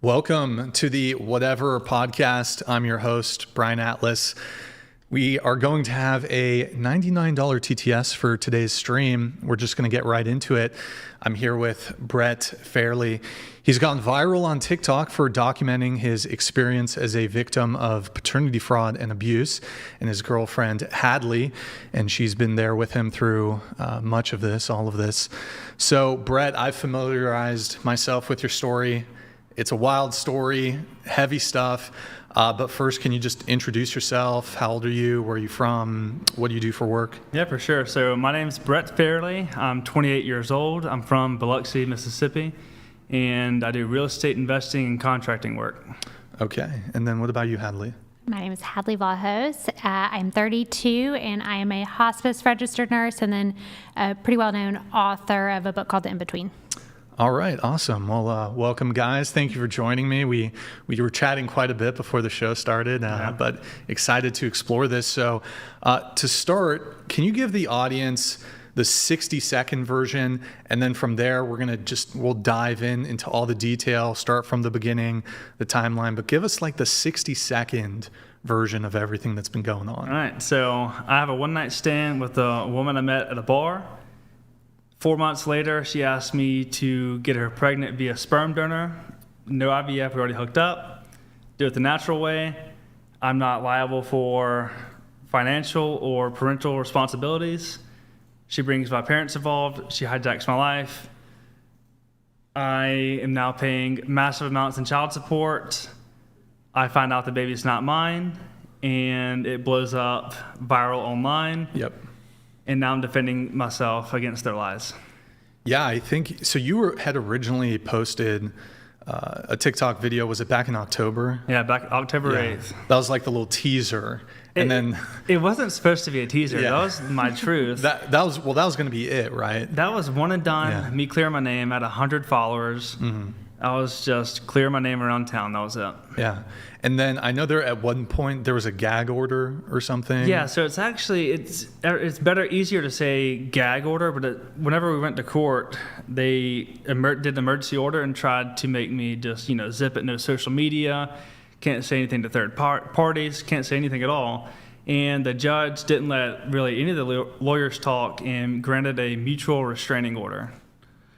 Welcome to the Whatever podcast. I'm your host, Brian Atlas. We are going to have a $99 TTS for today's stream. We're just going to get right into it. I'm here with Brett Fairley. He's gone viral on TikTok for documenting his experience as a victim of paternity fraud and abuse, and his girlfriend, Hadley, and she's been there with him through much of this, all of this. So, Brett, I've familiarized myself with your story. It's a wild story, heavy stuff. But first, can you just introduce yourself? How old are you? Where are you from? What do you do for work? Yeah, for sure. So my name's Brett Fairley. I'm 28 years old. I'm from Biloxi, Mississippi, and I do real estate investing and contracting work. Okay. And then what about you, Hadley? My name is Hadley Vahos. I'm 32, and I am a hospice registered nurse and then a pretty well-known author of a book called The In-Between. All right, awesome. Well, welcome, guys. Thank you for joining me. We were chatting quite a bit before the show started, but excited to explore this. So to start, can you give the audience the 60-second version, and then from there we'll dive into all the detail, start from the beginning, the timeline, but give us like the 60-second version of everything that's been going on. All right, so I have a one-night stand with a woman I met at a bar. 4 months later, she asked me to get her pregnant via sperm donor. No IVF, we already hooked up. Do it the natural way. I'm not liable for financial or parental responsibilities. She brings my parents involved. She hijacks my life. I am now paying massive amounts in child support. I find out the baby's not mine, and it blows up viral online. Yep. And now I'm defending myself against their lies. Yeah, I think so. You had originally posted a TikTok video. Was it back in October? Yeah, back October 8th. That was like the little teaser, and then it wasn't supposed to be a teaser. Yeah. That was my truth. that was going to be it, right? That was one and done. Yeah. Me clearing my name at 100 followers. Mm-hmm. I was just clearing my name around town. That was it. Yeah. And then I know there at one point there was a gag order or something. Yeah, so it's actually easier to say gag order, but whenever we went to court, they did emergency order and tried to make me just zip it, no social media, can't say anything to third parties, can't say anything at all. And the judge didn't let really any of the lawyers talk and granted a mutual restraining order.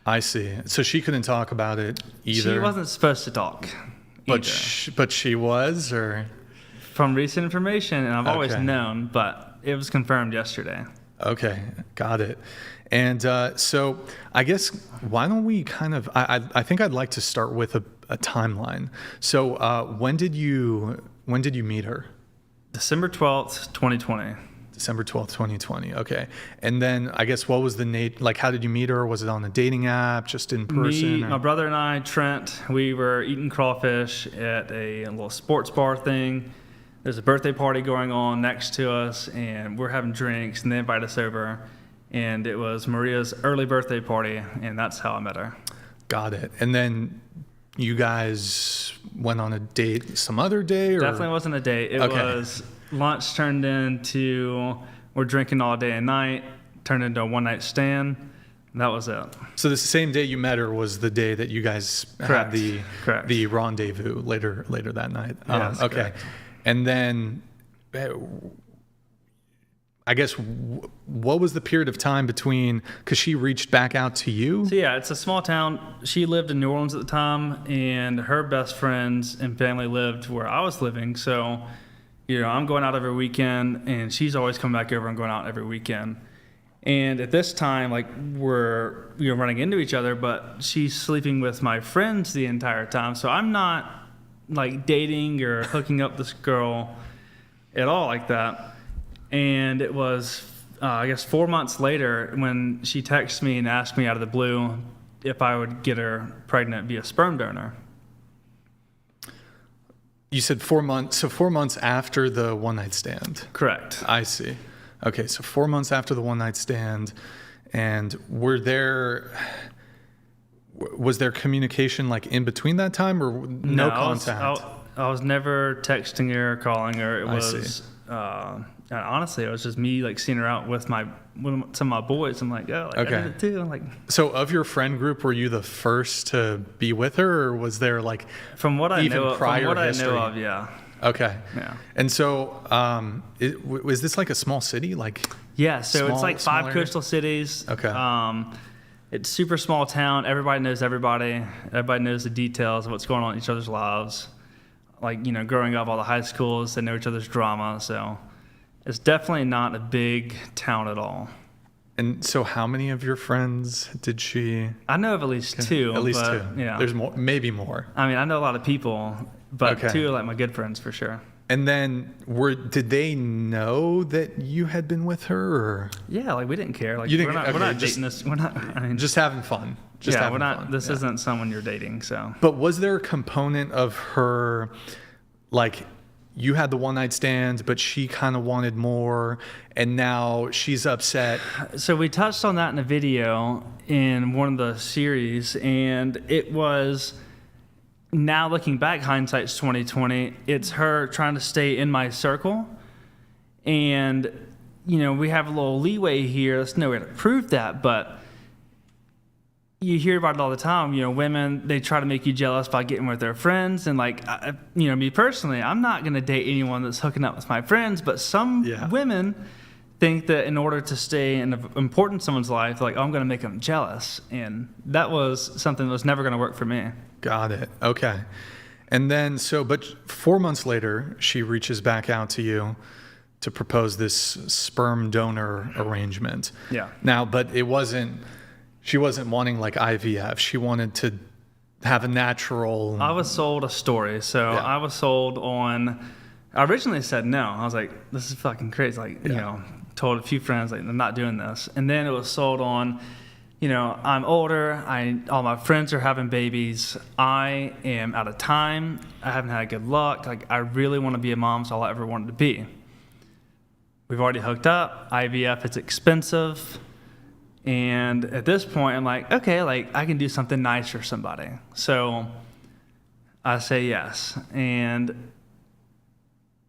I see. So she couldn't talk about it either. She wasn't supposed to talk. But she was, or from recent information, and I've always known, but it was confirmed yesterday. Okay, got it. And so I guess why don't we kind of? I think I'd like to start with a timeline. So when did you meet her? December 12th, 2020. December 12th, 2020. Okay. And then I guess what was how did you meet her? Was it on a dating app, just in person? My brother and I, Trent, we were eating crawfish at a little sports bar thing. There's a birthday party going on next to us, and we're having drinks, and they invite us over. And it was Maria's early birthday party, and that's how I met her. Got it. And then you guys went on a date some other day? Or? Definitely wasn't a date. It was... Lunch turned into we're drinking all day and night, turned into a one-night stand, and that was it. So the same day you met her was the day that you guys had the rendezvous later that night. Yes, okay. Correct. And then I guess what was the period of time between, because she reached back out to you? So yeah, it's a small town. She lived in New Orleans at the time, and her best friends and family lived where I was living, so I'm going out every weekend, and she's always coming back over and going out every weekend. And at this time, we're running into each other, but she's sleeping with my friends the entire time. So I'm not dating or hooking up this girl at all like that. And it was, I guess, 4 months later when she texted me and asked me out of the blue if I would get her pregnant via sperm donor. You said 4 months, so 4 months after the one-night stand. Correct. I see. Okay, so 4 months after the one-night stand, and was there communication in between that time, or no contact? I was never texting her or calling her. It was and honestly, it was just me like seeing her out with some of my boys. I'm like, oh, like, Okay. I did it too. I'm like, So of your friend group, were you the first to be with her, or was there like from what I even know, prior from what history? I know of, yeah. Okay. Yeah. And so, was this like a small city? Like, Yeah, so it's like small 5 area? coastal cities. Okay. It's super small town. Everybody knows everybody. Everybody knows the details of what's going on in each other's lives. Like, growing up, all the high schools, they know each other's drama. So it's definitely not a big town at all. and so how many of your friends did she? I know of at least 2. At least but, 2. Yeah. There's more, maybe more. I mean, I know a lot of people, but Okay. 2 are like my good friends for sure. And then did they know that you had been with her, or Yeah, like we didn't care. Like You didn't- we're okay, not just- dating this. We're not. I mean, just having fun? Just yeah, having we're not. fun. This Yeah. isn't someone you're dating. So But was there a component of her, like, you had the one night stands, but she kind of wanted more, and now she's upset? So we touched on that in a video in one of the series, and it was, now looking back, hindsight's 2020. It's her trying to stay in my circle, and we have a little leeway here. There's no way to prove that, but you hear about it all the time. Women, they try to make you jealous by getting with their friends, and like, me personally, I'm not gonna date anyone that's hooking up with my friends, but some Yeah. women think that in order to stay important in someone's life, like, oh, I'm gonna make them jealous, and that was something that was never gonna work for me. Got it. Okay. And then, but 4 months later, she reaches back out to you to propose this sperm donor arrangement. Yeah. Now, but she wasn't wanting like IVF. She wanted to have a natural. I was sold a story. So Yeah. I was sold on, I originally said no. I was like, this is fucking crazy. Like, told a few friends, like, I'm not doing this. And then it was sold on, I'm older. All my friends are having babies. I am out of time. I haven't had good luck. Like, I really want to be a mom. It's all I ever wanted to be. We've already hooked up. IVF is expensive. And at this point, I'm like, okay, like, I can do something nice for somebody. So I say yes. And,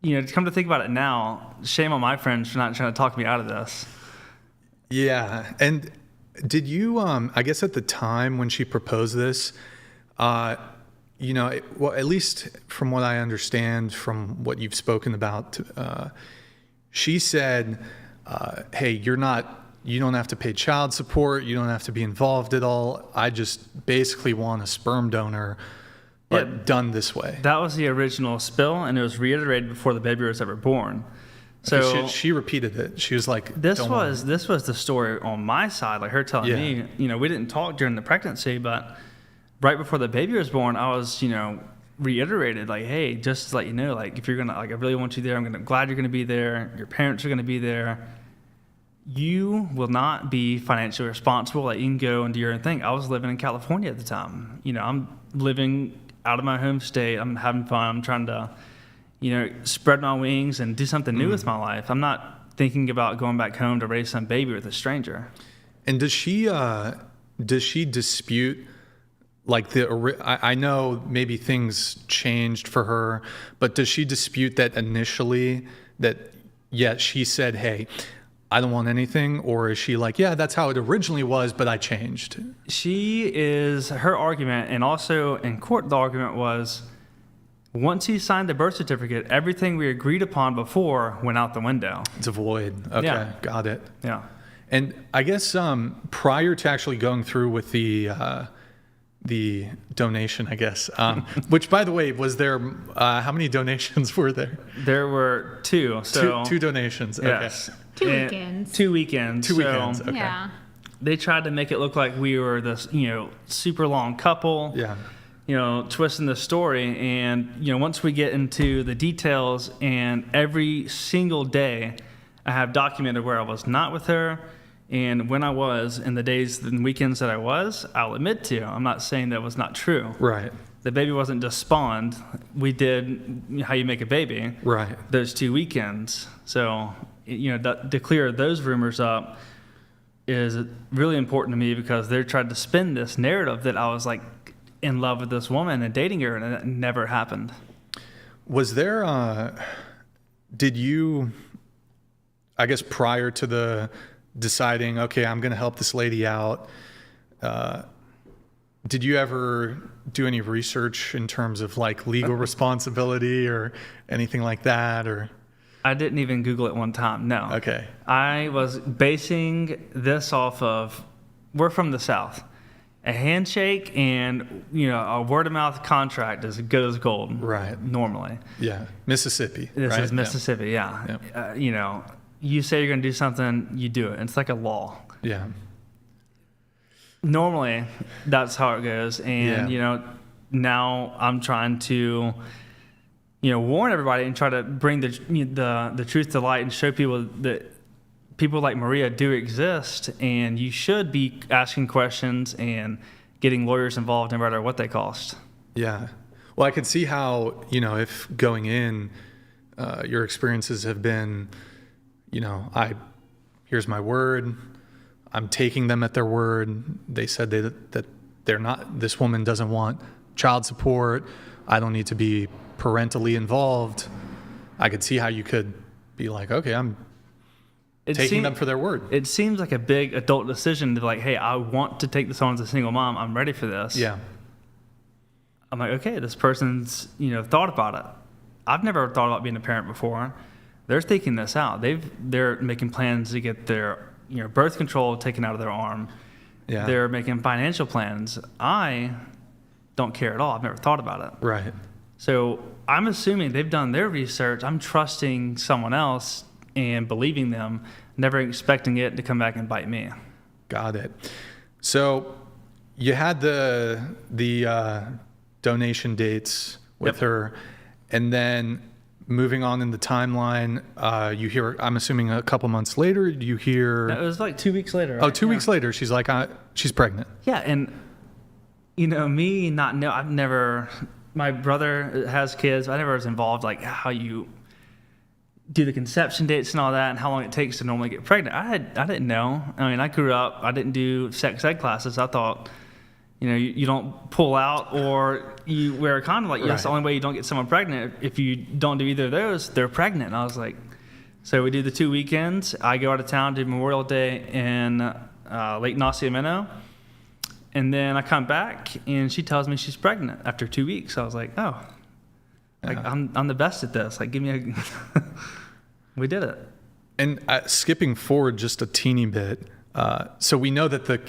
to come to think about it now, shame on my friends for not trying to talk me out of this. Yeah. And did you, I guess at the time when she proposed this, well, at least from what I understand from what you've spoken about, she said, hey, you don't have to pay child support. You don't have to be involved at all. I just basically want a sperm donor, but done this way. That was the original spill, and it was reiterated before the baby was ever born. So she repeated it. She was like, this "Don't want was the story on my side, like her telling me, we didn't talk during the pregnancy, but right before the baby was born, I was, reiterated, like, hey, just to let you know, like, if you're gonna, like, I really want you there. I'm glad you're gonna be there. Your parents are gonna be there. You will not be financially responsible. Like, you can go and do your own thing. I was living in California at the time. I'm living out of my home state. I'm having fun. I'm trying to, spread my wings and do something new with my life. I'm not thinking about going back home to raise some baby with a stranger. And does she dispute, like, I know maybe things changed for her, but does she dispute that initially that, yeah, she said, hey, I don't want anything? Or is she like, yeah, that's how it originally was, but I changed? Her argument, and also in court, the argument was, once he signed the birth certificate, everything we agreed upon before went out the window. It's a void. Okay, Yeah. got it. Yeah. And I guess prior to actually going through with the donation, I guess, which, by the way, was there, how many donations were there? There were 2. So Two donations. Okay. yes. 2 And weekends. 2 weekends. Two weekends. Okay. Yeah. They tried to make it look like we were this, super long couple. Yeah. Twisting the story. And, once we get into the details, and every single day I have documented where I was not with her and when I was, and the days and weekends that I was, I'll admit to. I'm not saying that was not true. Right. The baby wasn't just spawned. We did how you make a baby. Right. Those 2 weekends. So, to clear those rumors up is really important to me, because they're trying to spin this narrative that I was like in love with this woman and dating her, and it never happened. Was there, did you, I guess prior to the deciding, okay, I'm going to help this lady out, did you ever do any research in terms of like legal responsibility or anything like that? Or I didn't even Google it one time. No. okay, I was basing this off of, we're from the South. A handshake and, a word of mouth contract is good as gold. Right. Normally. yeah, Mississippi. This right? is Mississippi, yeah. Yep. You say you're going to do something, you do it. It's like a law. Yeah. Normally, that's how it goes. And, now I'm trying to, warn everybody and try to bring the truth to light and show people that people like Maria do exist, and you should be asking questions and getting lawyers involved no matter what they cost. Yeah. Well, I could see how, if going in, your experiences have been, here's my word. I'm taking them at their word. They said that they're not, this woman doesn't want child support. I don't need to be parentally involved. I could see how you could be like, okay, I'm taking them for their word. It seems like a big adult decision to like, hey, I want to take this on as a single mom. I'm ready for this. Yeah. I'm like, okay, this person's, thought about it. I've never thought about being a parent before. They're thinking this out. They're making plans to get their, birth control taken out of their arm. Yeah. They're making financial plans. I don't care at all. I've never thought about it. Right. So I'm assuming they've done their research. I'm trusting someone else and believing them, never expecting it to come back and bite me. Got it. So you had the donation dates with her, and then moving on in the timeline, you hear, I'm assuming a couple months later, you hear... It was like 2 weeks later. Oh, 2 weeks later, she's like, she's pregnant. Yeah, and, me not know, I've never... My brother has kids. I never was involved, like, how you do the conception dates and all that and how long it takes to normally get pregnant. I didn't know. I mean, I grew up, I didn't do sex ed classes. I thought, you don't pull out or you wear a condom. Like, that's the only way you don't get someone pregnant. If you don't do either of those, they're pregnant. And I was like, so we do the 2 weekends. I go out of town, do Memorial Day in Lake Nacimiento. And then I come back and she tells me she's pregnant after 2 weeks. I was like, oh, like, I'm the best at this. Like, give me a... We did it. And skipping forward just a teeny bit, so we know that the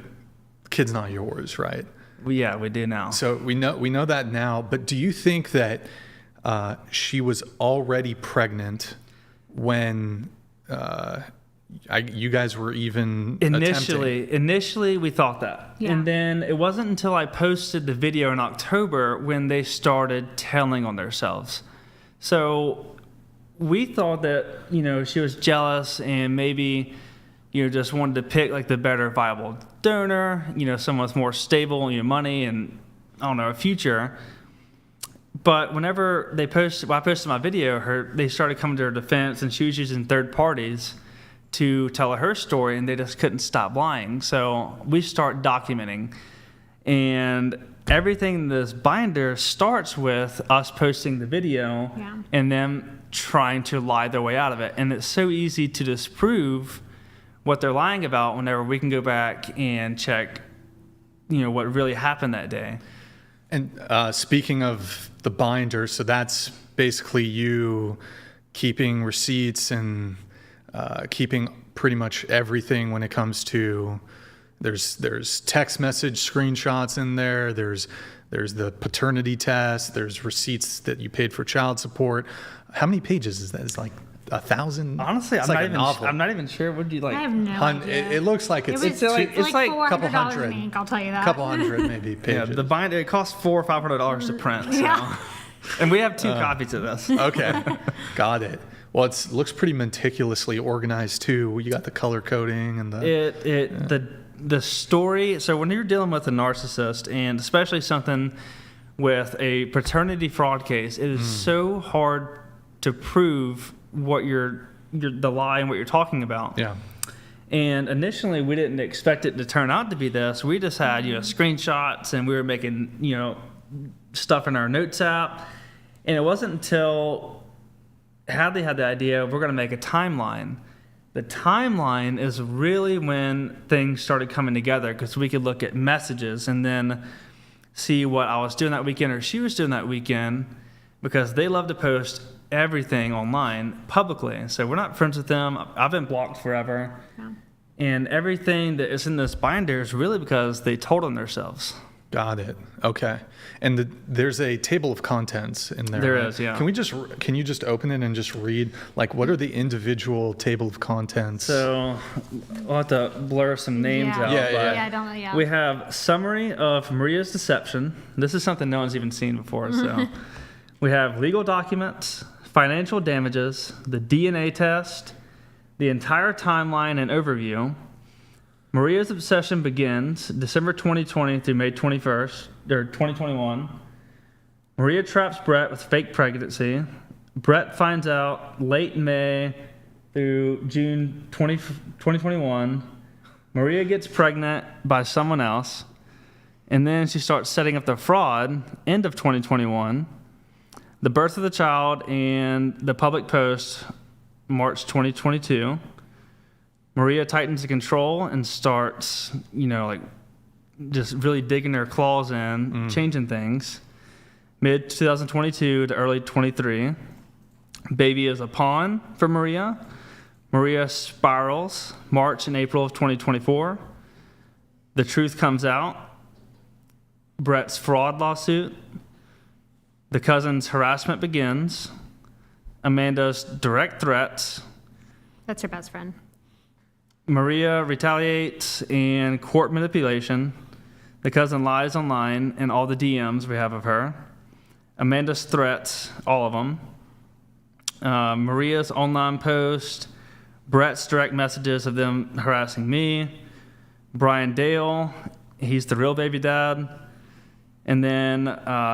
kid's not yours, right? We do now. So we know that now. But do you think that she was already pregnant when you guys were even attempting? Initially, we thought that. Yeah. And then it wasn't until I posted the video in October when they started telling on themselves. So we thought that, she was jealous and maybe, just wanted to pick like the better viable donor, someone with more stable, money and, a future. But whenever I posted my video, they started coming to her defense and she was using third parties to tell her story, and they just couldn't stop lying. So we start documenting, and everything in this binder starts with us posting the video and them trying to lie their way out of it. And it's so easy to disprove what they're lying about whenever we can go back and check, what really happened that day. And speaking of the binder, so that's basically you keeping receipts and keeping pretty much everything when it comes to there's text message screenshots in there, there's the paternity test, there's receipts that you paid for child support. How many pages is that? It's like 1,000. Honestly, I'm not even sure. What do you like? I have no idea. It looks like it's like $400 couple hundred. in ink, I'll tell you that. A couple hundred maybe pages. Yeah, the binder, it costs $400 or $500 to print. So. Yeah. And we have 2 copies of this. Okay, got it. Well, it looks pretty meticulously organized too. You got the color coding and the story. So when you're dealing with a narcissist, and especially something with a paternity fraud case, it is so hard to prove what the lie and what you're talking about. Yeah. And initially, we didn't expect it to turn out to be this. We just had screenshots, and we were making stuff in our notes app. And it wasn't until Hadley had the idea, we're going to make a timeline. The timeline is really when things started coming together, because we could look at messages and then see what I was doing that weekend or she was doing that weekend, because they love to post everything online publicly. So we're not friends with them. I've been blocked forever. Yeah. And everything that is in this binder is really because they told on themselves. Got it. Okay. And there's a table of contents in there. There right? is, yeah. Can you just open it and just read, like, what are the individual table of contents? So we'll have to blur some names Yeah. out. Yeah, but yeah. Yeah, I don't know. Yeah. We have summary of Maria's deception. This is something no one's even seen before. So we have legal documents, financial damages, the DNA test, the entire timeline and overview. Maria's obsession begins December 2020 through May 21st, or 2021. Maria traps Brett with fake pregnancy. Brett finds out late May through June 2021. Maria gets pregnant by someone else. And then she starts setting up the fraud, end of 2021. The birth of the child and the public post, March 2022. Maria tightens the control and starts, just really digging her claws in, changing things. Mid 2022 to early 23. Baby is a pawn for Maria. Maria spirals, March and April of 2024. The truth comes out. Brett's fraud lawsuit. The cousin's harassment begins. Amanda's direct threats. That's her best friend. Maria retaliates and court manipulation. The cousin lies online and all the DMs we have of her. Amanda's threats, all of them. Maria's online post. Brett's direct messages of them harassing me. Brian Dale, he's the real baby dad. And then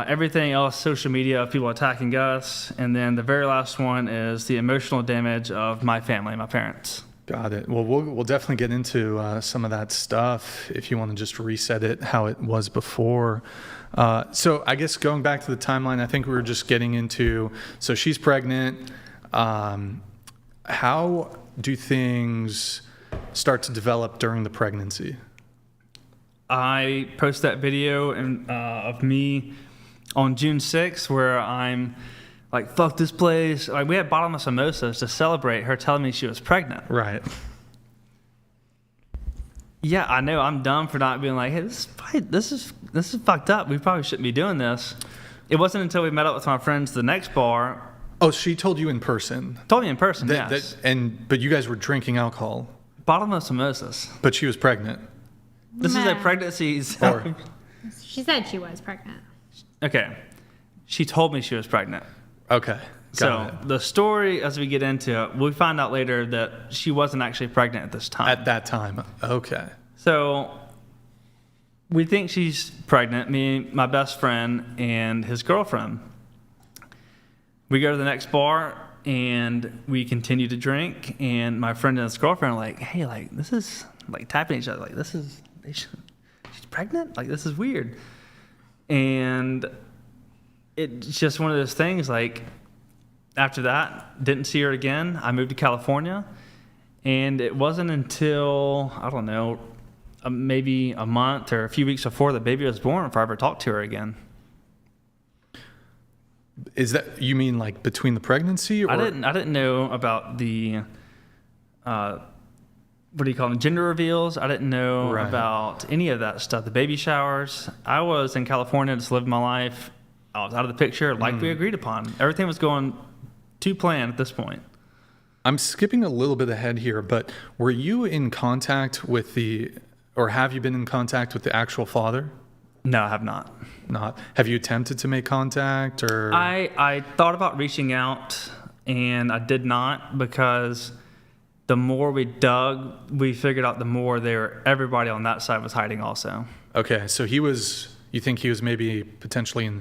everything else, social media of people attacking us. And then the very last one is the emotional damage of my family, my parents. Got it. Well, we'll definitely get into some of that stuff if you want to just reset it how it was before. So I guess going back to the timeline, I think we were just getting into, so she's pregnant. How do things start to develop during the pregnancy? I posted that video of me on June 6th where I'm like, fuck this place. Like, we had bottomless mimosas to celebrate her telling me she was pregnant. Right. Yeah, I know. I'm dumb for not being like, hey, this is fucked up. We probably shouldn't be doing this. It wasn't until we met up with my friends at the next bar. Oh, she told you in person. Told me in person, yes. But you guys were drinking alcohol. Bottomless mimosas. But she was pregnant. This is a pregnancy. Or She said she was pregnant. Okay. She told me she was pregnant. okay. Got it. The story, as we get into it, we find out later that she wasn't actually pregnant at this time. At that time. Okay. So we think she's pregnant, me, my best friend, and his girlfriend. We go to the next bar, and we continue to drink, and my friend and his girlfriend are like, hey, like, this is, like, tapping each other, like, she's pregnant? Like, this is weird. And it's just one of those things, like, after that, didn't see her again. I moved to California, and it wasn't until, I don't know, maybe a month or a few weeks before the baby was born if I ever talked to her again. Is that, you mean like between the pregnancy? Or? I didn't know about the, what do you call them, gender reveals. I didn't know about any of that stuff, the baby showers. I was in California, just living my life. I was out of the picture like we agreed upon. Everything was going to plan at this point. I'm skipping a little bit ahead here, but were you in contact with or have you been in contact with the actual father? No, I have not. Not. Have you attempted to make contact or? I thought about reaching out, and I did not, because the more we dug, we figured out the more everybody on that side was hiding also. Okay, so you think he was maybe potentially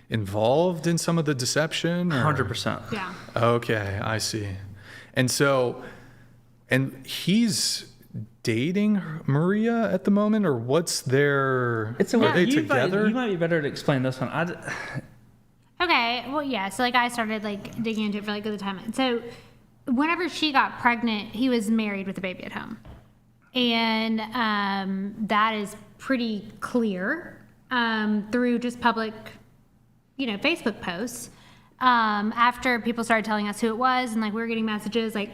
involved in some of the deception? Or? 100%. Yeah. Okay, I see. And so, and he's dating Maria at the moment, or what's their? Are they you together? You might be better to explain this one. Okay, well, yeah. So, like, I started like digging into it for like a good time. So, whenever she got pregnant, he was married with a baby at home, and that is pretty clear through just public, Facebook posts. After people started telling us who it was, and like we were getting messages like,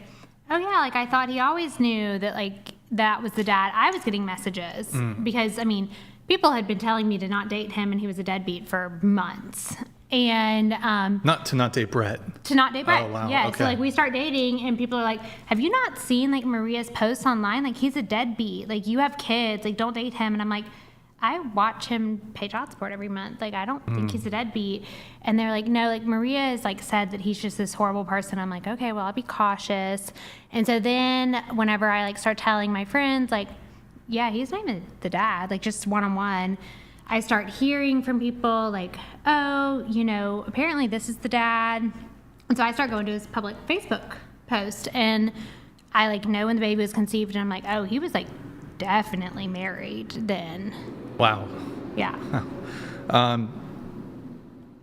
"Oh yeah, like I thought he always knew that like that was the dad." I was getting messages because people had been telling me to not date him, and he was a deadbeat for months. And Not date Brett. to not date Brett. Oh, wow. Yeah. Okay. So like we start dating and people are like, "Have you not seen like Maria's posts online? Like he's a deadbeat. Like you have kids. Like don't date him." And I'm like, I watch him pay child support every month. Like I don't think he's a deadbeat. And they're like, "No, like Maria has like said that he's just this horrible person." I'm like, okay, well I'll be cautious. And so then whenever I like start telling my friends like, yeah, he's not even the dad, like just one-on-one, I start hearing from people like, "Oh, apparently this is the dad." And so I start going to his public Facebook post, and I like know when the baby was conceived, and I'm like, "Oh, he was like definitely married then." Wow. Yeah.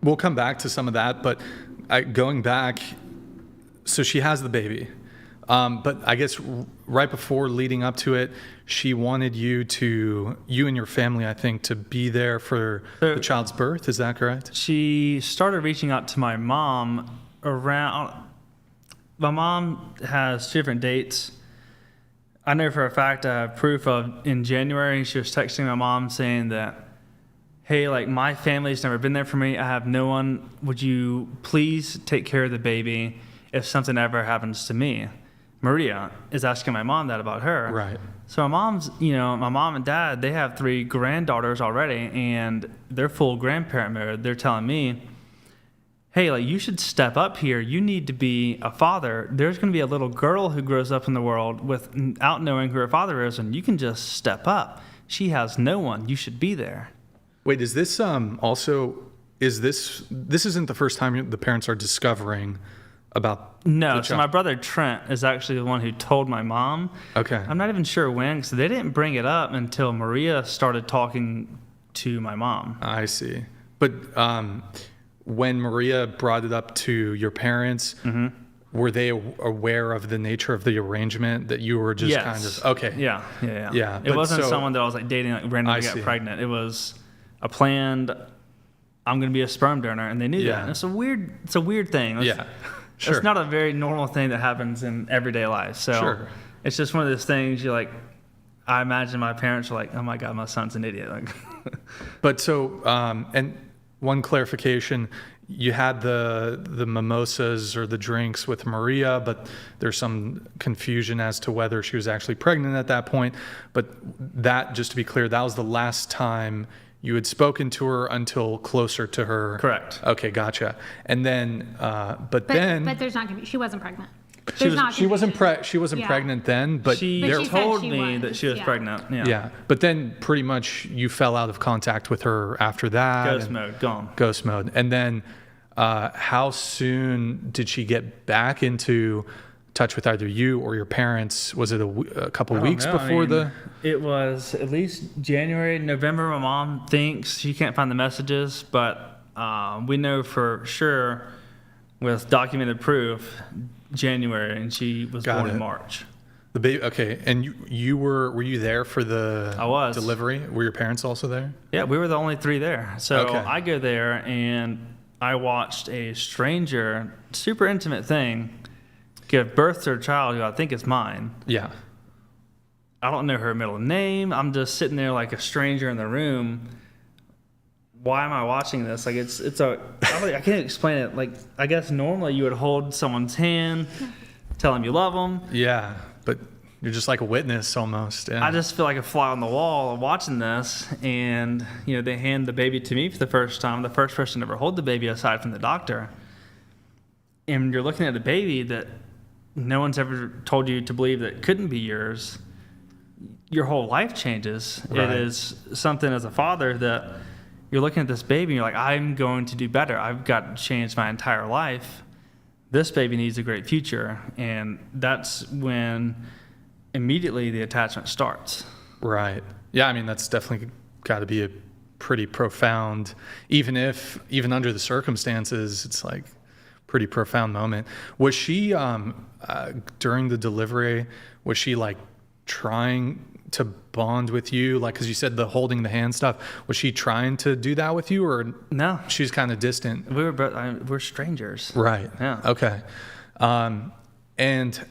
We'll come back to some of that, but going back, so she has the baby. But I guess right before leading up to it, she wanted you and your family, I think, to be there for the child's birth. Is that correct? She started reaching out to my mom around. My mom has different dates. I know for a fact I have proof of in January, she was texting my mom saying that, "Hey, like my family's never been there for me. I have no one. Would you please take care of the baby if something ever happens to me?" Maria is asking my mom that about her. Right. So my mom and dad, they have 3 granddaughters already, and they're full grandparent mode. They're telling me, "Hey, like you should step up here. You need to be a father. There's going to be a little girl who grows up in the world without knowing who her father is, and you can just step up. She has no one. You should be there." Wait, is this this isn't the first time the parents are discovering about No, the so child? my brother Trent is actually the one who told my mom. Okay. I'm not even sure when, because they didn't bring it up until Maria started talking to my mom. I see. But when Maria brought it up to your parents, were they aware of the nature of the arrangement, that you were just Yes. kind of okay? Yeah. Yeah, It but wasn't so- someone that I was like dating, like randomly I got see. pregnant. It was a planned, I'm going to be a sperm donor, and they knew Yeah. that. And it's a weird thing. It's, Yeah. Sure. It's not a very normal thing that happens in everyday life. So Sure. it's just one of those things you like. I imagine my parents are like, "Oh my God, my son's an idiot." Like, But so, and one clarification, you had the mimosas or the drinks with Maria, but there's some confusion as to whether she was actually pregnant at that point. But that, just to be clear, that was the last time you had spoken to her until closer to her. Correct. Okay, gotcha. And then, but But then there's not gonna be. She wasn't pregnant. she There's not wasn't confusion. she wasn't Yeah. pregnant then, but she But she said told she me was, that she was yeah. pregnant. Yeah. yeah. But then pretty much you fell out of contact with her after that. Ghost and- mode, gone. Ghost mode. And then how soon did she get back into touch with either you or your parents? Was it a couple I don't weeks know. I before mean, It was at least January, November. My mom thinks she can't find the messages, but we know for sure with documented proof, January, and she was Got born it. in March. the baby? Okay. And were you there for the I was. delivery? Were your parents also there? Yeah, we were the only 3 there. So Okay. I go there and I watched a stranger, super intimate thing, give birth to a child who I think is mine. Yeah. I don't know her middle name. I'm just sitting there like a stranger in the room. Why am I watching this? Like I can't explain it. Like I guess normally you would hold someone's hand, tell them you love them. Yeah. But you're just like a witness almost. Yeah. I just feel like a fly on the wall watching this, and they hand the baby to me for the first time. The first person to ever hold the baby aside from the doctor. And you're looking at a baby that no one's ever told you to believe that couldn't be yours. Your whole life changes. Right. It is something as a father that you're looking at this baby and you're like, I'm going to do better. I've got to change my entire life. This baby needs a great future. And that's when immediately the attachment starts. Right. Yeah. I mean, that's definitely got to be a pretty profound, even under the circumstances, it's like pretty profound moment. Was she, during the delivery, was she like trying to bond with you? Like, cause you said the holding the hand stuff, was she trying to do that with you, or No, she's kind of distant? we were both, we're strangers. Right. Yeah. Okay. And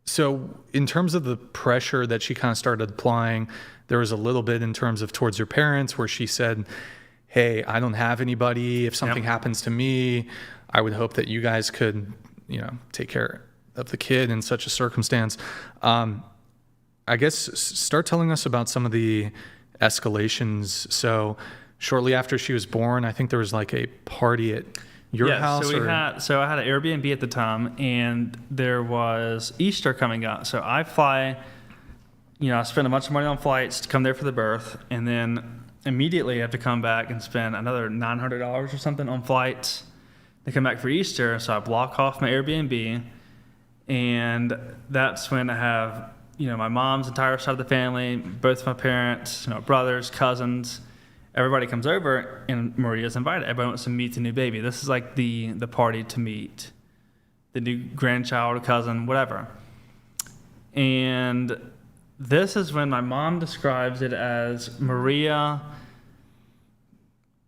so in terms of the pressure that she kind of started applying, there was a little bit in terms of towards your parents where she said, hey, I don't have anybody. If something happens to me, I would hope that you guys could, take care of the kid in such a circumstance. I guess start telling us about some of the escalations. So shortly after she was born, I think there was like a party at your house. So I had an Airbnb at the time, and there was Easter coming up. So I fly, I spend a bunch of money on flights to come there for the birth, and then immediately I have to come back and spend another $900 or something on flights to come back for Easter. So I block off my Airbnb, and that's when I have, my mom's entire side of the family, both my parents, brothers, cousins, everybody comes over, and Maria's invited. Everybody wants to meet the new baby. This is like the party to meet the new grandchild, cousin, whatever. And this is when my mom describes it as Maria.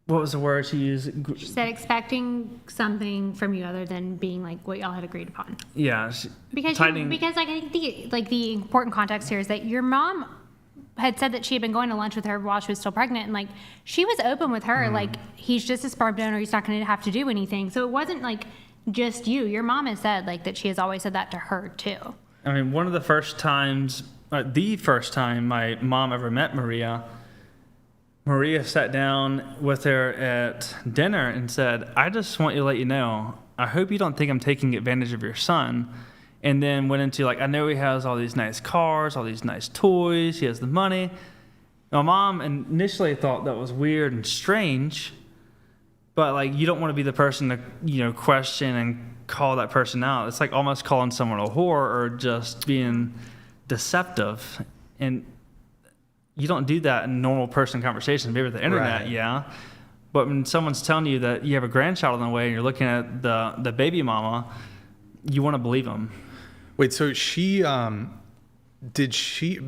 What was the word she used? She said expecting something from you other than being like what y'all had agreed upon. Yeah. Because like I think the important context here is that your mom had said that she had been going to lunch with her while she was still pregnant, and like she was open with her, like he's just a sperm donor, he's not going to have to do anything. So it wasn't like just you. Your mom has said like that she has always said that to her too. I mean, the first time my mom ever met Maria sat down with her at dinner and said, I just want you to let you know, I hope you don't think I'm taking advantage of your son. And then went into like, I know he has all these nice cars, all these nice toys, he has the money. My mom initially thought that was weird and strange, but like you don't want to be the person to, question and call that person out. It's like almost calling someone a whore or just being deceptive. And you don't do that in normal person conversations, maybe with the internet, Right. yeah. But when someone's telling you that you have a grandchild on the way and you're looking at the baby mama, you want to believe them. Wait, so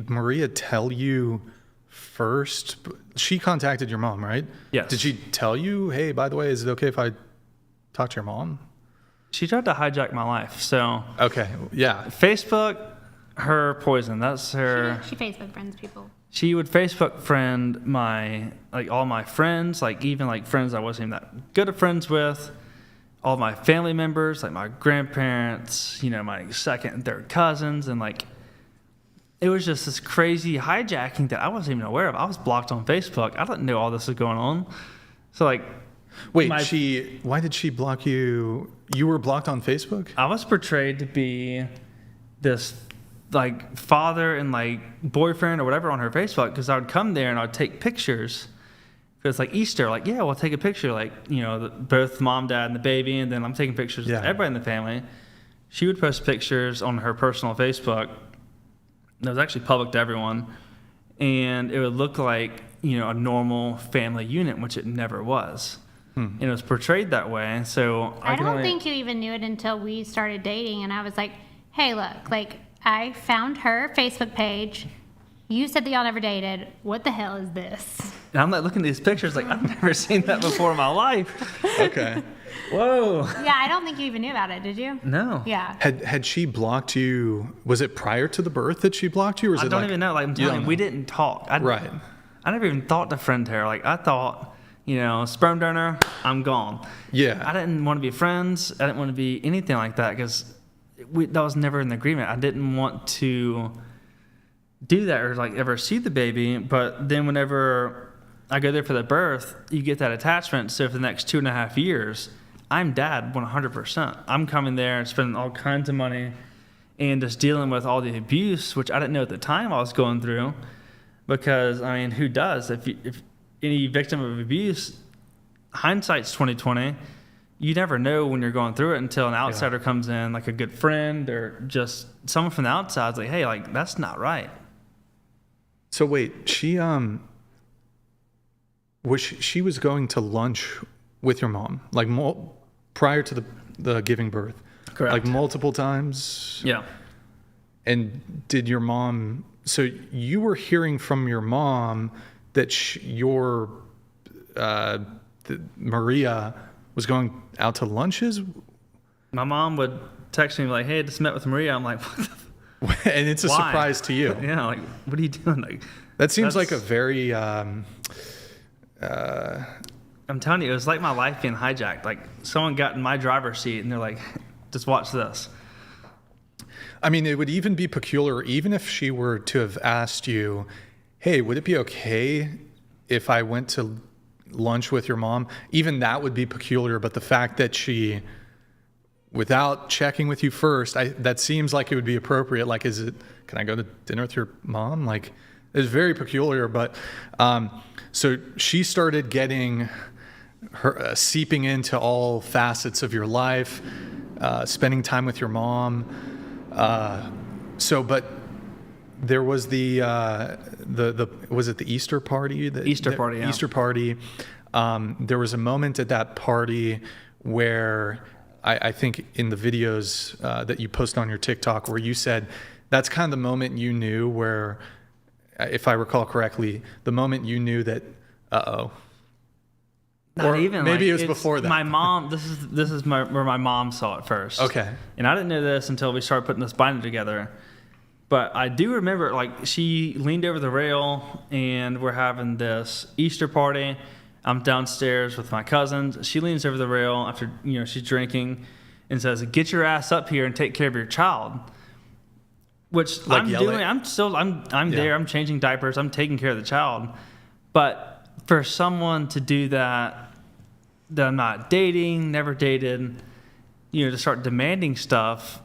Maria tell you first? She contacted your mom, right? Yes. Did she tell you, hey, by the way, is it okay if I talk to your mom? She tried to hijack my life. So Okay, yeah. Facebook, her poison. That's her. She Facebook friends people. She would Facebook friend all my friends, like even like friends I wasn't even that good of friends with. All my family members, like my grandparents, my second and third cousins, and like it was just this crazy hijacking that I wasn't even aware of. I was blocked on Facebook. I didn't know all this was going on. So like, Wait, why did she block you? You were blocked on Facebook? I was portrayed to be this like father and like boyfriend or whatever on her Facebook, because I would come there and I'd take pictures. Because like Easter, like, yeah, we'll take a picture, like, both mom, dad, and the baby, and then I'm taking pictures of everybody in the family. She would post pictures on her personal Facebook that was actually public to everyone, and it would look like, a normal family unit, which it never was. And it was portrayed that way, so I don't think you even knew it until we started dating, and I was like, hey, look, like, I found her Facebook page. You said that y'all never dated. What the hell is this? And I'm like looking at these pictures like, I've never seen that before in my life. Okay. Whoa. Yeah, I don't think you even knew about it, did you? No. Yeah. Had she blocked you? Was it prior to the birth that she blocked you, or was I it don't like, even know. Like I'm telling you, we didn't talk. Right. I never even thought to friend her. Like I thought, sperm donor, I'm gone. Yeah. I didn't want to be friends. I didn't want to be anything like that because that was never in the agreement. I didn't want to do that or like ever see the baby. But then whenever I go there for the birth, you get that attachment. So for the next 2.5 years, I'm dad 100%. I'm coming there and spending all kinds of money and just dealing with all the abuse, which I didn't know at the time I was going through. Because I mean, who does? If any victim of abuse, hindsight's 20/20. You never know when you're going through it until an outsider comes in, like a good friend or just someone from the outside. It's like, hey, like that's not right. So wait, she she was going to lunch with your mom, like prior to the giving birth, Correct. like multiple times. Yeah. And did your mom? So you were hearing from your mom that Maria was going out to lunches, My mom would text me like, "Hey, I just met with Maria." I'm like, "What the and it's a Why? surprise to you. Yeah, like, what are you doing? Like, That seems like a that's- very. I'm telling you, it was like my life being hijacked. Like, someone got in my driver's seat and they're like, just watch this. I mean, it would even be peculiar, even if she were to have asked you, "Hey, would it be okay if I went to lunch with your mom?" Even that would be peculiar. But the fact that she, without checking with you first, that seems like it would be appropriate. Like, can I go to dinner with your mom? Like, it's very peculiar. But so she started getting her seeping into all facets of your life, spending time with your mom. But there was the was it the Easter party? Easter party, yeah. Easter party. There was a moment at that party where I think in the videos that you post on your TikTok where you said that's kind of the moment you knew where, if I recall correctly, the moment you knew that, Not or even. maybe like, it was it's before that. My mom. This is where my mom saw it first. Okay. And I didn't know this until we started putting this binder together. But I do remember, like, she leaned over the rail and we're having this Easter party. I'm downstairs with my cousins. She leans over the rail after, she's drinking and says, "Get your ass up here and take care of your child." Which Like I'm yell doing. at- I'm there. I'm changing diapers. I'm taking care of the child. But for someone to do that I'm not dating, never dated, to start demanding stuff,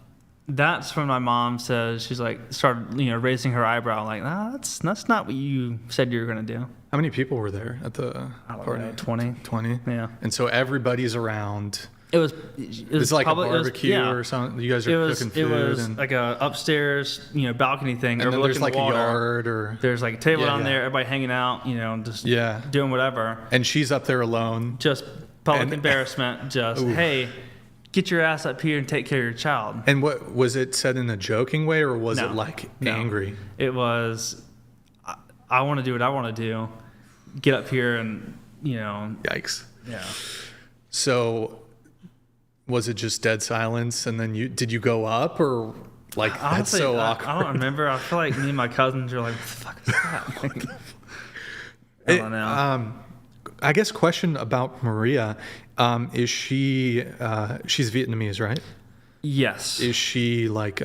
that's when my mom says, she's like, started, raising her eyebrow, like, "Nah, that's not what you said you were going to do." How many people were there at the I don't party? know, 20. 20? Yeah. And so everybody's around. It was It's like public- a barbecue or something. You guys are cooking food. It was and like a upstairs, balcony thing. then there's overlooking like the a water. yard or. There's like a table Yeah, down yeah. there, everybody hanging out, just Yeah. doing whatever. And she's up there alone. Just public And- embarrassment. Just, Oof. "Hey, get your ass up here and take care of your child." And what was it said in a joking way or was No. it like No. angry? It was, I want to do what I want to do. Get up here and, Yikes. yeah. So was it just dead silence and then did you go up or like that's Honestly, so I awkward? don't remember. I feel like me and my cousins are like, "What the fuck is that?" Like, I don't know. I guess question about Maria, is she's Vietnamese, right? Yes. Is she like,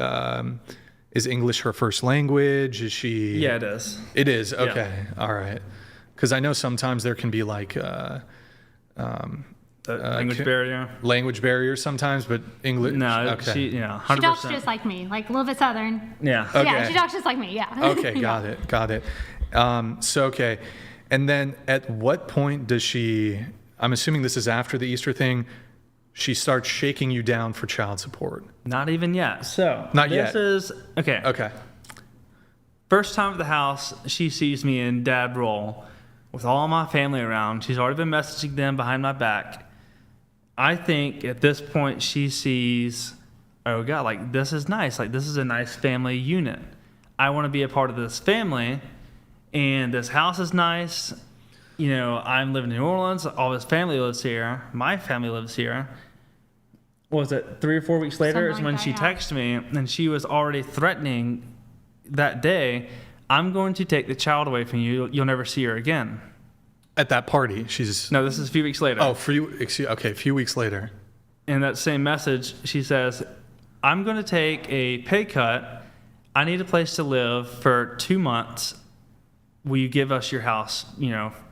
is English her first language? Is she? Yeah, it is. It is. Okay. All right. Because I know sometimes there can be like The language barrier. language barriers sometimes, but English. No, Okay. she, She 100%. talks just like me, like a little bit southern. Yeah. Okay. Yeah, she talks just like me. Yeah. Okay, got it. Okay. And then at what point does she, I'm assuming this is after the Easter thing, she starts shaking you down for child support? Not even yet. So, Not this yet. is, okay. Okay. First time at the house, she sees me in dad role with all my family around. She's already been messaging them behind my back. I think at this point she sees, "Oh God, like this is nice. Like this is a nice family unit. I want to be a part of this family, and this house is nice. I'm living in New Orleans. All his family lives here. My family lives here." What was it 3 or 4 weeks later is Something when like she that, yeah. texted me, and she was already threatening that day, "I'm going to take the child away from you. You'll never see her again." At that party, she's. No, this is a few weeks later. Oh, a few weeks later. In that same message, she says, "I'm going to take a pay cut. I need a place to live for 2 months. Will you give us your house,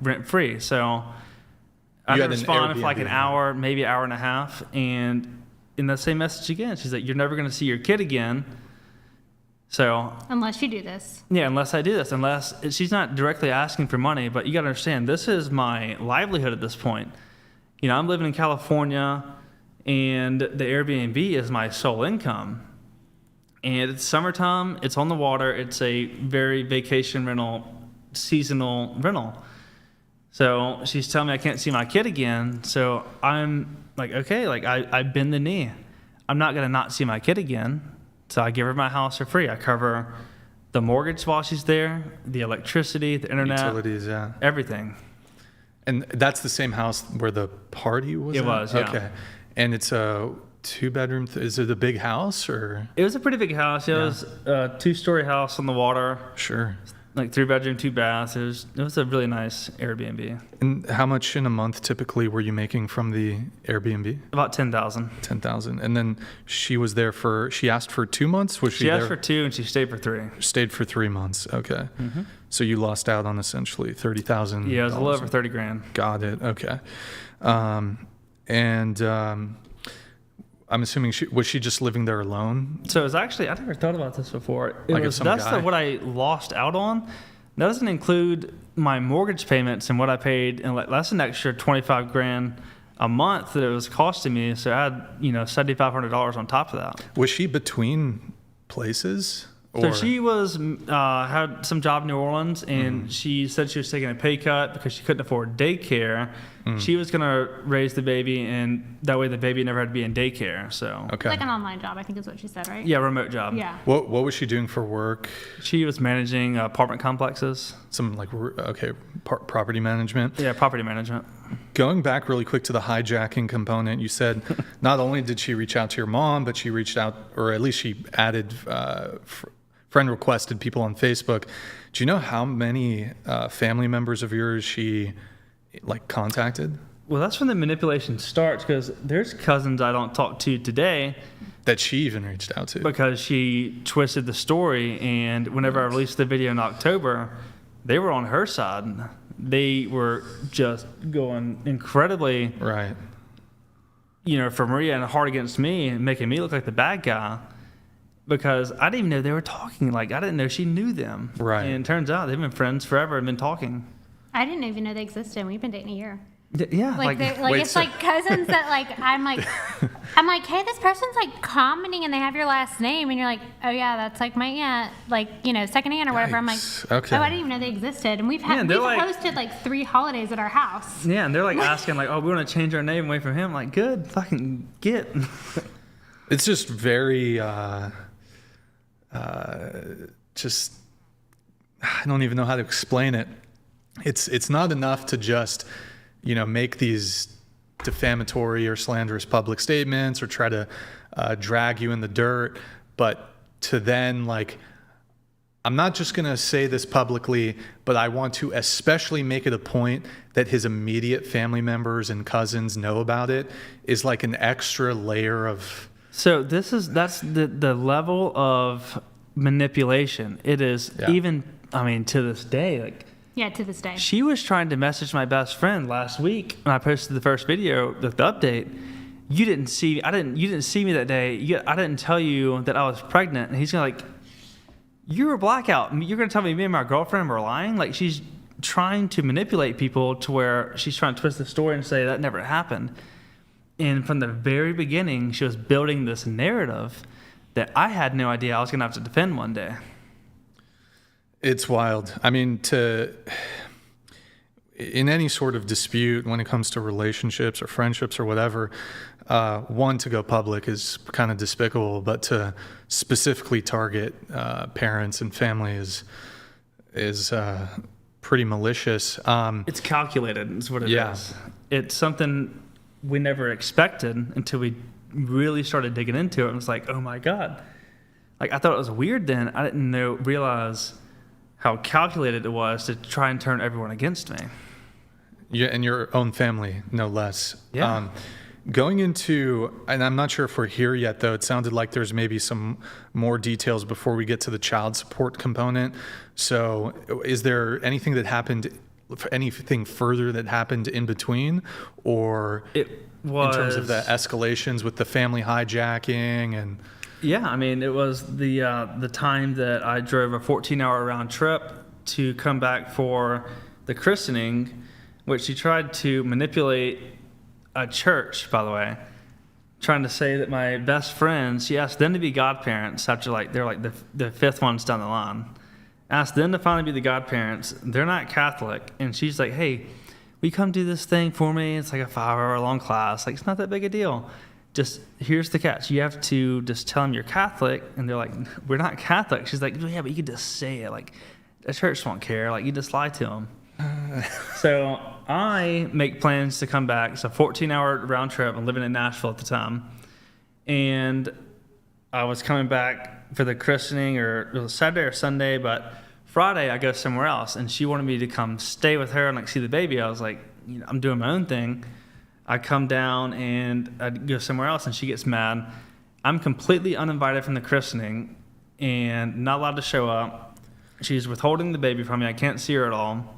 rent free?" So I You didn't had an respond for like an Airbnb. hour, maybe an hour and a half. And in that same message again, she's like, "You're never going to see your kid again." So Unless you do this. yeah, unless I do this, unless she's not directly asking for money, but you got to understand, this is my livelihood at this point. I'm living in California, and the Airbnb is my sole income. And it's summertime, it's on the water, it's a very vacation rental, seasonal rental. So she's telling me I can't see my kid again. So I'm like, okay, like I bend the knee. I'm not going to not see my kid again. So I give her my house for free. I cover the mortgage while she's there, the electricity, the internet, Utilities, yeah. everything. And that's the same house where the party was It at? was, yeah. Okay. And it's a 2-bedroom, is it a big house or? It was a pretty big house. It was a 2-story house on the water, Sure. like 3-bedroom, 2 baths. It was a really nice Airbnb. And how much in a month typically were you making from the Airbnb? About 10,000. 10,000. And then she asked for 2 months? Was she She there? asked for 2 and she stayed for 3. Stayed for 3 months. Okay. So you lost out on essentially 30,000. Yeah, it was a little over 30 grand. Got it. Okay. I'm assuming was she just living there alone? So it was actually, I never thought about this before. Like if some That's guy- what I lost out on. That doesn't include my mortgage payments and what I paid, and that's an extra 25 grand a month that it was costing me. So I had, $7,500 on top of that. Was she between places? So Or- she was had some job in New Orleans, and she said she was taking a pay cut because she couldn't afford daycare. She was gonna raise the baby, and that way the baby never had to be in daycare. So Okay. Like an online job, I think is what she said, right? yeah, remote job. Yeah. What was she doing for work? She was managing apartment complexes. Some property management. Yeah, property management. Going back really quick to the hijacking component, you said not only did she reach out to your mom, but she reached out, or at least she added friend requested people on Facebook. Do you know how many family members of yours she contacted? Well, that's when the manipulation starts, because there's cousins I don't talk to today That she even reached out to? because she twisted the story. And whenever I released the video in October, they were on her side. They were just going incredibly, Right. for Maria and hard against me and making me look like the bad guy, because I didn't even know they were talking. Like, I didn't know she knew them. Right. And it turns out they've been friends forever and been talking. I didn't even know they existed. We've been dating a year. Yeah. Like, Wait, it's so- like cousins that I'm like, hey, this person's like commenting and they have your last name, and you're like, oh yeah, that's like my aunt, second aunt or whatever. I'm like, Yikes. Okay. oh, I didn't even know they existed, and we've Yeah, they're like- hosted like 3 holidays at our house. Yeah, and they're like asking, like, oh, we want to change our name away from him. Like, good, fucking get. It's just very, just, I don't even know how to explain it. It's not enough to just, make these defamatory or slanderous public statements or try to drag you in the dirt, but to then I'm not just going to say this publicly, but I want to especially make it a point that his immediate family members and cousins know about it is like an extra layer of... So that's the level of manipulation. It is even, to this day, like, Yeah, to this day. she was trying to message my best friend last week when I posted the first video, the update. You didn't see me that day. I didn't tell you that I was pregnant. And he's gonna you were blackout. You're gonna tell me and my girlfriend were lying? Like, she's trying to manipulate people to where she's trying to twist the story and say that never happened. And from the very beginning, she was building this narrative that I had no idea I was gonna have to defend one day. It's wild. I mean, in any sort of dispute when it comes to relationships or friendships or whatever, one, to go public is kind of despicable, but to specifically target parents and family is pretty malicious. It's calculated, is what it Yeah. is. It's something we never expected until we really started digging into it. And was like, oh my God. Like, I thought it was weird then. I didn't realize how calculated it was to try and turn everyone against me. Yeah, and your own family, no less. Yeah. Going into, and I'm not sure if we're here yet, though, it sounded like there's maybe some more details before we get to the child support component. So is there anything further that happened in between, or It was... in terms of the escalations with the family hijacking and... Yeah, it was the time that I drove a 14-hour round trip to come back for the christening, which she tried to manipulate a church, by the way, trying to say that my best friends, she asked them to be godparents after they're the fifth ones down the line. Asked them to finally be the godparents. They're not Catholic. And she's like, hey, will you come do this thing for me? It's like a 5-hour long class. Like, it's not that big a deal. Just, here's the catch. You have to just tell them you're Catholic. And they're like, we're not Catholic. She's like, yeah, but you can just say it. Like, the church won't care. Like, you just lie to them. So I make plans to come back. It's a 14-hour round trip. I'm living in Nashville at the time. And I was coming back for the christening, or it was Saturday or Sunday, but Friday I go somewhere else. And she wanted me to come stay with her and like see the baby. I was like, I'm doing my own thing. I come down and I go somewhere else, and she gets mad. I'm completely uninvited from the christening and not allowed to show up. She's withholding the baby from me. I can't see her at all.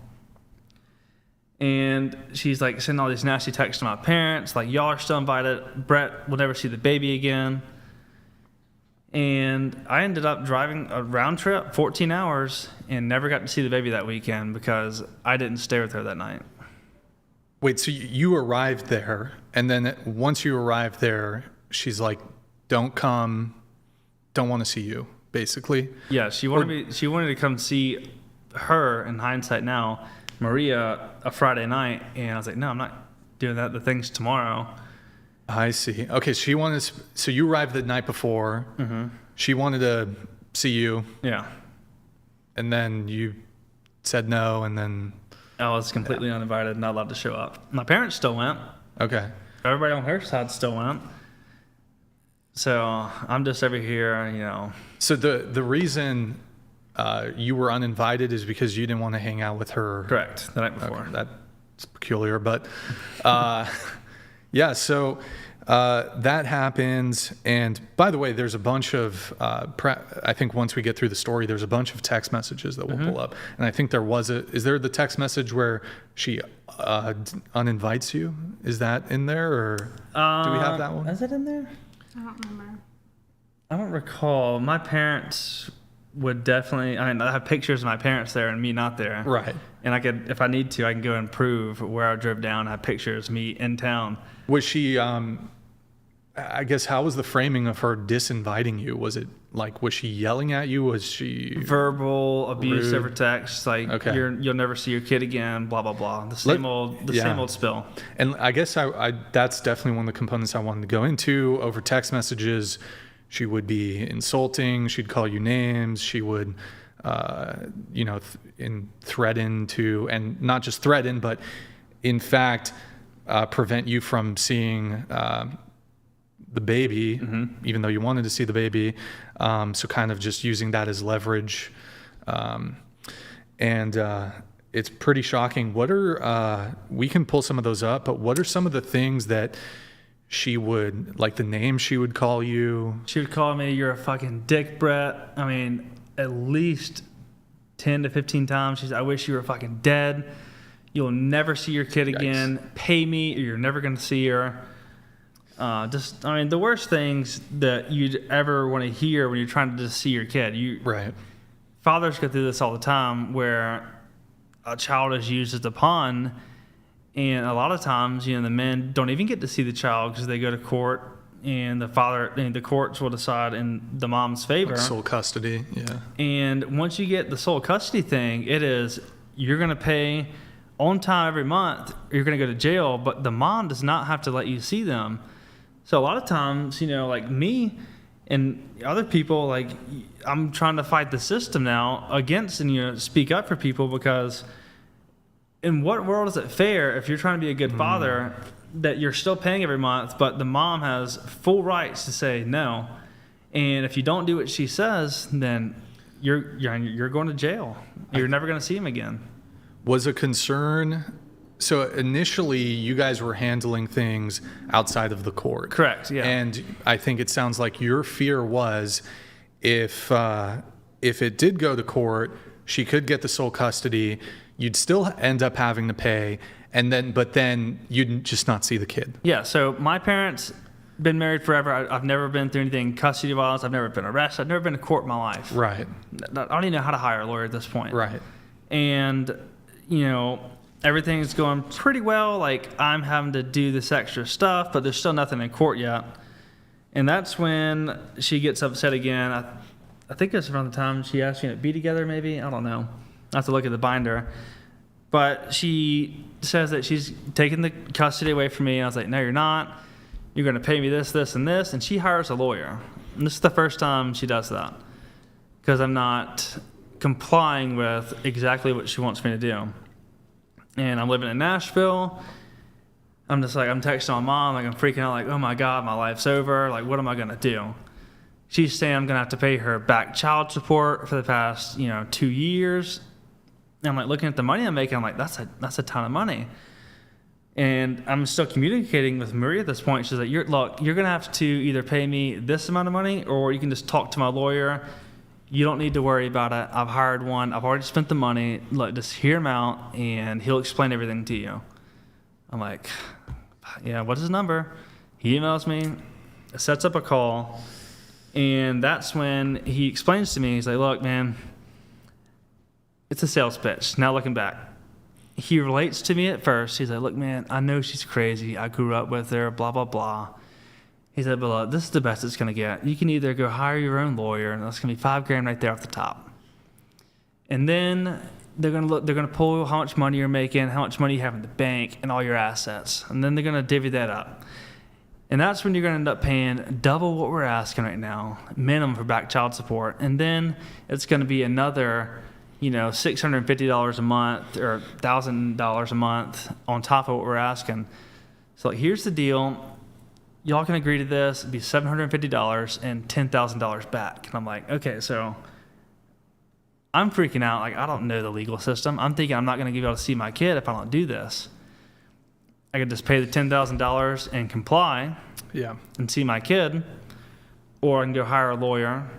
And she's like sending all these nasty texts to my parents, like, y'all are still invited. Brett will never see the baby again. And I ended up driving a round trip, 14 hours, and never got to see the baby that weekend because I didn't stay with her that night. Wait, so you arrived there, and then once you arrived there, she's like, don't come, don't want to see you, basically? Yeah, she wanted to come see her, in hindsight now, Maria, a Friday night, and I was like, no, I'm not doing that. The thing's tomorrow. I see. Okay, so you arrived the night before. Mm-hmm. She wanted to see you. Yeah. And then you said no, and then... I was completely uninvited, not allowed to show up. My parents still went. Okay. Everybody on her side still went. So I'm just over here, So the reason you were uninvited is because you didn't want to hang out with her. Correct, the night before. Okay, that's peculiar, but yeah, so that happens. And by the way, there's a bunch of, I think once we get through the story, there's a bunch of text messages that we'll pull up. And I think is there the text message where she uninvites you? Is that in there, or do we have that one? Is it in there? I don't remember. I don't recall. My parents would definitely, I have pictures of my parents there and me not there. Right. And I could, if I need to, I can go and prove where I drove down. I have pictures of me in town. Was she, I guess, how was the framing of her disinviting you? Was it like, was she yelling at you? Was she verbal abuse rude? over text, like, Okay. you'll never see your kid again, blah blah blah. The same old spill. And I guess I that's definitely one of the components I wanted to go into. Over text messages, she would be insulting. She'd call you names. She would, threaten to, and not just threaten, but in fact, prevent you from seeing the baby, even though you wanted to see the baby. So kind of just using that as leverage. It's pretty shocking. What are, we can pull some of those up, but what are some of the things that she would, like the name she would call you? She would call me, "You're a fucking dick, Brett." I mean, at least 10 to 15 times. She's, "I wish you were fucking dead. You'll never see your kid again. Yikes. Pay me or you're never going to see her." The worst things that you'd ever want to hear when you're trying to just see your kid. Right. Fathers go through this all the time where a child is used as a pawn, and a lot of times, the men don't even get to see the child because they go to court, and the courts will decide in the mom's favor. Like sole custody, yeah. And once you get the sole custody thing, it is, you're going to pay on time every month, or you're going to go to jail, but the mom does not have to let you see them. So a lot of times, like me and other people, like, I'm trying to fight the system now against and, speak up for people, because in what world is it fair if you're trying to be a good father that you're still paying every month, but the mom has full rights to say no? And if you don't do what she says, then you're going to jail. You're never going to see him again. Was a concern, so initially you guys were handling things outside of the court. Correct, yeah. And I think it sounds like your fear was if it did go to court, she could get the sole custody, you'd still end up having to pay, but then you'd just not see the kid. Yeah, so my parents been married forever. I've never been through anything custody violence. I've never been arrested. I've never been to court in my life. Right. I don't even know how to hire a lawyer at this point. Right. And, everything's going pretty well. Like, I'm having to do this extra stuff, but there's still nothing in court yet. And that's when she gets upset again. I think it's around the time she asked me to be together, maybe. I don't know. I have to look at the binder. But she says that she's taking the custody away from me. And I was like, no, you're not. You're going to pay me this, this, and this. And she hires a lawyer. And this is the first time she does that because I'm not complying with exactly what she wants me to do. And I'm living in Nashville. I'm just like, I'm texting my mom. Like, I'm freaking out. Like, oh, my God, my life's over. Like, what am I going to do? She's saying I'm going to have to pay her back child support for the past, 2 years. And I'm like looking at the money I'm making. I'm like, that's a ton of money. And I'm still communicating with Maria at this point. She's like, look, you're going to have to either pay me this amount of money or you can just talk to my lawyer. You don't need to worry about it. I've hired one. I've already spent the money. Look, just hear him out and he'll explain everything to you. I'm like, yeah, what's his number? He emails me, sets up a call. And that's when he explains to me, he's like, look, man, it's a sales pitch. Now looking back, he relates to me at first. He's like, look, man, I know she's crazy. I grew up with her, blah, blah, blah. He said, but look, this is the best it's going to get. You can either go hire your own lawyer, and that's going to be $5,000 right there off the top. And then they're going to pull how much money you're making, how much money you have in the bank, and all your assets. And then they're going to divvy that up. And that's when you're going to end up paying double what we're asking right now, minimum for back child support. And then it's going to be another, $650 a month or $1,000 a month on top of what we're asking. So here's the deal. Y'all can agree to this. It'd be $750 and $10,000 back. And I'm like, okay, so I'm freaking out. Like, I don't know the legal system. I'm thinking I'm not going to be able to see my kid if I don't do this. I could just pay the $10,000 and comply and see my kid, or I can go hire a lawyer,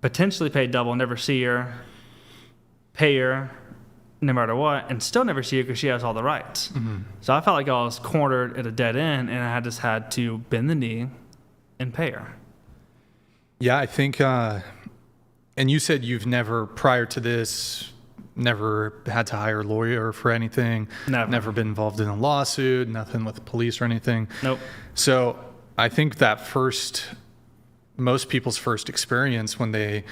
potentially pay double, never see her, pay her no matter what, and still never see her because she has all the rights. Mm-hmm. So I felt like I was cornered at a dead end, and I just had to bend the knee and pay her. Yeah, I think, and you said you've never, prior to this, never had to hire a lawyer for anything. Never been involved in a lawsuit, nothing with the police or anything. Nope. So I think that most people's first experience when they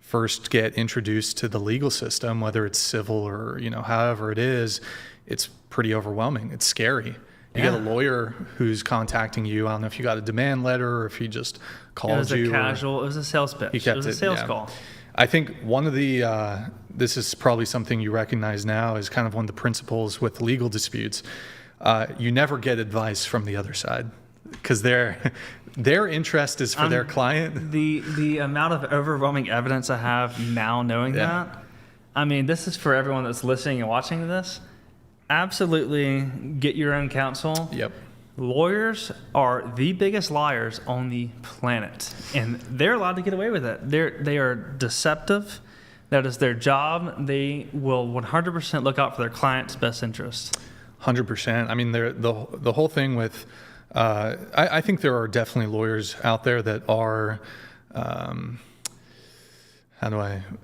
first get introduced to the legal system, whether it's civil or, however it is, it's pretty overwhelming. It's scary. You get a lawyer who's contacting you. I don't know if you got a demand letter or if he just called you. It was a sales pitch. It was a sales call. I think one of the, this is probably something you recognize now, is kind of one of the principles with legal disputes. You never get advice from the other side because their interest is for their client. The amount of overwhelming evidence I have now knowing that, I mean, this is for everyone that's listening and watching this. Absolutely get your own counsel. Yep. Lawyers are the biggest liars on the planet, and they're allowed to get away with it. They are deceptive. That is their job. They will 100% look out for their client's best interest. 100%. I mean, the whole thing with, I think there are definitely lawyers out there that are,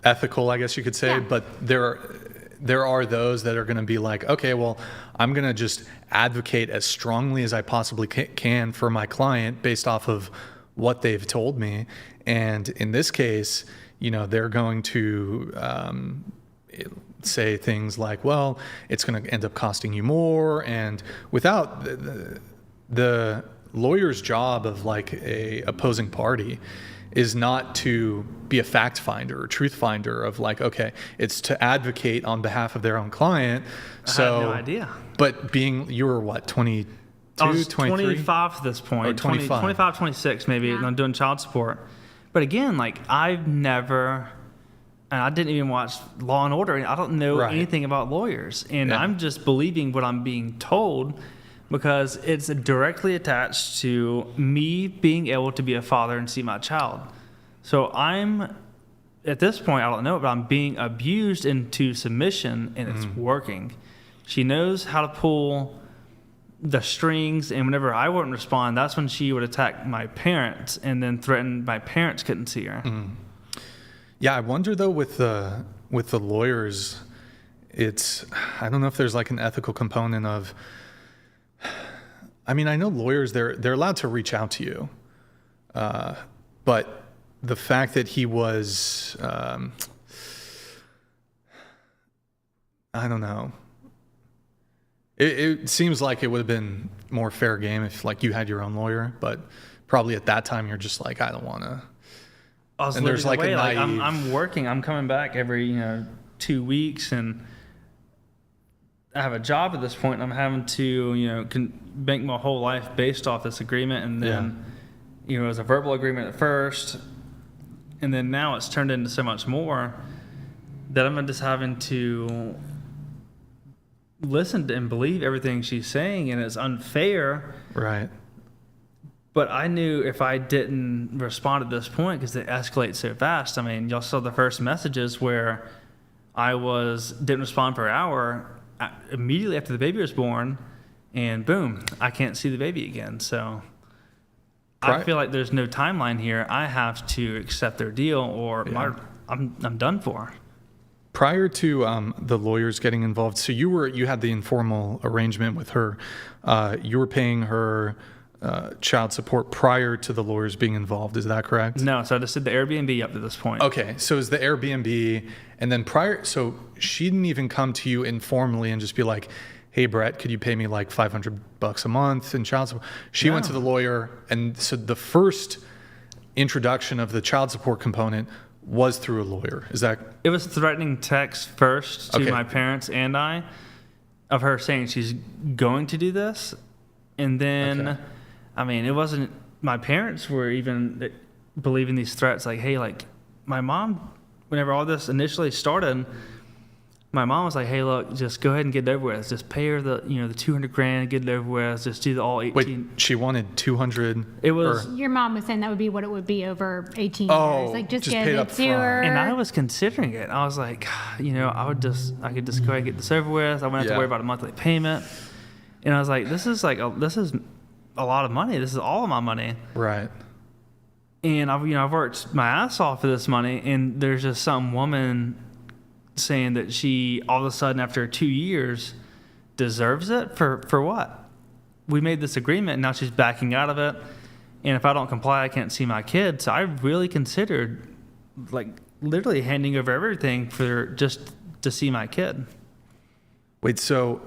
ethical, I guess you could say, but there are those that are going to be like, okay, well, I'm going to just advocate as strongly as I possibly can for my client based off of what they've told me. And in this case, they're going to say things like, well, it's going to end up costing you more. And without the lawyer's job of like a opposing party is not to be a fact finder or truth finder of like, okay, it's to advocate on behalf of their own client. I had no idea. But you were what, 22, I was 23? 25 at this point. Or 25. 25, 26 maybe, and I'm doing child support. But again, like I've never, and I didn't even watch Law and Order. I don't know anything about lawyers. And I'm just believing what I'm being told because it's directly attached to me being able to be a father and see my child. So I'm, at this point, I don't know, but I'm being abused into submission, and it's working. She knows how to pull the strings, and whenever I wouldn't respond, that's when she would attack my parents and then threaten my parents couldn't see her. Mm. Yeah, I wonder though with the lawyers, I don't know if there's like an ethical component of, I mean, I know lawyers, they're allowed to reach out to you, but the fact that he was, I don't know. It seems like it would have been more fair game if like you had your own lawyer, but probably at that time you're just like, I don't want to. I was And there's living like a away. naive- I'm working. I'm coming back every 2 weeks, and I have a job at this point. And I'm having to bank my whole life based off this agreement, and then it was a verbal agreement at first, and then now it's turned into so much more that I'm just having to listen to and believe everything she's saying, and it's unfair. Right. But I knew if I didn't respond at this point, because it escalates so fast. I mean, y'all saw the first messages where I didn't respond for an hour immediately after the baby was born, and boom, I can't see the baby again. So I feel like there's no timeline here. I have to accept their deal, or I'm done for. Prior to the lawyers getting involved, so you had the informal arrangement with her. You were paying her child support prior to the lawyers being involved. Is that correct? No, so I just did the Airbnb up to this point. Okay, so is the Airbnb, and then so she didn't even come to you informally and just be like, hey, Brett, could you pay me like $500 a month in child support? She went to the lawyer, and so the first introduction of the child support component was through a lawyer. Is that? It was threatening text first to Okay. my parents and I, of her saying she's going to do this. And then, Okay. I mean, it wasn't, my parents were even believing these threats. Like, hey, like, my mom, whenever all this initially started, my mom was like, hey, look, just go ahead and get it over with. Just pay her the $200,000, get it over with. Just do the all 18. Wait, she wanted 200. It was, Your mom was saying that would be what it would be over 18 Oh, years. Like, just just give paid it up to front. her. and I was considering it. I was like, I could just go ahead and get this over with. I wouldn't have to Yeah. worry about a monthly payment. And I was like, this is a lot of money. This is all of my money. Right. And I've worked my ass off for this money, and there's just some woman saying that she all of a sudden after 2 years deserves it for what? We made this agreement, and now she's backing out of it. And if I don't comply, I can't see my kid. So I really considered, like, literally handing over everything for just to see my kid. Wait, so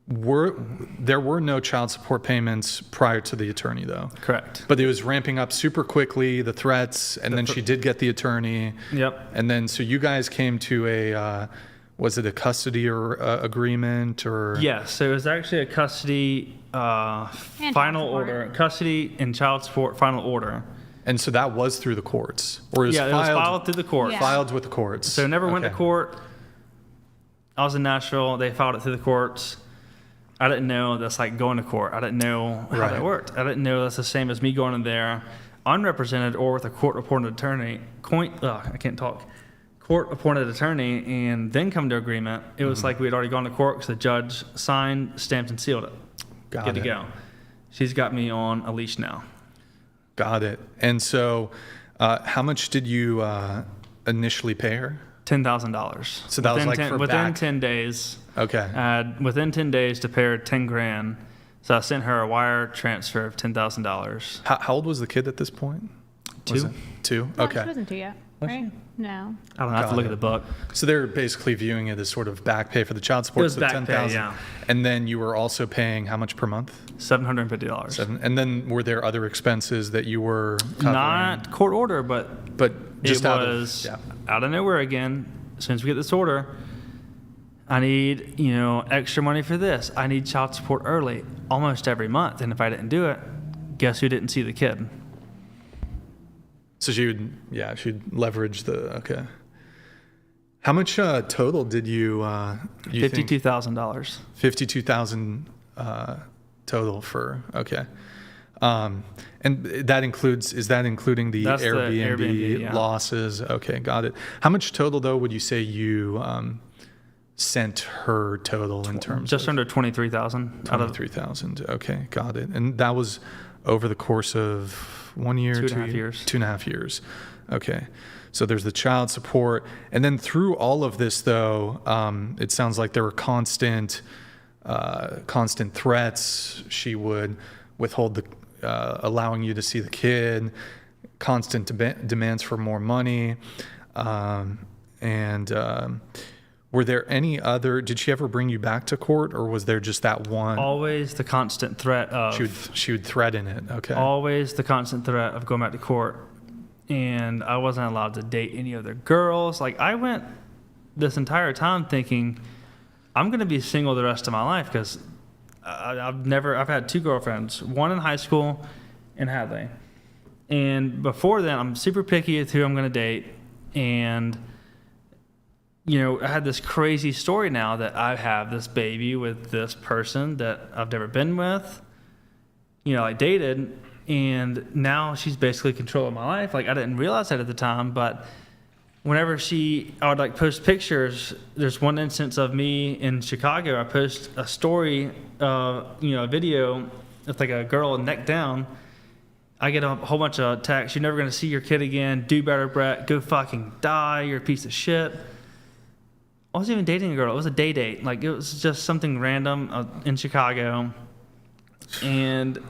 there were no child support payments prior to the attorney, though? Correct. But it was ramping up super quickly, the threats, and then she did get the attorney. Yep. And then, so you guys came to was it a custody or agreement or? Yes. So it was actually a custody child final support. order, custody and child support final order. And so that was through the courts? Or it was Yeah, it was filed through the courts. Yeah. filed with the courts? So it never went to Okay. court. I was in Nashville. They filed it through the courts. I didn't know that's like going to court. I didn't know how Right. that worked. I didn't know that's the same as me going in there unrepresented or with a court-appointed attorney. I can't talk. Court-appointed attorney, and then come to agreement. It was like we had already gone to court because the judge signed, stamped, and sealed it. Got Good it. to go. She's got me on a leash now. Got it. And so how much did you initially pay her? $10,000. So that was like for within back- 10 days. Okay. I had within 10 days to pay her $10,000. So I sent her a wire transfer of $10,000. How old was the kid at this point? Was 2. it 2? No, Okay. she wasn't 2 yet. Right? No. I don't have Got to look it. at the book. So they're basically viewing it as sort of back pay for the child support. It was so back pay, 10,000. yeah. And then you were also paying how much per month? $750. And then were there other expenses that you were covering? Not court order, but But just it out was of out of nowhere again. As soon as we get this order, I need, extra money for this. I need child support early, almost every month. And if I didn't do it, guess who didn't see the kid? So she'd leverage the okay. How much total did you think? $52,000. 52,000 total for okay. And that is that including the That's the Airbnb, Airbnb, yeah. losses? Okay, got it. How much total though would you say you sent her total in terms Just of under $23,000 out of 23,000? Okay, got it. And that was over the course of 1 year, 2.5 years. 2.5 years. Okay. So there's the child support. And then through all of this, though, it sounds like there were constant threats. She would withhold allowing you to see the kid, constant demands for more money. And Were there any other? Did she ever bring you back to court, or was there just that one? Always the constant threat of. She would threaten it. Okay. Always the constant threat of going back to court, and I wasn't allowed to date any other girls. Like, I went this entire time thinking I'm going to be single the rest of my life because I've had 2 girlfriends, one in high school in Hadley, and before then I'm super picky with who I'm going to date. And I had this crazy story now that I have this baby with this person that I've never been with, I dated, and now she's basically controlling my life. Like, I didn't realize that at the time, but whenever I would like post pictures, there's one instance of me in Chicago. I post a story, a video with like a girl neck down. I get a whole bunch of texts. You're never going to see your kid again. Do better, Brett. Go fucking die. You're a piece of shit. I wasn't even dating a girl. It was a day date. Like, it was just something random in Chicago. And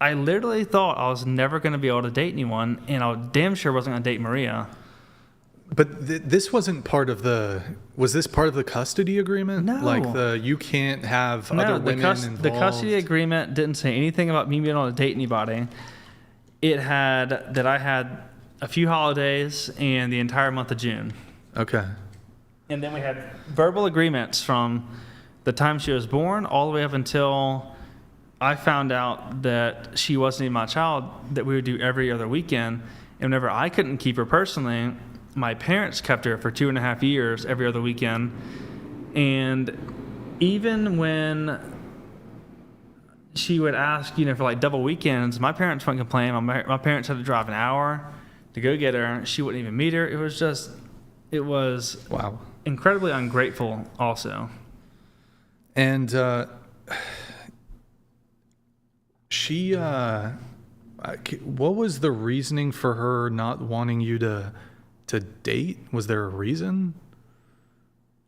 I literally thought I was never going to be able to date anyone, and I damn sure wasn't going to date Maria. But this wasn't part of was this part of the custody agreement? No. Like you can't have other women involved? The custody agreement didn't say anything about me being able to date anybody. It had that I had a few holidays and the entire month of June. Okay. And then we had verbal agreements from the time she was born all the way up until I found out that she wasn't even my child, that we would do every other weekend. And whenever I couldn't keep her personally, my parents kept her for 2.5 years every other weekend. And even when she would ask, for like double weekends, my parents wouldn't complain. My parents had to drive an hour to go get her. She wouldn't even meet her. It was wow. Incredibly ungrateful also. And she, what was the reasoning for her not wanting you to date? Was there a reason?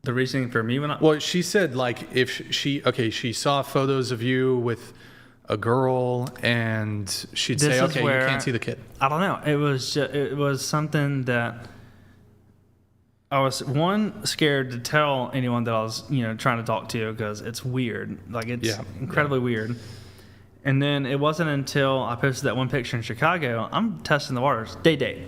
The reasoning for me Well, she said like if she saw photos of you with a girl and she'd say, okay, you can't see the kid. I don't know. It was something that I was scared to tell anyone that I was trying to talk to because it's weird. Like, it's incredibly weird. And then it wasn't until I posted that one picture in Chicago, I'm testing the waters. Date.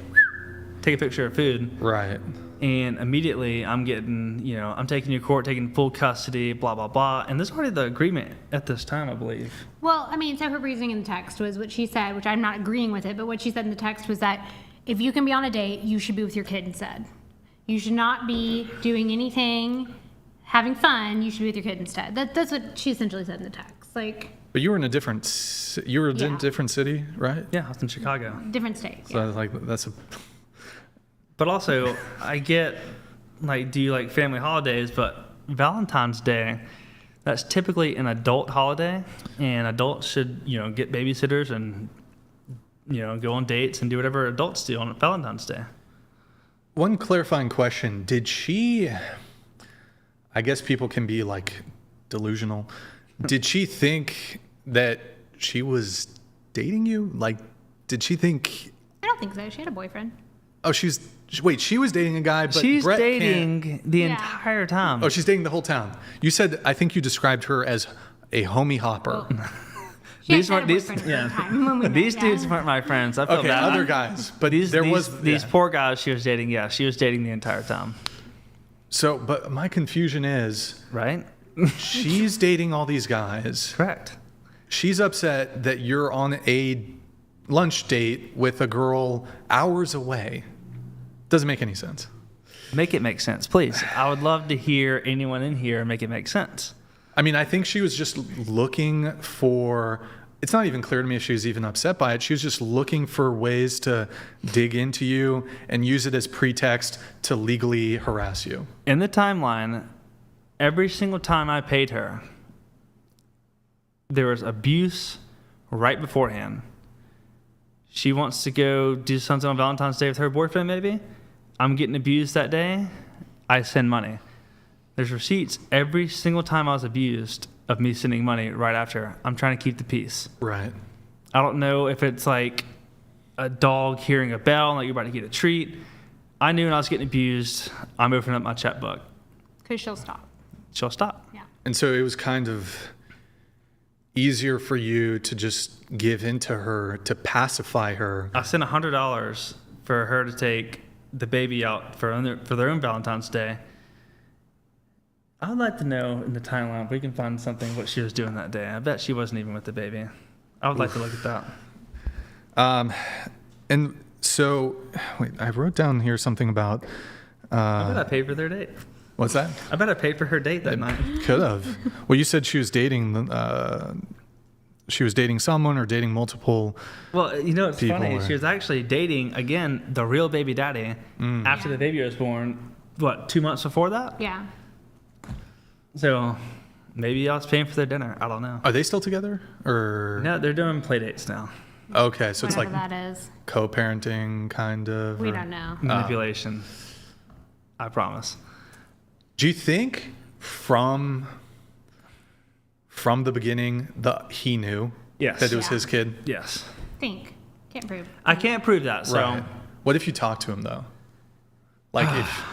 Take a picture of food. Right. And immediately I'm getting, I'm taking you to court, taking full custody, blah, blah, blah. And this is already the agreement at this time, I believe. Well, I mean, so her reasoning in the text was what she said, which I'm not agreeing with it, but what she said in the text was that if you can be on a date, you should be with your kid instead. You should not be doing anything, having fun. You should be with your kid instead. That's what she essentially said in the text. Like. But you were in a different different city, right? Yeah, I was in Chicago. Different state. So I was like, that's a. But also, I get, like, do you like family holidays? But Valentine's Day, that's typically an adult holiday, and adults should, get babysitters and, go on dates and do whatever adults do on Valentine's Day. One clarifying question. Did she, I guess people can be, like, delusional. Did she think that she was dating you? Like, did she think... I don't think so. She had a boyfriend. Oh, she was dating a guy, but she's Brett dating the entire time. Oh, she's dating the whole town. You said, I think you described her as a homie hopper. Well, these dudes weren't my friends. I feel okay, bad. other guys, but these poor guys she was dating. Yeah, she was dating the entire time. So, but my confusion is, right? She's dating all these guys. Correct. She's upset that you're on a lunch date with a girl hours away. Doesn't make any sense. Make it make sense, please. I would love to hear anyone in here make it make sense. I mean, I think she was just looking for, it's not even clear to me if she was even upset by it. She was just looking for ways to dig into you and use it as pretext to legally harass you. In the timeline, every single time I paid her, there was abuse right beforehand. She wants to go do something on Valentine's Day with her boyfriend, maybe. I'm getting abused that day. I send money. There's receipts every single time I was abused of me sending money right after. I'm trying to keep the peace. Right. I don't know if it's like a dog hearing a bell, like you're about to get a treat. I knew when I was getting abused, I'm opening up my checkbook. Because she'll stop. She'll stop. Yeah. And so it was kind of easier for you to just give in to her, to pacify her. I sent $100 for her to take the baby out for their own Valentine's Day. I'd like to know in the timeline if we can find something what she was doing that day. I bet she wasn't even with the baby. I would like to look at that. And so, wait, I wrote down here something about, I bet I paid for their date. what's that? I bet I paid for her date that night. Could have. Well, you said she was dating someone or dating multiple. Well, you know, it's People funny. were- She was actually dating, again, the real baby daddy after the baby was born, 2 months before that? Yeah. So maybe I was paying for their dinner. I don't know. Are they still together? Or No, they're doing play dates now. okay, so it's Whatever like that is. co-parenting kind of. We or- don't know. Manipulation. I promise. Do you think from the beginning that he knew Yes. that it was Yeah. his kid? Yes. Think. Can't prove. I can't prove that. So Right. What if you talk to him though? Like if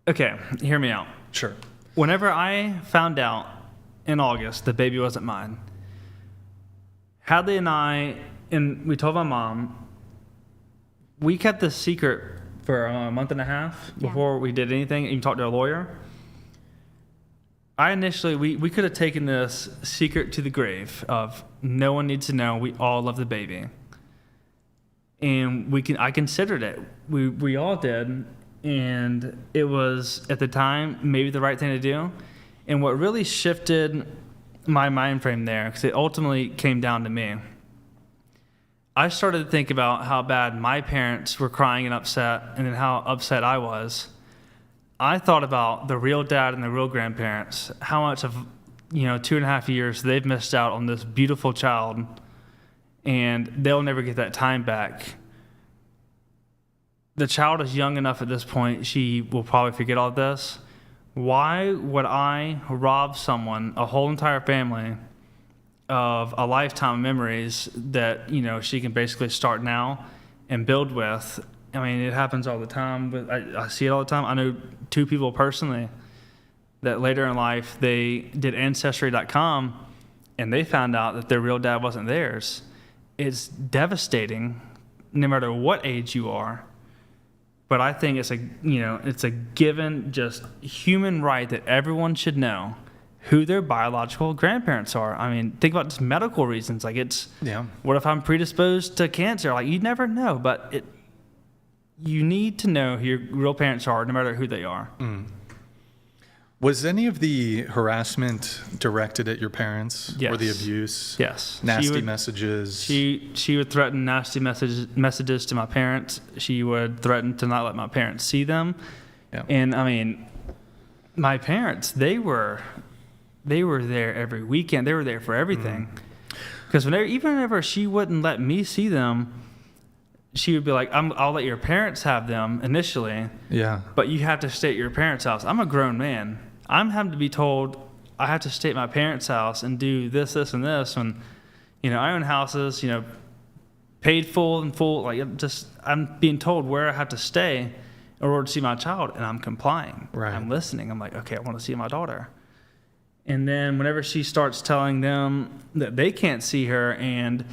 okay, hear me out. sure. Whenever I found out in August the baby wasn't mine, Hadley and we told my mom, we kept this secret for a month and a half Yeah. before we did anything, even talked to a lawyer. We could have taken this secret to the grave of no one needs to know, we all love the baby. And I considered it. We all did. And it was, at the time, maybe the right thing to do. And what really shifted my mind frame there, because it ultimately came down to me, I started to think about how bad my parents were crying and upset, and then how upset I was. I thought about the real dad and the real grandparents, how much of 2.5 years they've missed out on this beautiful child, and they'll never get that time back. The child is young enough at this point, she will probably forget all this. Why would I rob someone, a whole entire family, of a lifetime of memories that, she can basically start now and build with? I mean, it happens all the time, but I see it all the time. I know 2 people personally that later in life, they did Ancestry.com and they found out that their real dad wasn't theirs. It's devastating no matter what age you are. But I think it's a given, just human right that everyone should know who their biological grandparents are. I mean, think about just medical reasons. Like Yeah. what if I'm predisposed to cancer? Like, you never know, but you need to know who your real parents are, no matter who they are. Was any of the harassment directed at your parents? Yes. Or the abuse? Yes. Nasty messages? She would threaten nasty messages to my parents. She would threaten to not let my parents see them. Yeah. And I mean, my parents, they were there every weekend. They were there for everything. Because even whenever she wouldn't let me see them, she would be like, I'll let your parents have them initially, Yeah. but you have to stay at your parents' house. I'm a grown man. I'm having to be told I have to stay at my parents' house and do this, this, and this. And, I own houses, paid full. Like, I'm being told where I have to stay in order to see my child, and I'm complying. Right. I'm listening. I'm like, okay, I want to see my daughter. And then whenever she starts telling them that they can't see her and,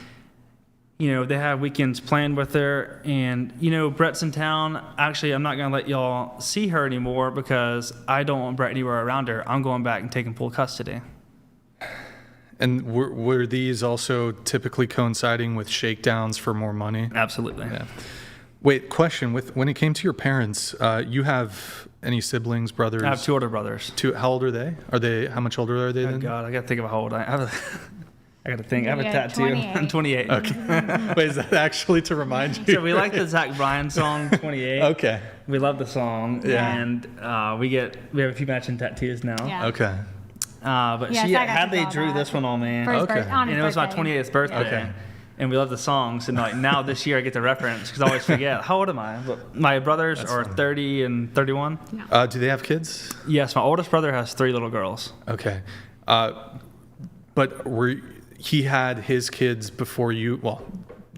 they have weekends planned with her and, Brett's in town. Actually, I'm not going to let y'all see her anymore because I don't want Brett anywhere around her. I'm going back and taking full custody. And were these also typically coinciding with shakedowns for more money? Absolutely. Yeah. Wait, question. When it came to your parents, you have any siblings, brothers? I have 2 older brothers. How old are they? How much older are they Oh, then? God, I got to think of how old I have. I got to think. I have a You're tattoo. 28. I'm 28. Okay. Wait, is that actually to remind you? So we like the Zach Bryan song, 28. Okay. We love the song. Yeah. And we have a few matching tattoos now. Yeah. Okay. But Yes, she I got Hadley to draw drew that. this one on me. For his Okay. on his And it was my birthday. 28th birthday. Okay. And we love the songs. And now this year I get the reference because I always forget. How old am I? But my brothers are 30 and 31. Do they have kids? Yes, my oldest brother has 3 little girls. Okay. But he had his kids before you? Well,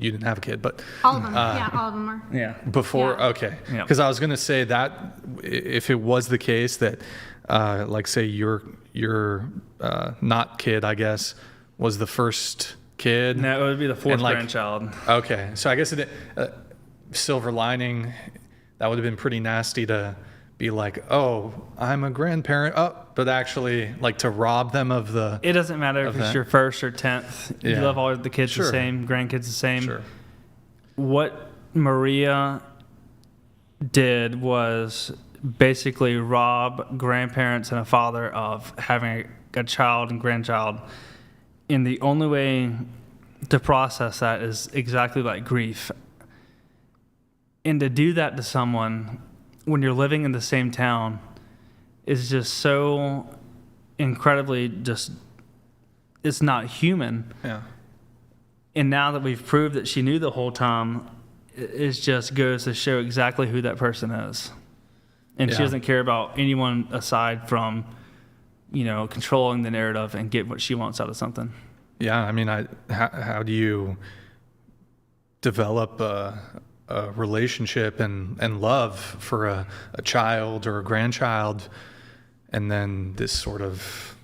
you didn't have a kid, but All of them. Yeah, all of them were. Yeah. before, Yeah. okay. Yeah. Because I was going to say that if it was the case that, like, say your not kid, I guess, was the first kid. No, it would be the fourth And, like, grandchild. Okay, so I guess silver lining, that would have been pretty nasty to be like, oh, I'm a grandparent, but actually, like, to rob them of the. It doesn't matter if it's that. your first or 10th. Yeah. You love all the kids Sure. the same, grandkids the same. Sure. What Maria did was basically rob grandparents and a father of having a child and grandchild. And the only way to process that is exactly like grief. And to do that to someone when you're living in the same town is just so incredibly it's not human. Yeah. And now that we've proved that she knew the whole time, it just goes to show exactly who that person is. And she Yeah. doesn't care about anyone aside from, controlling the narrative and get what she wants out of something. Yeah, I mean, how do you develop a relationship and love for a child or a grandchild, and then this sort of.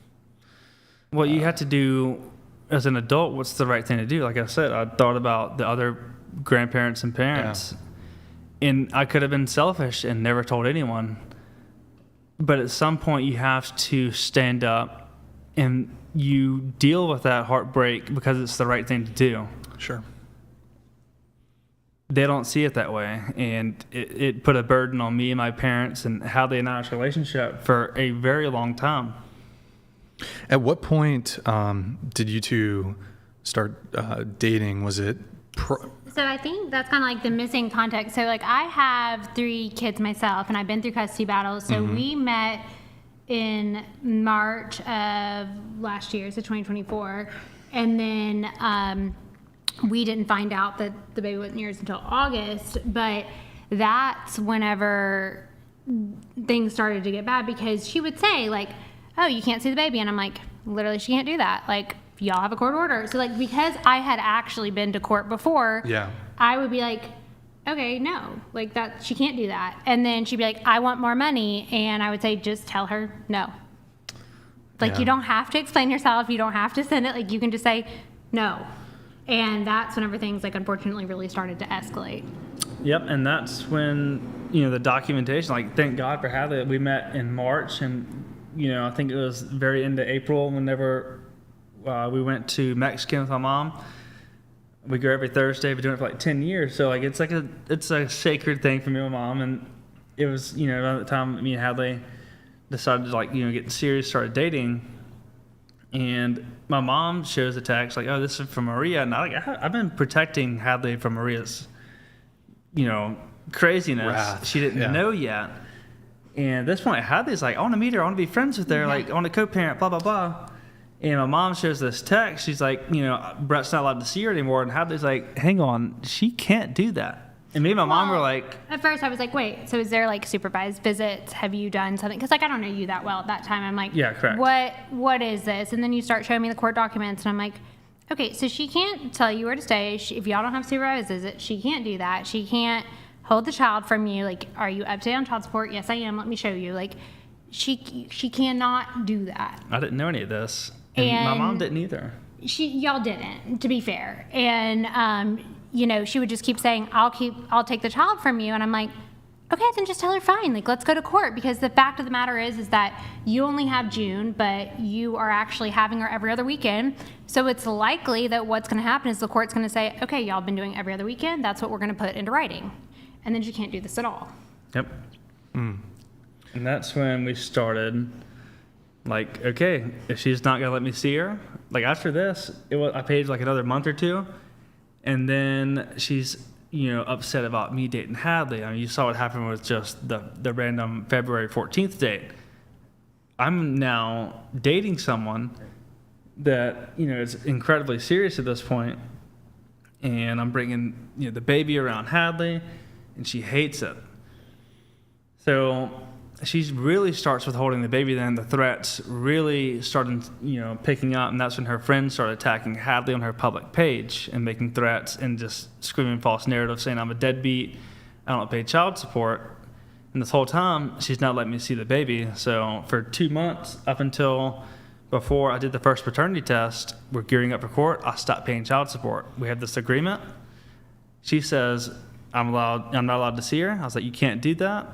What you have to do as an adult, what's the right thing to do? Like I said, I thought about the other grandparents and parents, and I could have been selfish and never told anyone. But at some point, you have to stand up and you deal with that heartbreak because it's the right thing to do. Sure. They don't see it that way, and it put a burden on me and my parents and how they announced relationship for a very long time. At what point did you two start dating? Was it? So I think that's kind of like the missing context. So like I have 3 kids myself, and I've been through custody battles. So we met in March of last year, so 2024, and then we didn't find out that the baby wasn't yours until August. But that's whenever things started to get bad, because she would say like, "Oh, you can't see the baby," and I'm like, literally, she can't do that. Like, y'all have a court order. So like, because I had actually been to court before, Yeah. I would be like, okay, no, like that, she can't do that. And then she'd be like, I want more money. And I would say, just tell her no. Like, Yeah. you don't have to explain yourself. You don't have to send it. Like, you can just say no. And that's whenever things, like, unfortunately really started to escalate. Yep, and that's when, the documentation, like, thank God for Hadley. We met in March, and, I think it was very into April whenever we went to Mexican with my mom. We go every Thursday. We've been doing it for like 10 years. So, like, it's a sacred thing for me and my mom. And it was, around the time me and Hadley decided to, like, get serious, started dating. And my mom shows a text like, "Oh, this is from Maria," and I've been protecting Hadley from Maria's, craziness. Wrath. She didn't Yeah. know yet. And at this point, Hadley's like, "I want to meet her. I want to be friends with her. Like, I want to co-parent. Blah blah blah." And my mom shows this text. She's like, "Brett's not allowed to see her anymore." And Hadley's like, "Hang on, she can't do that." And me and my mom were like, At first I was like, wait, so is there like supervised visits? Have you done something? Because like, I don't know you that well at that time. I'm like, Yeah, correct. What is this? And then you start showing me the court documents, and I'm like, okay, so she can't tell you where to stay. If y'all don't have supervised visits, she can't do that. She can't hold the child from you. Like, are you up to date on child support? Yes, I am. Let me show you. Like, she cannot do that. I didn't know any of this. And my mom didn't either. Y'all didn't, to be fair. And she would just keep saying, I'll take the child from you. And I'm like, okay, then just tell her fine. Like, let's go to court, because the fact of the matter is that you only have June, but you are actually having her every other weekend. So it's likely that what's going to happen is the court's going to say, okay, y'all been doing every other weekend. That's what we're going to put into writing. And then she can't do this at all. Yep. And that's when we started, like, okay, if she's not going to let me see her, like, after this, I paid like another month or 2. And then she's, upset about me dating Hadley. I mean, you saw what happened with just the random February 14th date. I'm now dating someone that, is incredibly serious at this point. And I'm bringing, the baby around Hadley, and she hates it. So she really starts withholding the baby. Then the threats really started, picking up, and that's when her friends started attacking Hadley on her public page and making threats and just screaming false narratives, saying I'm a deadbeat, I don't pay child support. And this whole time, she's not letting me see the baby. So for 2 months, up until before I did the first paternity test, we're gearing up for court, I stopped paying child support. We have this agreement. She says, I'm not allowed to see her. I was like, you can't do that.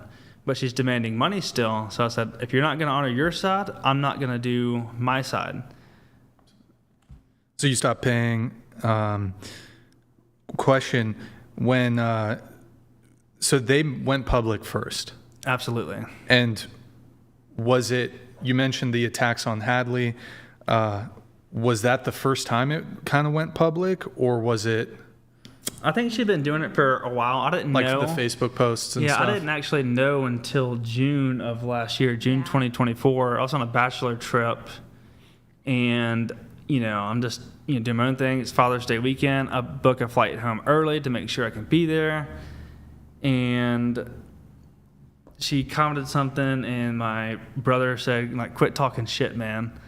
But she's demanding money still. So I said, if you're not going to honor your side, I'm not going to do my side. So you stopped paying. Question, when, so they went public first. Absolutely. And was it, you mentioned the attacks on Hadley. Was that the first time it kind of went public, or was it? I think she'd been doing it for a while. I didn't know. Like the Facebook posts and stuff? Yeah, I didn't actually know until June of last year, June 2024. I was on a bachelor trip, and, I'm just, doing my own thing. It's Father's Day weekend. I book a flight home early to make sure I can be there. And she commented something, and my brother said, quit talking shit, man.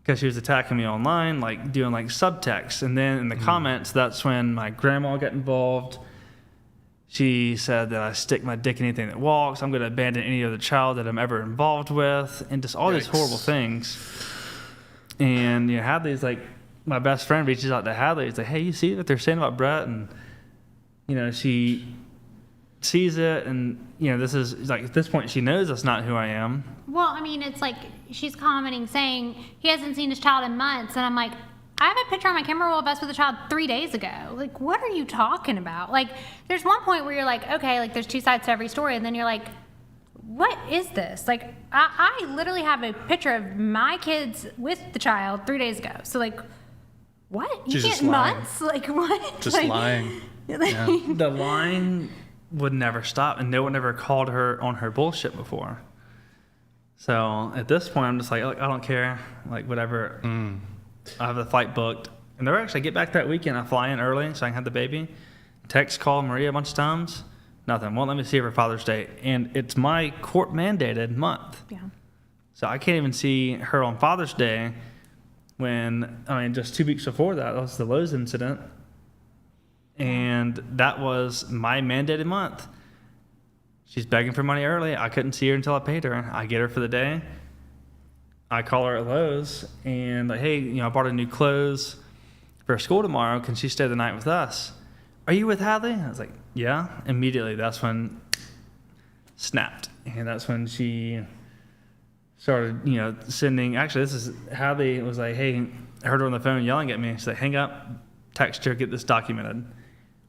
Because she was attacking me online, doing subtext. And then in the comments, that's when my grandma got involved. She said that I stick my dick in anything that walks. I'm going to abandon any other child that I'm ever involved with, and just all these horrible things. And Hadley's my best friend reaches out to Hadley. He's like, hey, you see what they're saying about Brett? And she sees it, and this is at this point she knows that's not who I am. Well, I mean, it's she's commenting saying he hasn't seen his child in months, and I'm like, I have a picture on my camera roll of us with a child 3 days ago. What are you talking about? There's one point where you're like, okay, there's two sides to every story, and then you're like, what is this? I literally have a picture of my kids with the child 3 days ago. So what? You She's can't just lying. months? What? Just lying. Yeah. The line would never stop, and no one ever called her on her bullshit before. So at this point, I'm just like, I don't care, whatever. I have the flight booked, and they're actually get back that weekend. I fly in early so I can have the baby. Call Maria a bunch of times, nothing. Won't let me see her for Father's Day, and it's my court mandated month. Yeah. So I can't even see her on Father's Day. Just 2 weeks before that was the Lowe's incident. And that was my mandated month. She's begging for money early. I couldn't see her until I paid her. I get her for the day. I call her at Lowe's and hey, I bought her new clothes for school tomorrow. Can she stay the night with us? Are you with Hadley? I was like, yeah. Immediately, that's when snapped. And that's when she started, sending. Actually, this is Hadley was like, hey, I heard her on the phone yelling at me. She's like, hang up, text her, get this documented.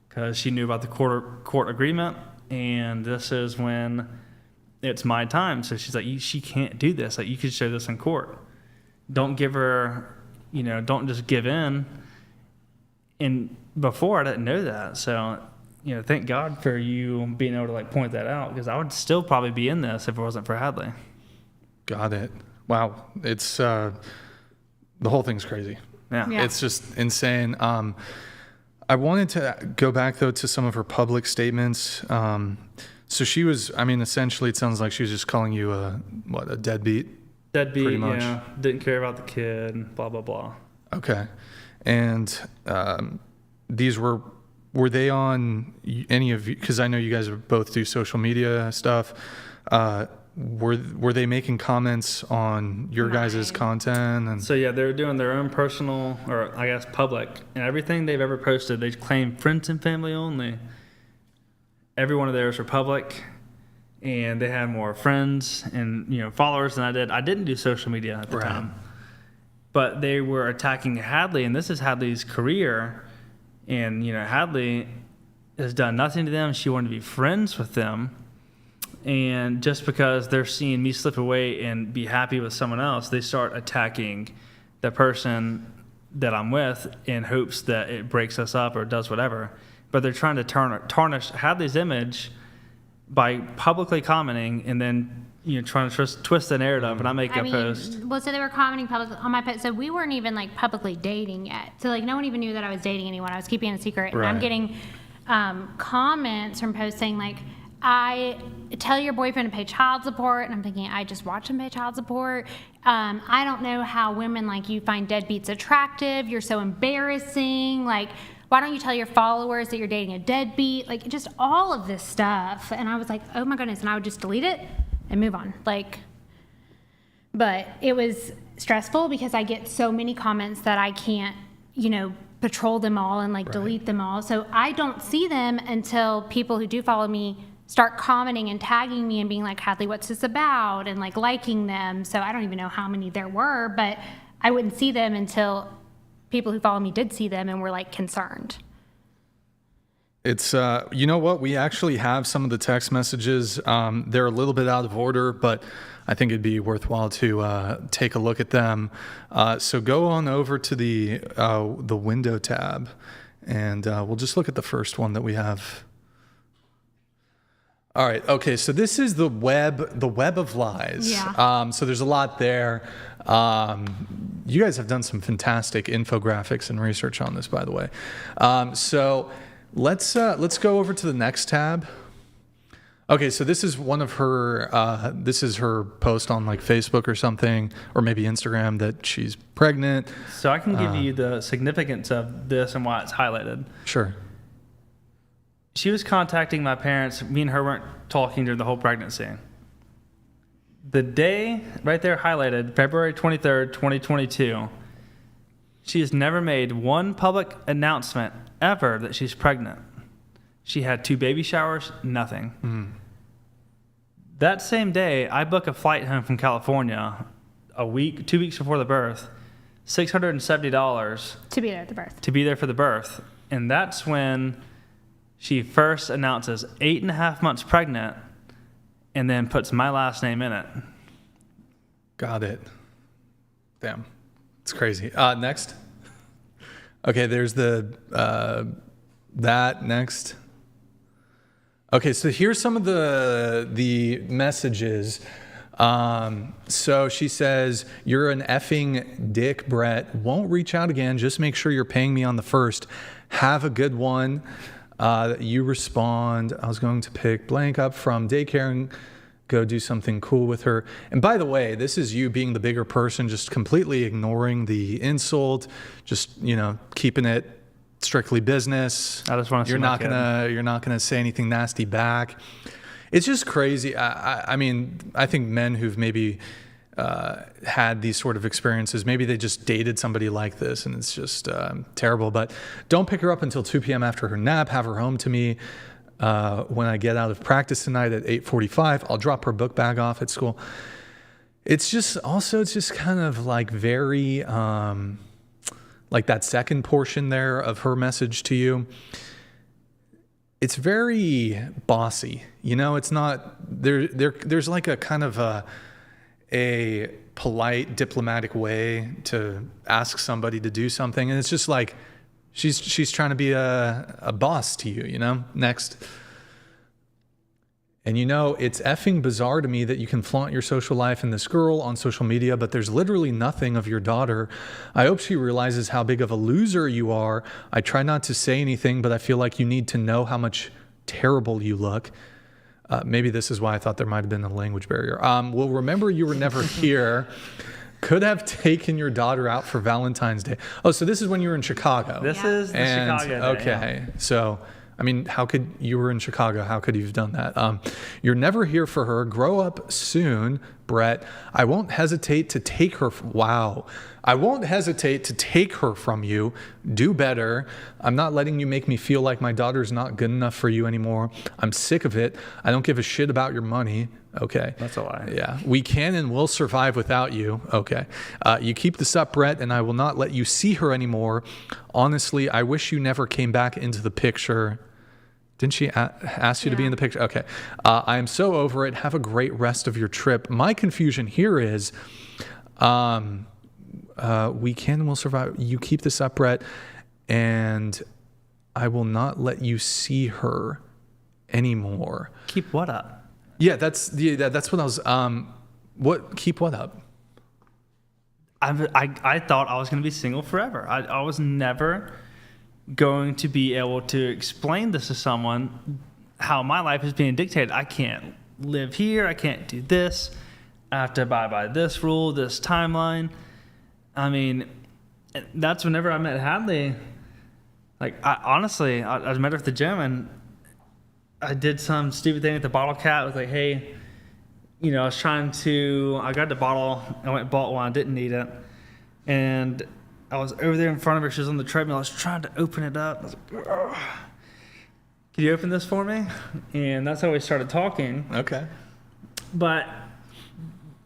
Because she knew about the court agreement, and this is when it's my time. So she's like, she can't do this. You could show this in court. Don't give her, don't just give in. And before, I didn't know that. So, thank God for you being able to point that out, because I would still probably be in this if it wasn't for Hadley. Got it. Wow. It's, the whole thing's crazy. Yeah. It's just insane. I wanted to go back, though, to some of her public statements. So she was, essentially, it sounds like she was just calling you a deadbeat? Deadbeat, pretty much. Yeah. Didn't care about the kid, blah, blah, blah. Okay. And these were they on any of you? Because I know you guys both do social media stuff. Were they making comments on your guys' content? And So, yeah, they're doing their own personal, or I guess public, and everything they've ever posted, they claim friends and family only. Every one of theirs are public, and they had more friends and, followers than I did. I didn't do social media at the time. But they were attacking Hadley, and this is Hadley's career. And, Hadley has done nothing to them. She wanted to be friends with them. And just because they're seeing me slip away and be happy with someone else, they start attacking the person that I'm with in hopes that it breaks us up or does whatever. But they're trying to tarnish Hadley's image by publicly commenting and then trying to twist the narrative. And I make a post. Well, so they were commenting publicly on my post. So we weren't even publicly dating yet. So no one even knew that I was dating anyone. I was keeping it a secret. Right. And I'm getting comments from posts saying I tell your boyfriend to pay child support, and I'm thinking, I just watch him pay child support. I don't know how women like you find deadbeats attractive. You're so embarrassing. Like, why don't you tell your followers that you're dating a deadbeat? Like, just all of this stuff. And I was like, oh my goodness. And I would just delete it and move on. Like, but it was stressful because I get so many comments that I can't, patrol them all and delete them all. So I don't see them until people who do follow me start commenting and tagging me and being like, Hadley, what's this about? And liking them. So I don't even know how many there were, but I wouldn't see them until people who follow me did see them and were concerned. It's, you know what? We actually have some of the text messages. They're a little bit out of order, but I think it'd be worthwhile to take a look at them. So go on over to the window tab, and we'll just look at the first one that we have. All right. Okay. So this is the web of lies. Yeah. So there's a lot there. You guys have done some fantastic infographics and research on this, by the way. So let's go over to the next tab. Okay. So this is one of her, this is her post on Facebook or something, or maybe Instagram, that she's pregnant. So I can give you the significance of this and why it's highlighted. Sure. She was contacting my parents. Me and her weren't talking during the whole pregnancy. The day right there highlighted, February 23rd, 2022, she has never made one public announcement ever that she's pregnant. She had 2 baby showers, nothing. Mm. That same day, I book a flight home from California 2 weeks before the birth, $670 To be there at the birth. to be there for the birth. And that's when she first announces 8.5 months pregnant and then puts my last name in it. Got it. Damn. It's crazy. Next. Okay, there's that next. Okay, so here's some of the messages. So she says, "You're an effing dick, Brett. Won't reach out again. Just make sure you're paying me on the first. Have a good one." You respond, "I was going to pick blank up from daycare and go do something cool with her." And by the way, this is you being the bigger person, just completely ignoring the insult, just, keeping it strictly business. I just want to You're not gonna say anything nasty back. It's just crazy. I mean, I think men who've maybe had these sort of experiences, maybe they just dated somebody like this, and it's just terrible. But don't pick her up until 2 p.m. after her nap. Have her home to me when I get out of practice tonight at 8:45. I'll drop her book bag off at school. It's just kind of very that second portion there of her message to you. It's very bossy, it's not there's a kind of a polite diplomatic way to ask somebody to do something, and it's just she's trying to be a boss to you, Next. And it's effing bizarre to me that you can flaunt your social life and this girl on social media, but there's literally nothing of your daughter. I hope she realizes how big of a loser you are. I try not to say anything, but I feel like you need to know how much terrible you look. Maybe this is why I thought there might have been a language barrier. Well, remember you were never here. Could have taken your daughter out for Valentine's Day. Oh, so this is when you were in Chicago. This is the Chicago day. Okay, so I mean, you were in Chicago, how could you have done that? You're never here for her. Grow up soon, Brett. I won't hesitate to take her. I won't hesitate to take her from you. Do better. I'm not letting you make me feel like my daughter's not good enough for you anymore. I'm sick of it. I don't give a shit about your money. Okay. That's a lie. Yeah. We can and will survive without you. Okay. You keep this up, Brett, and I will not let you see her anymore. Honestly, I wish you never came back into the picture. Didn't she ask you to be in the picture? Okay. I am so over it. Have a great rest of your trip. My confusion here is we can and will survive. You keep this up, Brett, and I will not let you see her anymore. Keep what up? Yeah, that's what I was. Keep what up? I thought I was going to be single forever. I was never going to be able to explain this to someone, how my life is being dictated. I can't live here. I can't do this. I have to abide by this rule, this timeline. I mean, that's whenever I met Hadley. Like, I met her at the gym, and I did some stupid thing at the bottle cap. I was like, hey, I got the bottle. I went and bought one. I didn't need it. And I was over there in front of her. She was on the treadmill. I was trying to open it up. I was like, ugh. Can you open this for me? And that's how we started talking. Okay. But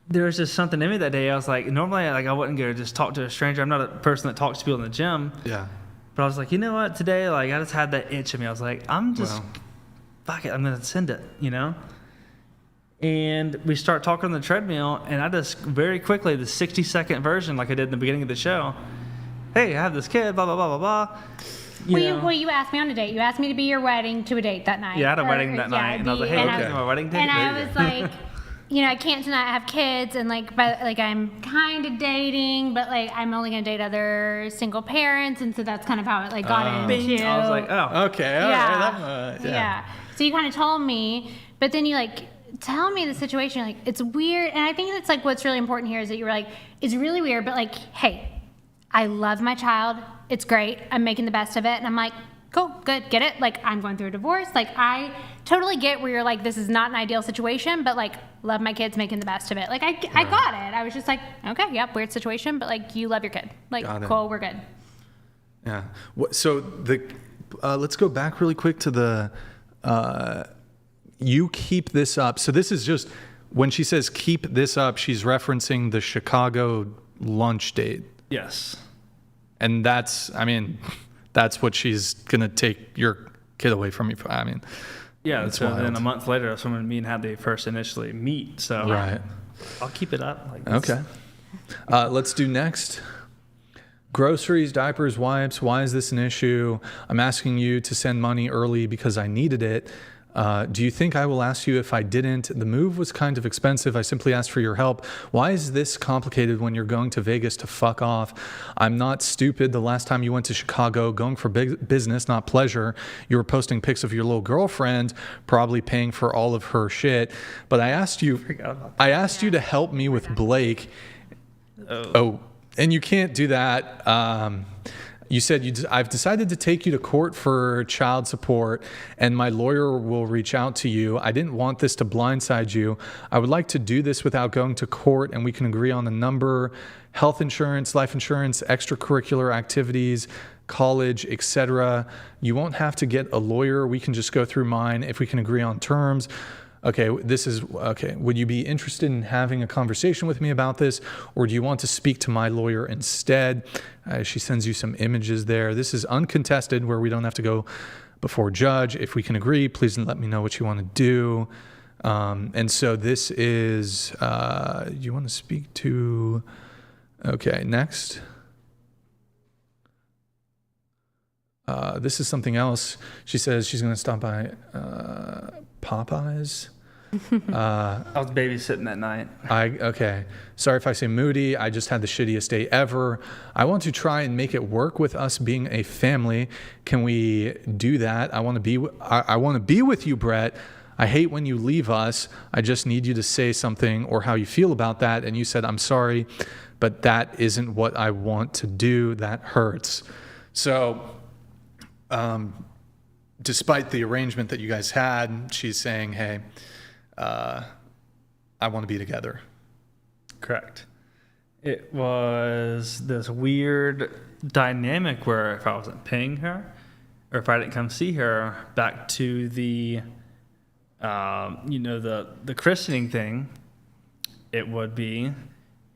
there was just something in me that day. I was like, normally I wouldn't go just talk to a stranger. I'm not a person that talks to people in the gym. Yeah. But I was like, you know what? Today, I just had that itch in me. I was like, fuck it. I'm going to send it, And we start talking on the treadmill, and I just very quickly, the 60-second version like I did in the beginning of the show, hey, I have this kid, blah, blah, blah, blah, blah. Well, you asked me on a date. You asked me to be your wedding to a date that night. Yeah, I had a wedding that night, and I was like, hey, okay, my wedding date? And I was like, I can't deny I have kids, and I'm kind of dating, but I'm only gonna date other single parents, and so that's kind of how it got into. I was like, oh, okay, all right, yeah. So you kind of told me, but then you tell me the situation. It's weird, and I think that's what's really important here is that you were like, it's really weird, but hey, I love my child. It's great. I'm making the best of it, and I'm like, cool, good, get it. I'm going through a divorce. I totally get where you're like, this is not an ideal situation, but love my kids, making the best of it. I got it. I was just like, okay, yep, weird situation, but you love your kid. Cool, we're good. Yeah. So let's go back really quick to the, you keep this up. So this is just, when she says keep this up, she's referencing the Chicago lunch date. Yes. And that's what she's going to take your kid away from you. Yeah, that's so wild. then a month later, that's when me and Hadley first initially meet. So right. I'll keep it up. Okay. Let's do next. Groceries, diapers, wipes. Why is this an issue? I'm asking you to send money early because I needed it. Do you think I will ask you if I didn't? The move was kind of expensive. I simply asked for your help. Why is this complicated when you're going to Vegas to fuck off? I'm not stupid. The last time you went to Chicago, going for business, not pleasure, you were posting pics of your little girlfriend, probably paying for all of her shit. But I asked you to help me with Blake. Oh, and you can't do that. You said, I've decided to take you to court for child support, and my lawyer will reach out to you. I didn't want this to blindside you. I would like to do this without going to court, and we can agree on a number, health insurance, life insurance, extracurricular activities, college, etc. You won't have to get a lawyer. We can just go through mine if we can agree on terms. Okay, would you be interested in having a conversation with me about this, or do you want to speak to my lawyer instead? She sends you some images there. This is uncontested, where we don't have to go before judge. If we can agree, please let me know what you want to do. And so this is, you want to speak to, okay, next. This is something else. She says she's going to stop by Popeyes. I was babysitting that night. Okay. Sorry if I say moody. I just had the shittiest day ever. I want to try and make it work with us being a family. Can we do that? I want to be with you, Brett. I hate when you leave us. I just need you to say something or how you feel about that. And you said, I'm sorry, but that isn't what I want to do. That hurts. So, despite the arrangement that you guys had, she's saying, hey, I want to be together. Correct. It was this weird dynamic where if I wasn't paying her, or if I didn't come see her, back to the, the christening thing, it would be,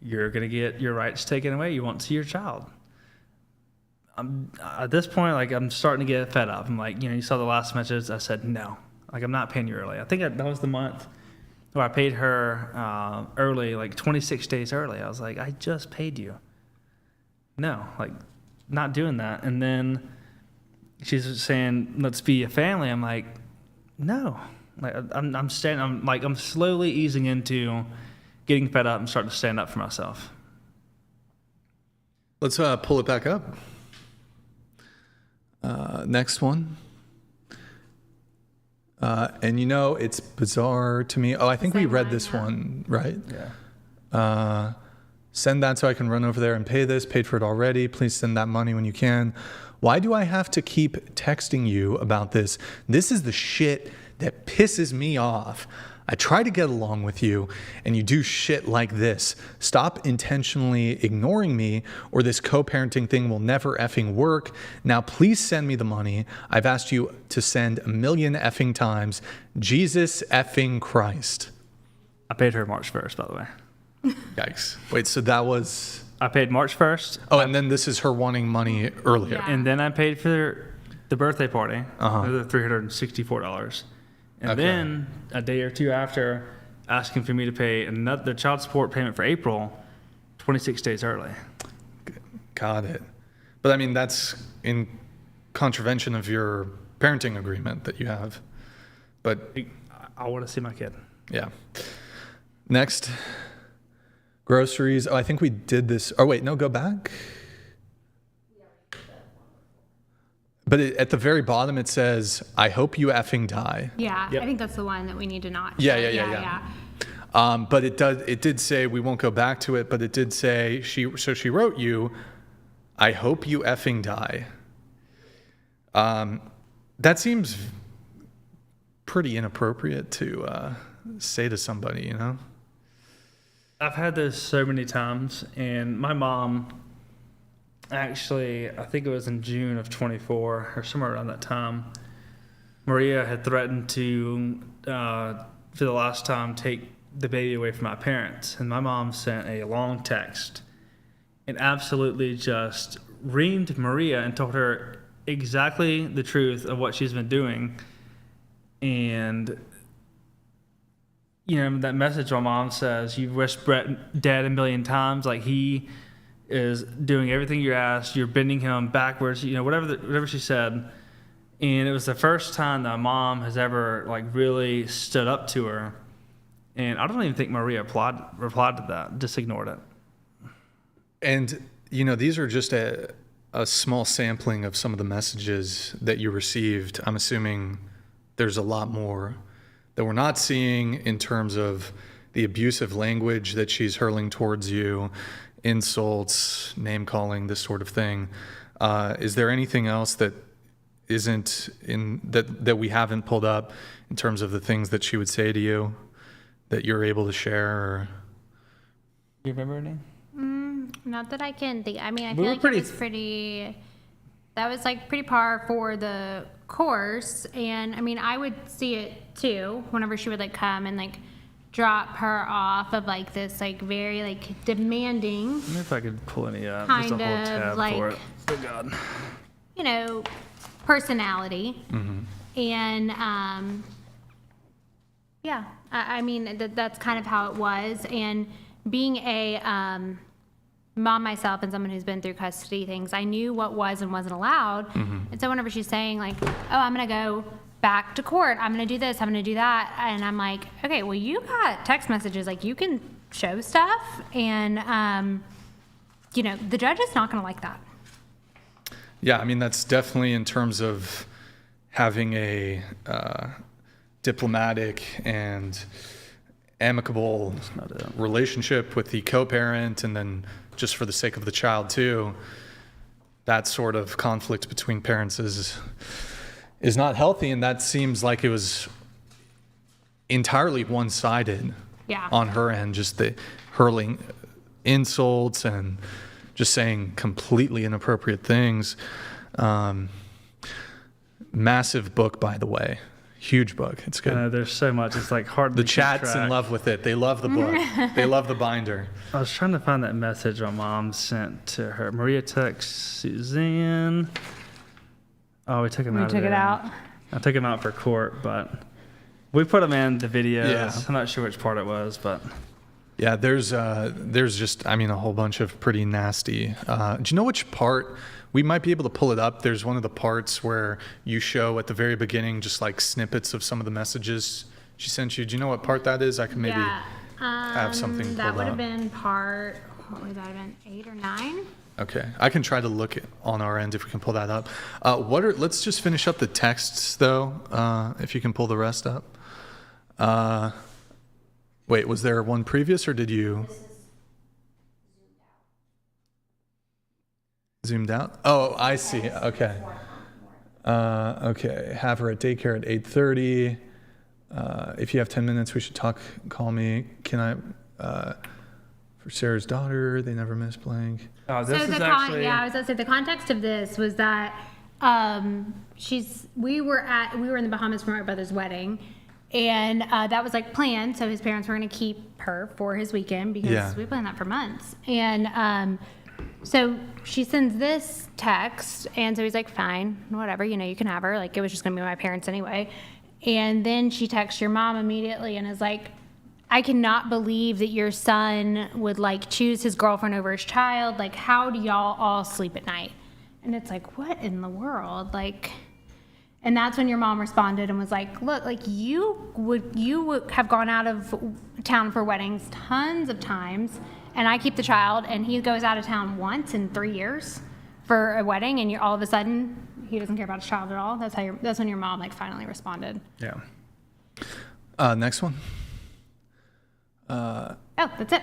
you're going to get your rights taken away. You won't see your child. At this point, I'm starting to get fed up. I'm like, you saw the last message. I said, no, I'm not paying you early. I think that was the month where I paid her early, 26 days early. I was like, I just paid you. No, not doing that. And then she's saying, let's be a family. I'm like, no. I'm slowly easing into getting fed up and starting to stand up for myself. Let's pull it back up. Next one. And it's bizarre to me. Oh, I think we same read one, this yeah. one, right? Yeah. Send that so I can run over there and pay this. Paid for it already. Please send that money when you can. Why do I have to keep texting you about this? This is the shit that pisses me off. I try to get along with you, and you do shit like this. Stop intentionally ignoring me, or this co-parenting thing will never effing work. Now, please send me the money. I've asked you to send 1,000,000 effing times. Jesus effing Christ. I paid her March 1st, by the way. Yikes. Wait, so that was... I paid March 1st, Oh, and then this is her wanting money earlier. Yeah. and then I paid for the birthday party, Uh-huh. another $364. And Okay. then a day or two after, asking for me to pay the child support payment for April, 26 days early. Got it. But I mean, that's in contravention of your parenting agreement that you have. But I want to see my kid. yeah. Next, groceries. Oh, I think we did this. Oh, wait, no, go back. But at the very bottom, it says, I hope you effing die. Yeah, Yep. I think that's the one that we need to not. Yeah, show. yeah. But it did say, we won't go back to it, but it did say, she wrote you, I hope you effing die. That seems pretty inappropriate to say to somebody, I've had this so many times, and my mom, actually, I think it was in June of 24 or somewhere around that time, Maria had threatened to, for the last time, take the baby away from my parents. And my mom sent a long text and absolutely just reamed Maria and told her exactly the truth of what she's been doing. And that message my mom says, you've wished Brett dead 1,000,000 times. Like, he is doing everything you asked. You're bending him backwards, whatever she said. And it was the first time that mom has ever, really stood up to her. And I don't even think Maria replied to that, just ignored it. And, these are just a small sampling of some of the messages that you received. I'm assuming there's a lot more that we're not seeing in terms of the abusive language that she's hurling towards you, insults, name calling, this sort of thing. Is there anything else that isn't that we haven't pulled up in terms of the things that she would say to you that you're able to share? Or? You remember her name? Not that I can think. I mean, I We feel were like pretty- it was pretty. That was pretty par for the course, and I mean, I would see it too whenever she would come and drop her off of this very demanding, I wonder if I could pull any up. Kind Just a whole of, tab for it. Oh, God. Personality, and yeah, I mean that's kind of how it was, and being a mom myself and someone who's been through custody things, I knew what was and wasn't allowed. And so whenever she's saying oh, I'm going to go back to court, I'm going to do this, I'm going to do that. And I'm like, okay, well, you got text messages, you can show stuff. And, the judge is not going to like that. Yeah, I mean, that's definitely in terms of having a diplomatic and amicable relationship with the co-parent, and then just for the sake of the child too, that sort of conflict between parents is not healthy, and that seems like it was entirely one-sided on her end, just the hurling insults and just saying completely inappropriate things. Massive book, by the way. Huge book. It's good. There's so much. It's hard to The keep chat's in track. love with it. They love the book. They love the binder. I was trying to find that message my mom sent to her. Maria texts Suzanne. Oh, we took him out of took there. it out. I took him out for court, but we put him in the videos. Yeah. I'm not sure which part it was, but Yeah, there's just, I mean, a whole bunch of pretty nasty. Do you know which part? We might be able to pull it up. There's one of the parts where you show at the very beginning just snippets of some of the messages she sent you. Do you know what part that is? I can maybe have something That pulled would up. have been part, what would that have been, 8 or 9? Okay, I can try to look on our end if we can pull that up. Let's just finish up the texts though, if you can pull the rest up. Wait, was there one previous or did you? Zoomed out? Oh, I see. Okay. Okay. Have her at daycare at 8:30. If you have 10 minutes, we should talk. Call me. Can I? For Sarah's daughter, they never miss blank. Oh, So this is actually. I was gonna say the context of this was that we were in the Bahamas for my brother's wedding, and that was like planned. So his parents were gonna keep her for his weekend because we planned that for months. And so she sends this text, and so he's like, "Fine, whatever, you can have her." Like it was just gonna be my parents anyway. And then she texts your mom immediately and is like, I cannot believe that your son would like choose his girlfriend over his child. Like, how do y'all all sleep at night? And it's like, what in the world? Like, and that's when your mom responded and was like, look, like you would have gone out of town for weddings tons of times, and I keep the child, and he goes out of town once in 3 years for a wedding, and you're all of a sudden he doesn't care about his child at all. That's when your mom like finally responded. Yeah. Next one. Oh, that's it.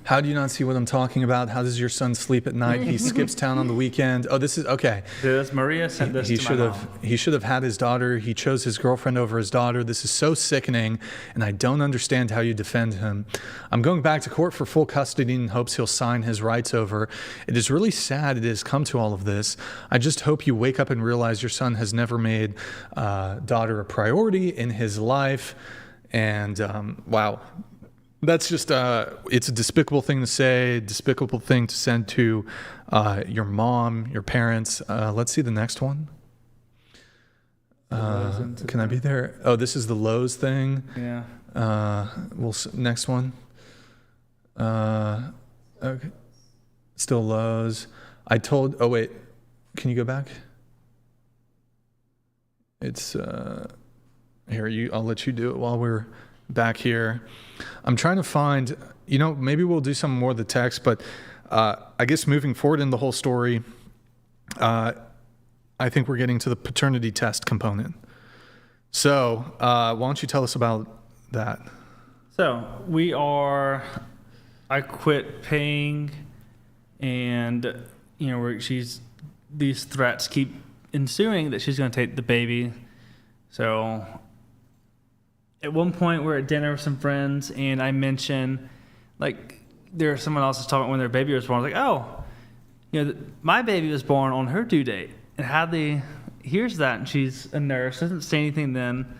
How do you not see what I'm talking about? How does your son sleep at night? He skips town on the weekend. Oh, this is okay. This Maria sent this to my mom. He should have had his daughter. He chose his girlfriend over his daughter. This is so sickening, and I don't understand how you defend him. I'm going back to court for full custody in hopes he'll sign his rights over. It is really sad it has come to all of this. I just hope you wake up and realize your son has never made daughter a priority in his life. And wow. That's just, it's a despicable thing to say, despicable thing to send to your mom, your parents. Let's see the next one. Can I be there? Oh, this is the Lowe's thing. Yeah. Next one. Okay. Still Lowe's. Oh wait, can you go back? It's, here, I'll let you do it while we're back here. I'm trying to find, maybe we'll do some more of the text, but I guess moving forward in the whole story, I think we're getting to the paternity test component. So why don't you tell us about that? So I quit paying, and these threats keep ensuing that she's going to take the baby. So at one point we're at dinner with some friends, and I mention there's someone else is talking about when their baby was born. I was like, oh, my baby was born on her due date, and Hadley hears that, and she's a nurse, doesn't say anything then.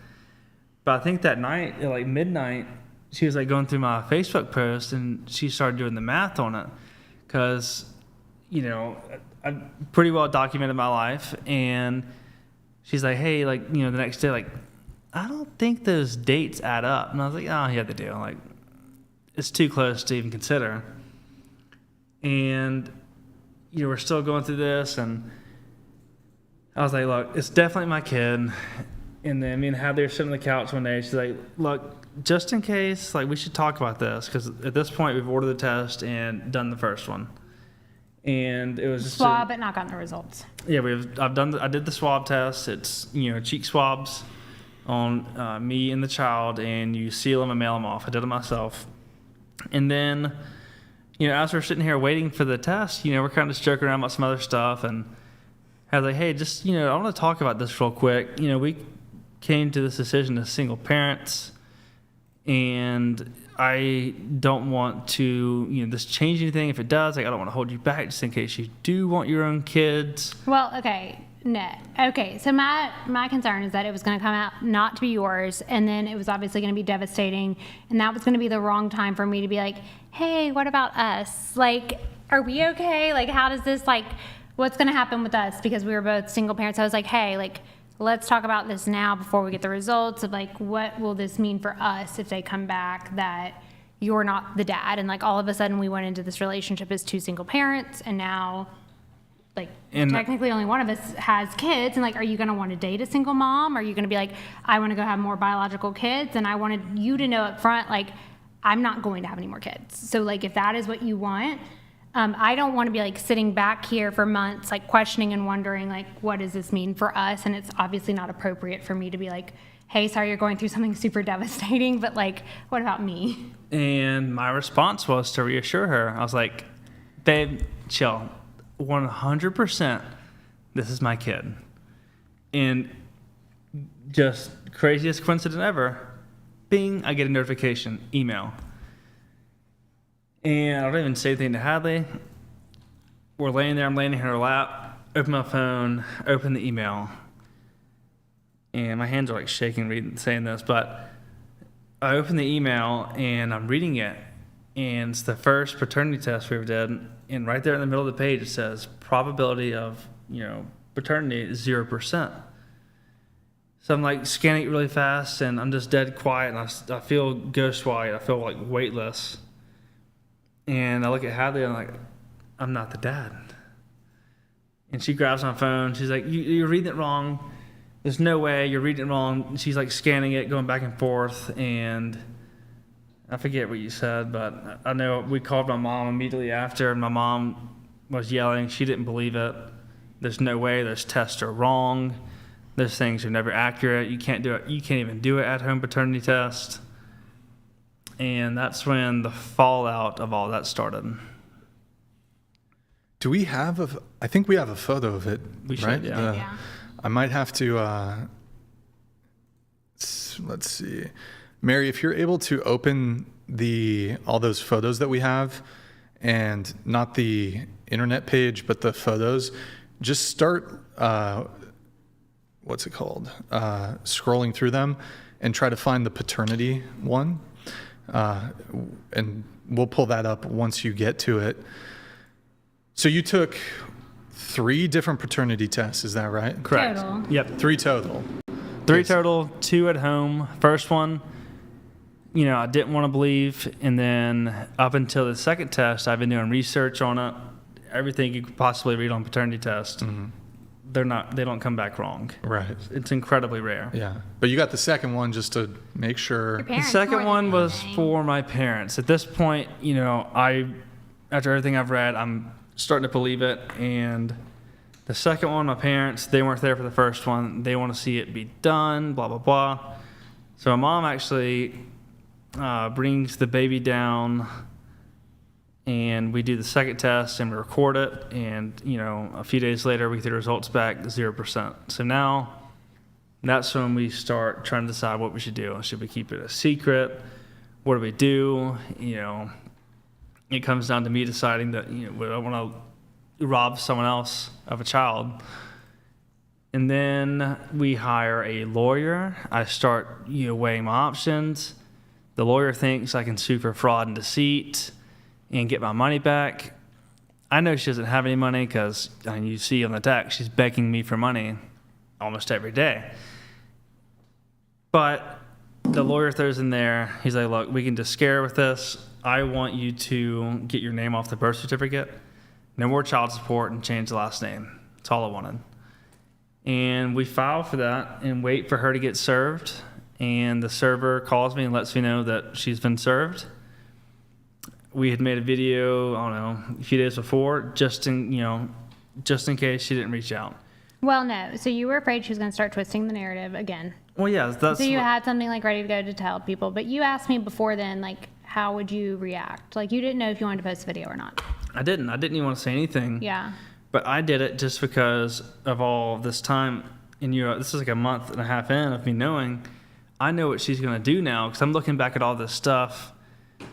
But I think that night at midnight, she was going through my Facebook post, and she started doing the math on it, because I pretty well documented my life, and she's like, hey, the next day, I don't think those dates add up. And I was like, oh, yeah, they do. It's too close to even consider. And, we're still going through this. And I was like, look, it's definitely my kid. And then me and Hadley were sitting on the couch one day. She's like, look, just in case, we should talk about this. Because at this point, we've ordered the test and done the first one. And it was just swab, but not gotten the results. Yeah, I did the swab test. It's, cheek swabs on me and the child, and you seal them and mail them off. I did it myself. And then, as we're sitting here waiting for the test, we're kind of just joking around about some other stuff, and I was like, hey, just, I want to talk about this real quick. We came to this decision as single parents, and I don't want to, this change anything. If it does, I don't want to hold you back just in case you do want your own kids. Well, okay. No. Okay. So my concern is that it was going to come out not to be yours, and then it was obviously going to be devastating, and that was going to be the wrong time for me to be like, hey, what about us? Are we okay? How does this, what's going to happen with us? Because we were both single parents. I was like, hey, let's talk about this now before we get the results of what will this mean for us if they come back that you're not the dad, and all of a sudden we went into this relationship as two single parents, and now technically only one of us has kids, and are you going to want to date a single mom? Are you going to be like, I want to go have more biological kids? And I wanted you to know up front, I'm not going to have any more kids. So if that is what you want, I don't want to be like sitting back here for months, like questioning and wondering, like, what does this mean for us? And it's obviously not appropriate for me to be like, hey, sorry, you're going through something super devastating, but like, what about me? And my response was to reassure her. I was like, babe, chill. 100%, this is my kid. And just craziest coincidence ever, bing, I get a notification, email. And I don't even say anything to Hadley. We're laying there, I'm laying in her lap, open my phone, open the email. And my hands are like shaking saying this, but I open the email and I'm reading it. And it's the first paternity test we ever did. And right there in the middle of the page, it says probability of, paternity is 0%. So I'm like scanning it really fast and I'm just dead quiet and I feel ghost white. I feel like weightless. And I look at Hadley and I'm like, I'm not the dad. And she grabs my phone. She's like, you're reading it wrong. There's no way you're reading it wrong. She's like scanning it, going back and forth. And I forget what you said, but I know we called my mom immediately after and my mom was yelling. She didn't believe it. There's no way. Those tests are wrong. Those things are never accurate. You can't do it. You can't even do it at-home paternity test. And that's when the fallout of all that started. Do we have I think we have a photo of it, We should, right? yeah. Yeah. I might have to, let's see. Mary, if you're able to open all those photos that we have, and not the internet page, but the photos, just start, what's it called? Scrolling through them and try to find the paternity one. And we'll pull that up once you get to it. So you took 3 different paternity tests, is that right? Correct. Total. Yep. 3 total. 3 total, 2 at home. First one, I didn't want to believe. And then up until the second test, I've been doing research on it. Everything you could possibly read on paternity test. Mm-hmm. They don't come back wrong. Right. It's incredibly rare. Yeah. But you got the second one just to make sure. Your The parents second more than one was anything. for my parents. At this point, after everything I've read, I'm starting to believe it. And the second one, my parents, they weren't there for the first one. They want to see it be done, blah, blah, blah. So my mom actually brings the baby down and we do the second test and we record it. And, a few days later, we get the results back 0%. So now that's when we start trying to decide what we should do. Should we keep it a secret? What do we do? It comes down to me deciding that, I want to rob someone else of a child. And then we hire a lawyer. I start, weighing my options. The lawyer thinks I can sue for fraud and deceit and get my money back. I know she doesn't have any money because you see on the text, she's begging me for money almost every day. But the lawyer throws in there, he's like, look, we can just scare her with this. I want you to get your name off the birth certificate, no more child support, and change the last name. That's all I wanted. And we file for that and wait for her to get served. And the server calls me and lets me know that she's been served. We had made a video, a few days before, just in case she didn't reach out. Well, no. So you were afraid she was going to start twisting the narrative again. Well, yeah, that's So you had something like ready to go to tell people, but you asked me before then, like, how would you react? Like, you didn't know if you wanted to post a video or not. I didn't even want to say anything. Yeah. But I did it just because of all this time. And this is like a month and a half in of me knowing. I know what she's going to do now because I'm looking back at all this stuff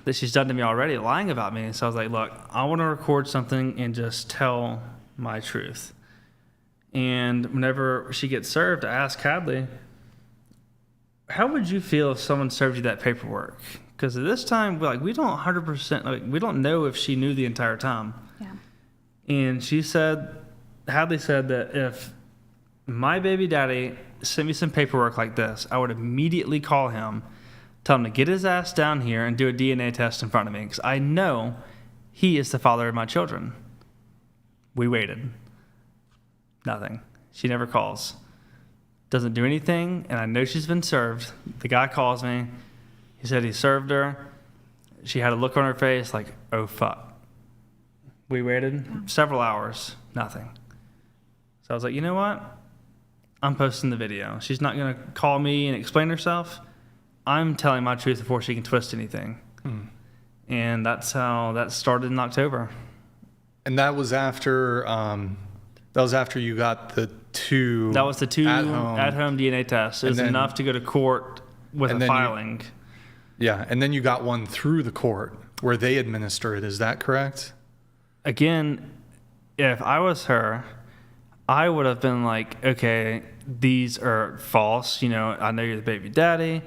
that she's done to me already, lying about me. So I was like, look, I want to record something and just tell my truth. And whenever she gets served, I ask Hadley, how would you feel if someone served you that paperwork? Because at this time, we don't 100%, we don't know if she knew the entire time. Yeah. And Hadley said that if my baby daddy sent me some paperwork like this, I would immediately call him, tell him to get his ass down here and do a DNA test in front of me because I know he is the father of my children. We waited. Nothing. She never calls. Doesn't do anything, and I know she's been served. The guy calls me. He said he served her. She had a look on her face like, oh, fuck. We waited several hours, nothing. So I was like, you know what? I'm posting the video. She's not going to call me and explain herself. I'm telling my truth before she can twist anything. And that's how that started in October. And that was after you got the two. That was the two at-home DNA tests. It was then- enough to go to court with and a then filing. And then you got one through the court where they administer it. Is that correct? Again, if I was her, I would have been like, okay, these are false. You know, I know you're the baby daddy.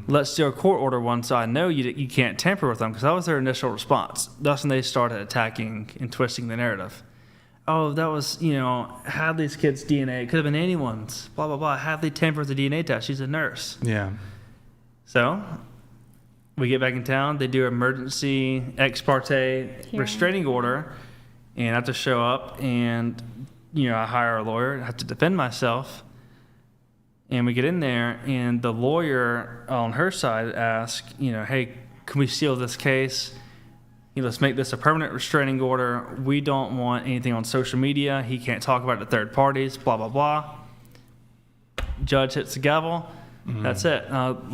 Let's do a court order one so I know you can't tamper with them, because that was their initial response. That's when they started attacking and twisting the narrative. Oh, that was, Hadley's kid's DNA. It could have been anyone's. Blah, blah, blah. Hadley tampered with the DNA test. She's a nurse. Yeah. So we get back in town. They do emergency ex parte restraining order. And I have to show up and, I hire a lawyer. I have to defend myself. And we get in there, and the lawyer on her side asks, hey, can we seal this case? Let's make this a permanent restraining order. We don't want anything on social media. He can't talk about it to third parties, blah, blah, blah. Judge hits the gavel. That's it. I'm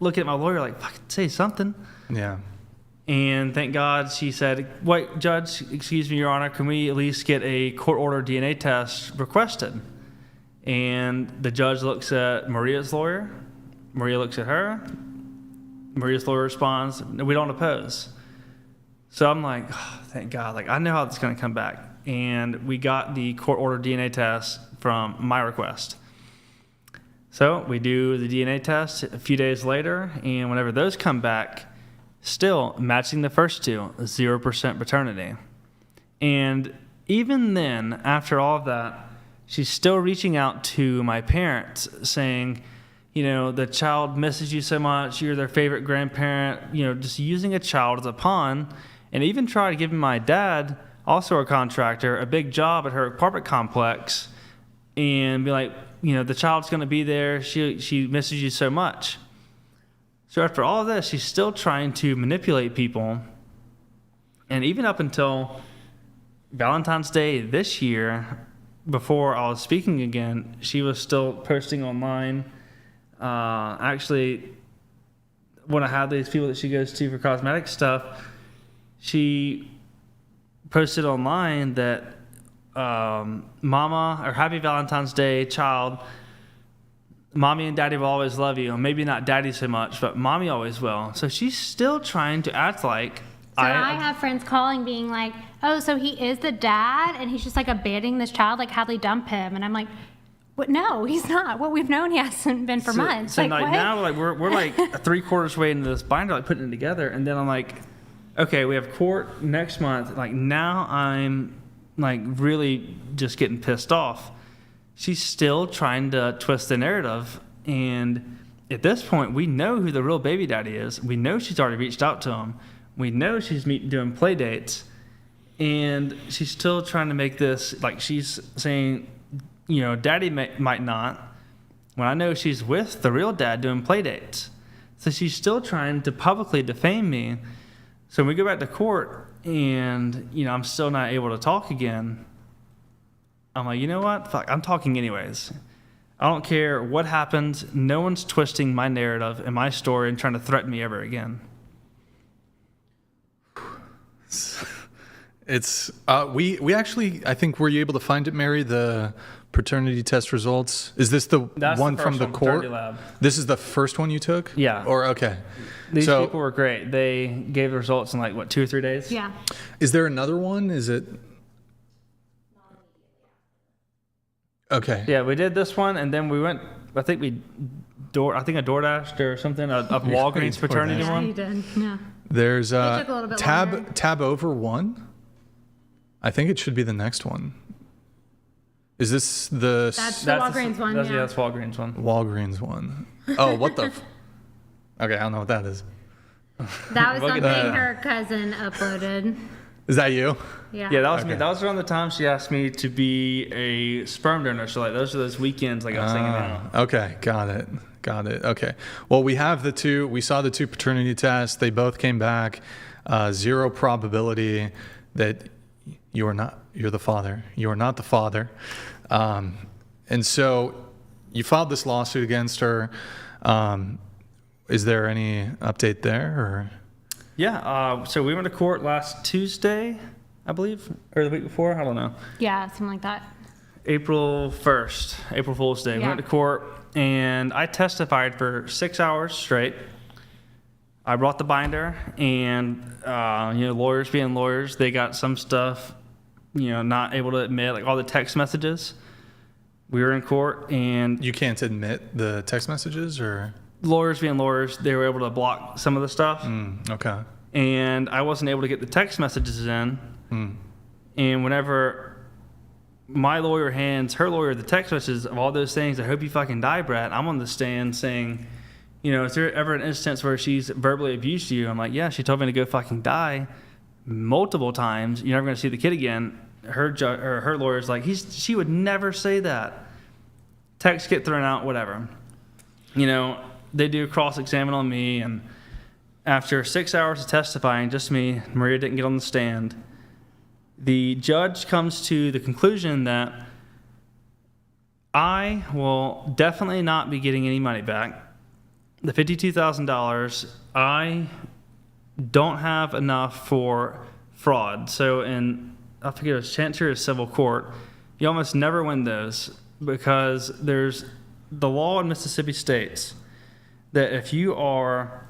looking at my lawyer like, fucking say something. Yeah. And thank God she said, wait, Judge, excuse me, Your Honor, can we at least get a court order DNA test requested? And the judge looks at Maria's lawyer. Maria looks at her. Maria's lawyer responds, no, we don't oppose. So I'm like, oh, thank God. Like, I know how this is going to come back. And we got the court order DNA test from my request. So we do the DNA test a few days later, and whenever those come back, still matching the first two, 0% paternity. And even then, after all of that, she's still reaching out to my parents saying, the child misses you so much, you're their favorite grandparent, just using a child as a pawn. And even tried to give my dad, also a contractor, a big job at her apartment complex and be like, the child's going to be there. She misses you so much. So after all of this, she's still trying to manipulate people. And even up until Valentine's Day this year, before I was speaking again, she was still posting online. Actually, when I had these people that she goes to for cosmetic stuff, she posted online that Mama, or Happy Valentine's Day, child, Mommy and Daddy will always love you. Maybe not Daddy so much, but Mommy always will. So she's still trying to act like I have friends calling being like, oh, so he is the dad and he's just like abandoning this child, like Hadley dumped him. And I'm like, what? No, he's not. Well, we've known he hasn't been for months. So like what? now we're like 3/4 way into this binder, like putting it together. And then I'm like, okay, we have court next month. Like now I'm like really just getting pissed off. She's still trying to twist the narrative. And at this point, we know who the real baby daddy is. We know she's already reached out to him. We know she's doing play dates. And she's still trying to make this, like she's saying, Daddy might not. When I know she's with the real dad doing play dates. So she's still trying to publicly defame me. So when we go back to court and, I'm still not able to talk again, I'm like, you know what? Fuck, I'm talking anyways. I don't care what happens. No one's twisting my narrative and my story and trying to threaten me ever again. It's we actually, I think, were you able to find it, Mary, the paternity test results? Is this That's one the from first the one, court? Paternity Lab. This is the first one you took? Yeah. Or okay. These people were great. They gave the results in 2 or 3 days? Yeah. Is there another one? Is it? Okay. Yeah, we did this one, and then we went. I think a DoorDashed or something. A Walgreens paternity Yeah, one. you did. Yeah. There's took a little bit longer. tab over one. I think it should be the next one. Is this the That's the Walgreens one. That's, Yeah. that's Walgreens one. Walgreens one? Oh, what the? Okay, I don't know what that is. That was Look at something that. her cousin uploaded. Is that you? Yeah. Yeah, that was me. Okay. That was around the time she asked me to be a sperm donor. So those are those weekends I was hanging out. Okay, got it. Okay. Well, we have the two. We saw the two paternity tests. They both came back 0 probability. that you're the father. You are not the father. And so you filed this lawsuit against her. Is there any update there? Or? Yeah. So we went to court last Tuesday, I believe, or the week before. I don't know. Yeah, something like that. April 1st, April Fool's Day. We Yeah. went to court, and I testified for 6 hours straight. I brought the binder, and lawyers being lawyers, they got some stuff, not able to admit, like all the text messages. We were in court, and You can't admit the text messages, or? lawyers being lawyers, they were able to block some of the stuff, Okay. and I wasn't able to get the text messages in. And whenever my lawyer hands her lawyer the text messages of all those things, I hope you fucking die, Brett, I'm on the stand saying, is there ever an instance where she's verbally abused you? I'm like, yeah, she told me to go fucking die multiple times. You're never going to see the kid again. Her lawyer's like, she would never say that. Texts get thrown out, whatever. They do a cross-examine on me, and after 6 hours of testifying, just me, Maria didn't get on the stand. The judge comes to the conclusion that I will definitely not be getting any money back. The $52,000, I don't have enough for fraud. So I forget, it was Chancery or Civil Court, you almost never win those because there's the law in Mississippi states that if you are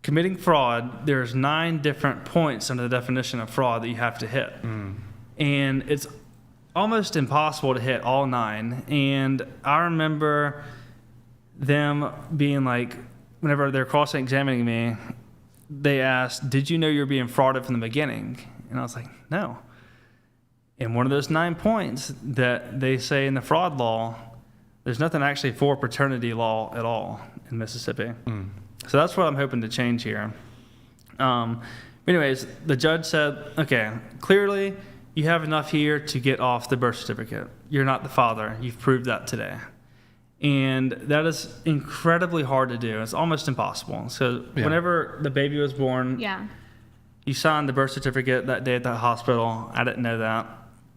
committing fraud, there's 9 different points under the definition of fraud that you have to hit. And it's almost impossible to hit all 9. And I remember them being like, whenever they're cross-examining me, they asked, did you know you were being frauded from the beginning? And I was like, no. And one of those 9 points that they say in the fraud law, there's nothing actually for paternity law at all in Mississippi. So that's what I'm hoping to change here. Anyways, the judge said, okay, clearly you have enough here to get off the birth certificate. You're not the father. You've proved that today. And that is incredibly hard to do. It's almost impossible. So whenever the baby was born, you signed the birth certificate that day at the hospital. I didn't know that.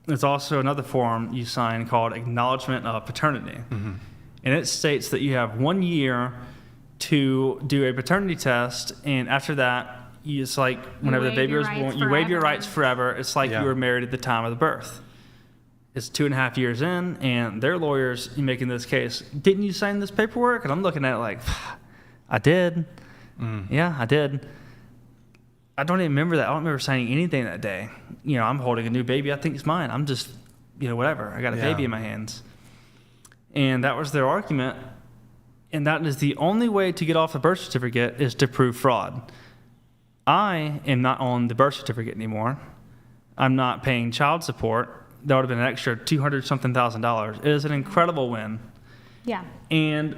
There's also another form you sign called Acknowledgement of Paternity. And it states that you have 1 year to do a paternity test, and after that, it's like whenever the baby was born, you waive your rights forever. It's like you were married at the time of the birth. It's 2.5 years in, and their lawyers making this case, didn't you sign this paperwork? And I'm looking at it like, I did. Yeah, I did. I don't even remember that. I don't remember signing anything that day. I'm holding a new baby. I think it's mine. I'm just, whatever. I got a baby in my hands. And that was their argument. And that is the only way to get off the birth certificate is to prove fraud. I am not on the birth certificate anymore. I'm not paying child support. That would have been an extra $200-something thousand. It is an incredible win. Yeah. And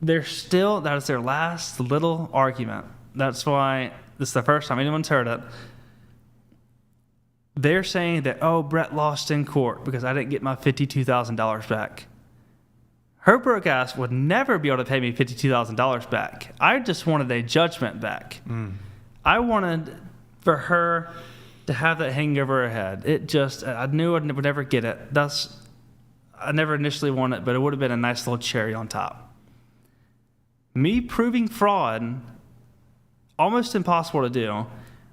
that is their last little argument. That's why this is the first time anyone's heard it. They're saying that, Brett lost in court because I didn't get my $52,000 back. Her broke ass would never be able to pay me $52,000 back. I just wanted a judgment back. I wanted for her to have that hanging over her head. I knew I would never get it. I never initially wanted it, but it would have been a nice little cherry on top. Me proving fraud, almost impossible to do.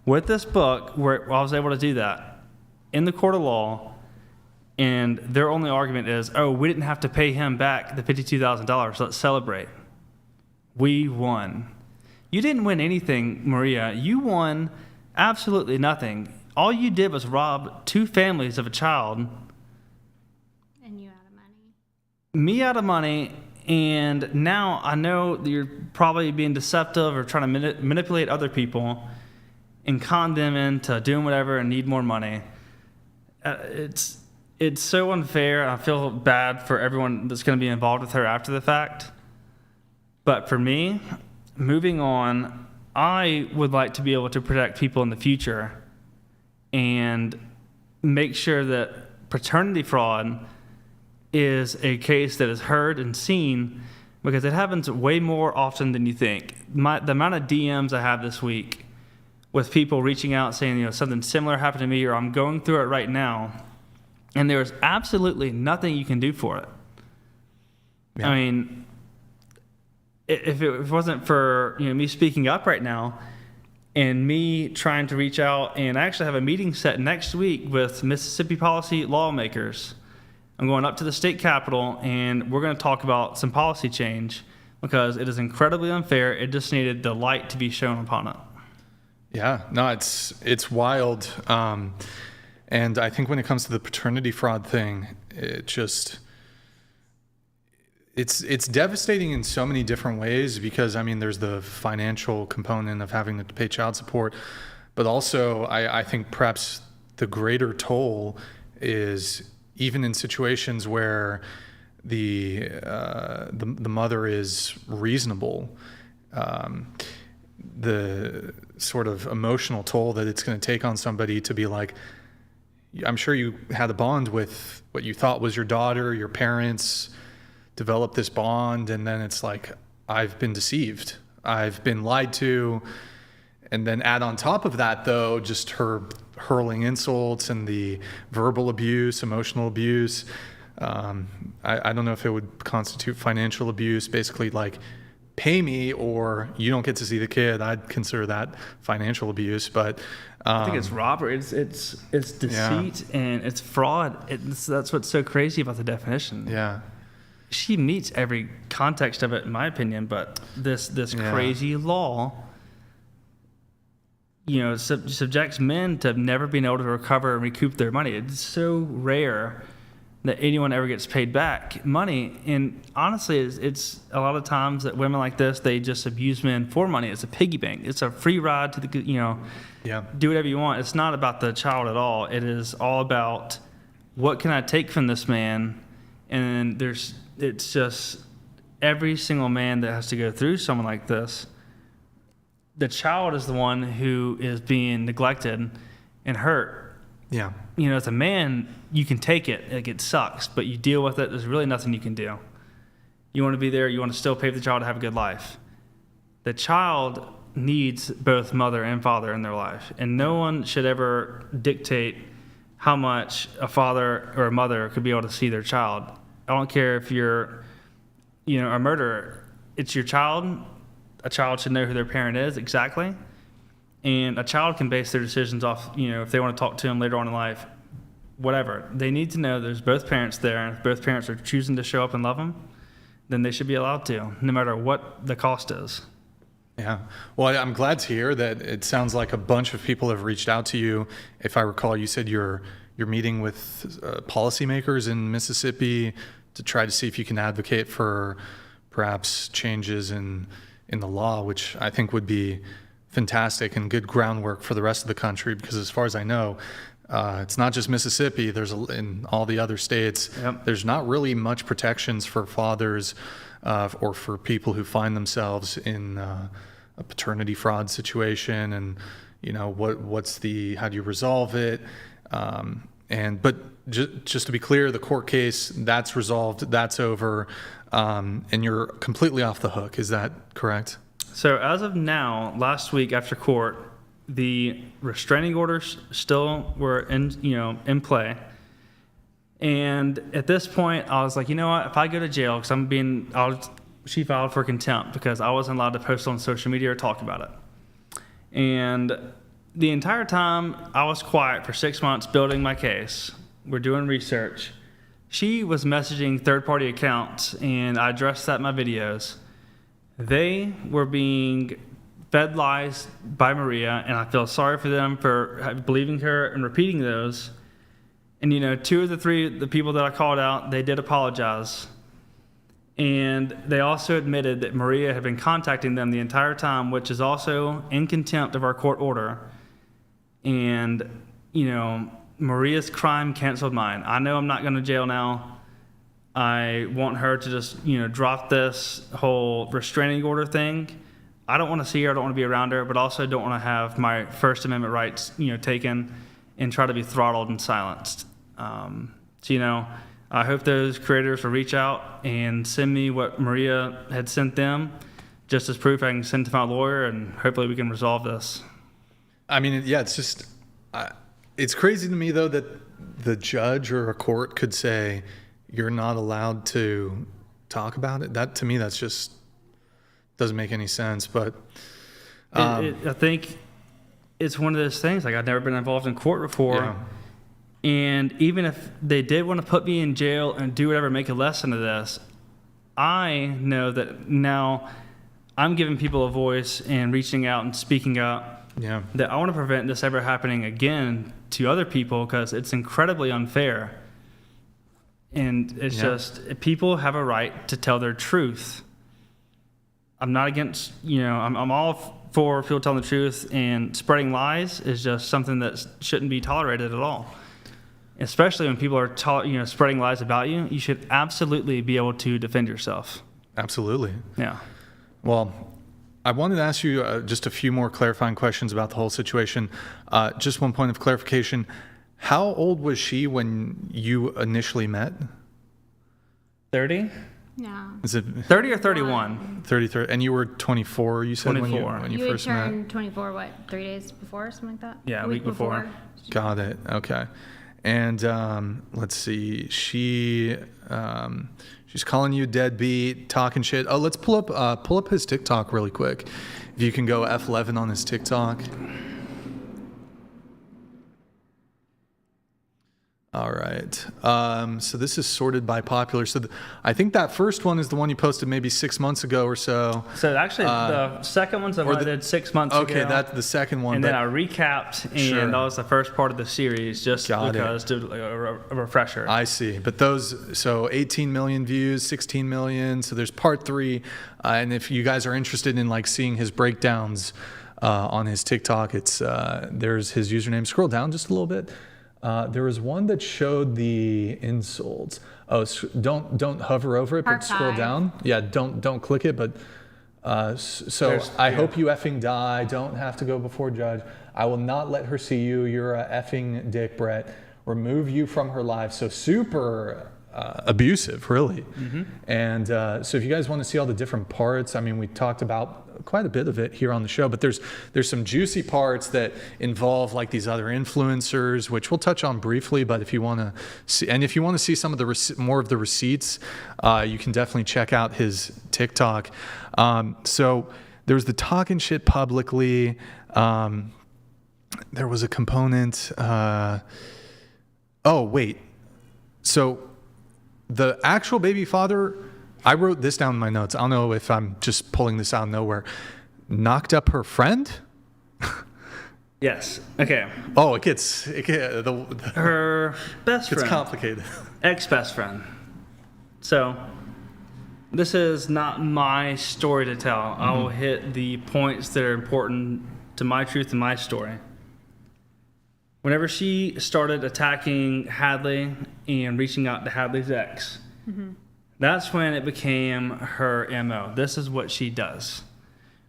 With this book, where I was able to do that in the court of law, and their only argument is, we didn't have to pay him back the $52,000. Let's celebrate. We won. You didn't win anything, Maria. You won absolutely nothing. All you did was rob 2 families of a child. And you out of money. Me out of money, and now I know that you're probably being deceptive or trying to manipulate other people and con them into doing whatever and need more money. It's so unfair. I feel bad for everyone that's going to be involved with her after the fact. But for me, moving on, I would like to be able to protect people in the future and make sure that paternity fraud is a case that is heard and seen, because it happens way more often than you think. The amount of DMs I have this week with people reaching out saying, something similar happened to me, or I'm going through it right now, and there's absolutely nothing you can do for it. Yeah. I mean, if it wasn't for me speaking up right now and me trying to reach out, and I actually have a meeting set next week with Mississippi policy lawmakers. I'm going up to the state capitol, and we're going to talk about some policy change because it is incredibly unfair. It just needed the light to be shown upon it. Yeah, no, it's wild. And I think when it comes to the paternity fraud thing, it's devastating in so many different ways because, there's the financial component of having to pay child support, but also I think perhaps the greater toll is even in situations where the mother is reasonable, the sort of emotional toll that it's going to take on somebody to be like, I'm sure you had a bond with what you thought was your daughter, your parents developed this bond, and then it's like, I've been deceived, I've been lied to. And then add on top of that, though, just her hurling insults and the verbal abuse, emotional abuse. I don't know if it would constitute financial abuse, basically like pay me or you don't get to see the kid. I'd consider that financial abuse, but I think it's robbery. It's deceit and it's fraud. That's what's so crazy about the definition. Yeah. She meets every context of it, in my opinion, but this crazy law, subjects men to never being able to recover and recoup their money. It's so rare that anyone ever gets paid back money. And honestly, it's a lot of times that women like this, they just abuse men for money. It's a piggy bank. It's a free ride to the, do whatever you want. It's not about the child at all. It is all about what can I take from this man? And it's just every single man that has to go through someone like this, the child is the one who is being neglected and hurt. Yeah. As a man, you can take it. Like, it sucks, but you deal with it. There's really nothing you can do. You want to be there. You want to still pay for the child to have a good life. The child needs both mother and father in their life, and no one should ever dictate how much a father or a mother could be able to see their child. I don't care if you're, a murderer. It's your child. A child should know who their parent is exactly. And a child can base their decisions off, if they want to talk to them later on in life, whatever. They need to know there's both parents there, and if both parents are choosing to show up and love them, then they should be allowed to, no matter what the cost is. Yeah. Well, I'm glad to hear that. It sounds like a bunch of people have reached out to you. If I recall, you said you're meeting with policymakers in Mississippi to try to see if you can advocate for perhaps changes in the law, which I think would be fantastic and good groundwork for the rest of the country, because as far as I know, it's not just Mississippi. There's in all the other states, There's not really much protections for fathers or for people who find themselves in a paternity fraud situation, and what's how do you resolve it? But just to be clear, the court case, that's resolved, that's over, and you're completely off the hook. Is that correct? So as of now, last week after court, the restraining orders still were in play. And at this point, I was like, you know what? If I go to jail, because she filed for contempt because I wasn't allowed to post on social media or talk about it. And the entire time, I was quiet for 6 months building my case. We're doing research. She was messaging third-party accounts, and I addressed that in my videos. They were being fed lies by Maria, and I feel sorry for them for believing her and repeating those. And, 2 of the people that I called out, they did apologize. And they also admitted that Maria had been contacting them the entire time, which is also in contempt of our court order. And, Maria's crime canceled mine. I know I'm not going to jail now. I want her to just, drop this whole restraining order thing. I don't want to see her. I don't want to be around her, but also don't want to have my First Amendment rights, taken and try to be throttled and silenced. I hope those creators will reach out and send me what Maria had sent them, just as proof I can send to my lawyer, and hopefully we can resolve this. I mean, yeah, it's just, it's crazy to me though that the judge or a court could say you're not allowed to talk about it. That to me, that's just doesn't make any sense. But I think it's one of those things. Like, I've never been involved in court before. Yeah. And even if they did want to put me in jail and do whatever, make a lesson of this, I know that now I'm giving people a voice and reaching out and speaking up, yeah, that I want to prevent this ever happening again to other people, because it's incredibly unfair. And it's just, people have a right to tell their truth. I'm not against, I'm all for people telling the truth, and spreading lies is just something that shouldn't be tolerated at all. Especially when people are spreading lies about you, you should absolutely be able to defend yourself. absolutely. Yeah. Well, I wanted to ask you just a few more clarifying questions about the whole situation. Just one point of clarification. How old was she when you initially met? 30? Yeah. Is it 30 or 31? 33? And you were 24, you said, 24. when you You had first met? turned 24, what, 3 days before, something like that? Yeah, a week before. Got it. Okay. And let's see. She's calling you deadbeat, talking shit. Oh, let's pull up his TikTok really quick. If you can go F11 on his TikTok. All right. So this is sorted by popular. So I think that first one is the one you posted maybe 6 months ago or so. So actually, the second one's the one I did 6 months ago. Okay, that's the second one. And then I recapped, and Sure. that was the first part of the series, just Got it. because to like a refresher. I see. But so 18 million views, 16 million. So there's part 3. And if you guys are interested in like seeing his breakdowns on his TikTok, there's his username. Scroll down just a little bit. There was one that showed the insults. Oh, don't hover over it, but scroll Archive. down. Yeah, don't click it. But I hope you effing die. Don't have to go before judge. I will not let her see you. You're a effing dick, Brett. Remove you from her life. So super abusive, really. Mm-hmm. And so if you guys want to see all the different parts, I mean, we talked about quite a bit of it here on the show, but there's some juicy parts that involve like these other influencers, which we'll touch on briefly. But if you want to see, and if you want to see some of the more of the receipts, you can definitely check out his TikTok. So there was the talking shit publicly. There was a component. Oh wait, so the actual baby father, I wrote this down in my notes. I don't know if I'm just pulling this out of nowhere. Knocked up her friend? Yes. Okay. Oh, her Best it's friend. complicated. Ex-best friend. So, this is not my story to tell. I will hit the points that are important to my truth and my story. Whenever she started attacking Hadley and reaching out to Hadley's ex, that's when it became her MO. This is what she does.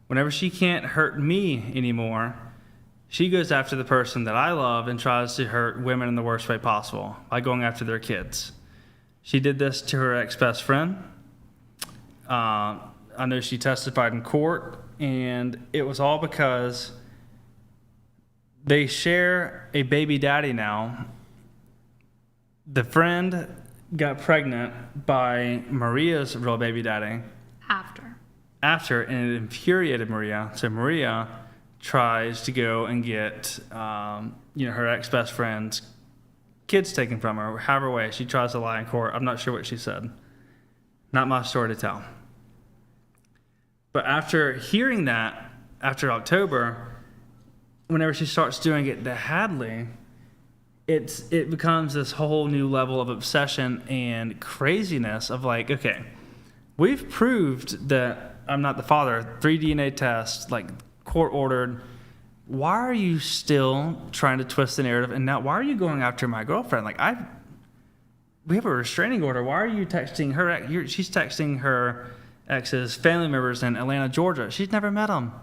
Whenever she can't hurt me anymore, she goes after the person that I love and tries to hurt women in the worst way possible by going after their kids. She did this to her ex-best friend. I know she testified in court, and it was all because they share a baby daddy now. The friend got pregnant by Maria's real baby daddy. After, and it infuriated Maria. So Maria tries to go and get, her ex-best friend's kids taken from her, however way. She tries to lie in court. I'm not sure what she said. Not my story to tell. But after hearing that, after October, whenever she starts doing it to Hadley, it becomes this whole new level of obsession and craziness of like, okay, we've proved that I'm not the father. 3 DNA tests, like court ordered. Why are you still trying to twist the narrative? And now, why are you going after my girlfriend? Like, we have a restraining order. Why are you texting her? She's texting her ex's family members in Atlanta, Georgia. She's never met them.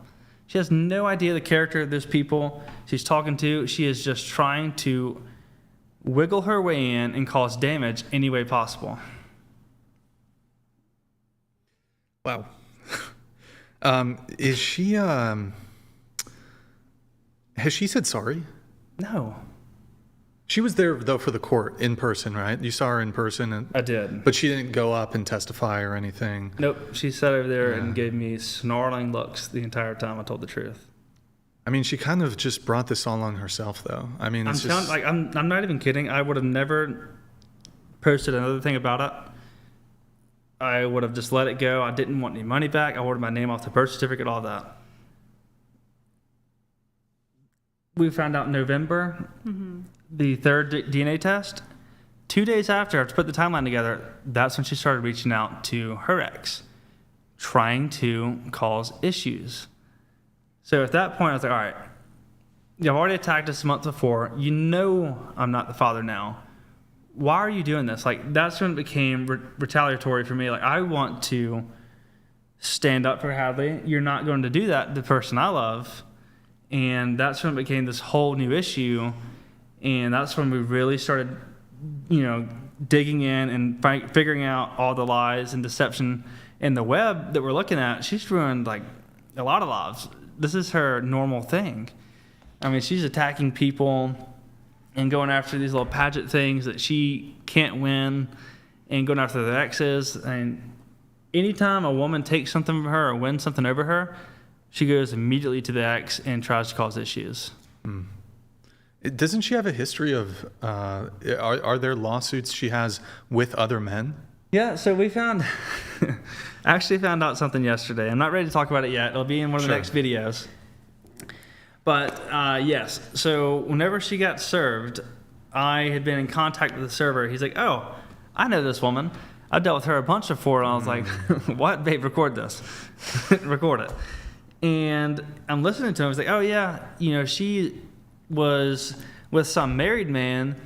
She has no idea the character of those people she's talking to. She is just trying to wiggle her way in and cause damage any way possible. Wow. Is she Has she said sorry? No, She was there though for the court in person, right? You saw her in person, I did. but she didn't go up and testify or anything. Nope. She sat over there and gave me snarling looks the entire time I told the truth. I mean, she kind of just brought this all on herself, though. I mean, it's just I'm not even kidding. I would have never posted another thing about it. I would have just let it go. I didn't want any money back. I wanted my name off the birth certificate, all that. We found out in November, the third DNA test. 2 days after put the timeline together, that's when she started reaching out to her ex, trying to cause issues. So at that point, I was like, all right, you've already attacked us a month before. You know I'm not the father now. Why are you doing this? Like, that's when it became retaliatory for me. Like, I want to stand up for Hadley. You're not going to do that, the person I love. And that's when it became this whole new issue. And that's when we really started, digging in and figuring out all the lies and deception in the web that we're looking at. She's ruined, like, a lot of lives. This is her normal thing. I mean, she's attacking people and going after these little pageant things that she can't win and going after their exes. And anytime a woman takes something from her or wins something over her, she goes immediately to the ex and tries to cause issues. Doesn't she have a history of, are there lawsuits she has with other men? Yeah, so we actually found out something yesterday. I'm not ready to talk about it yet. It'll be in one of the next videos. But yes, so whenever she got served, I had been in contact with the server. He's like, oh, I know this woman. I dealt with her a bunch before. And I was like, what? Babe, record this. Record it. And I'm listening to him. He's like, oh, yeah, she was with some married man,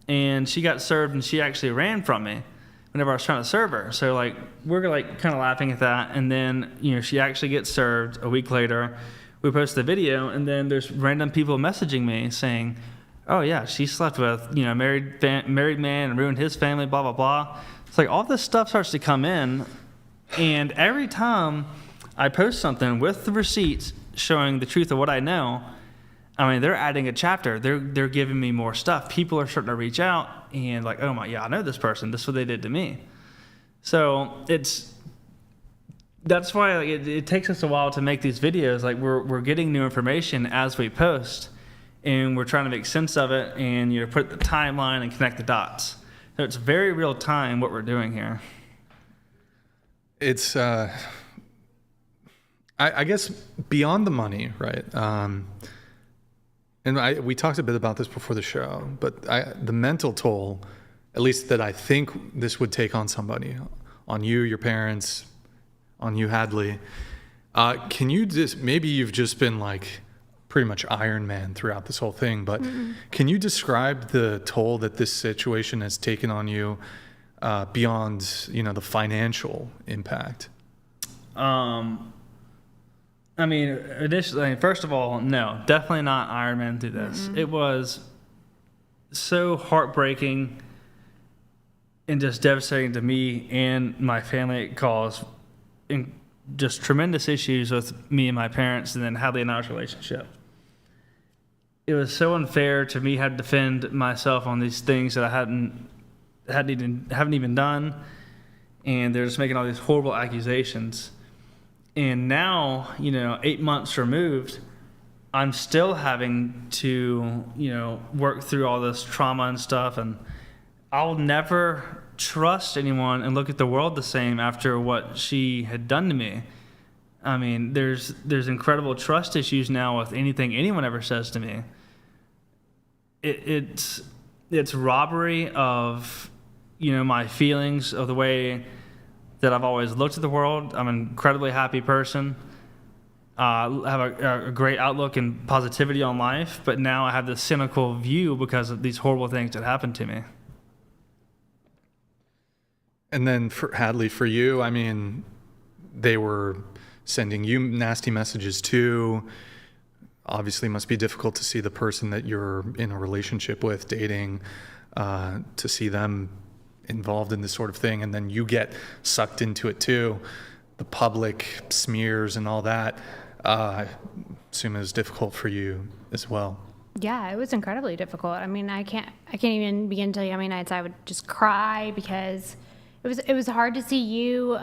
and she got served, and she actually ran from me whenever I was trying to serve her. So, like, we're, like, kind of laughing at that. And then, she actually gets served a week later. We post the video, and then there's random people messaging me saying, oh, yeah, she slept with, married man and ruined his family, blah, blah, blah. It's like all this stuff starts to come in, and every time I post something with the receipts showing the truth of what I know, I mean, they're adding a chapter. They're giving me more stuff. People are starting to reach out and like, oh my, yeah, I know this person. This is what they did to me. So that's why it takes us a while to make these videos. Like we're getting new information as we post, and we're trying to make sense of it and put the timeline and connect the dots. So it's very real time what we're doing here. It's I guess beyond the money, right? And we talked a bit about this before the show, but the mental toll, at least that I think this would take on somebody, on you, your parents, on you, Hadley. Can you maybe you've just been like pretty much Iron Man throughout this whole thing, but can you describe the toll that this situation has taken on you beyond, the financial impact? I mean, initially, first of all, no, definitely not Iron Man through this. It was so heartbreaking and just devastating to me and my family. It caused just tremendous issues with me and my parents, and then Hadley and I's relationship. It was so unfair to me. Had to defend myself on these things that I haven't even done, and they're just making all these horrible accusations. And now, 8 months removed, I'm still having to, work through all this trauma and stuff. And I'll never trust anyone and look at the world the same after what she had done to me. I mean, there's incredible trust issues now with anything anyone ever says to me. It's robbery of, my feelings, of the way that I've always looked at the world. I'm an incredibly happy person. I have a great outlook and positivity on life, but now I have this cynical view because of these horrible things that happened to me. And then for Hadley, for you, I mean, they were sending you nasty messages too. Obviously, it must be difficult to see the person that you're in a relationship with, dating, to see them involved in this sort of thing, and then you get sucked into it too, the public smears and all that. assume it was difficult for you as well. Yeah, it was incredibly difficult. I mean, I can't even begin to tell you how many nights I would just cry because it was hard to see you,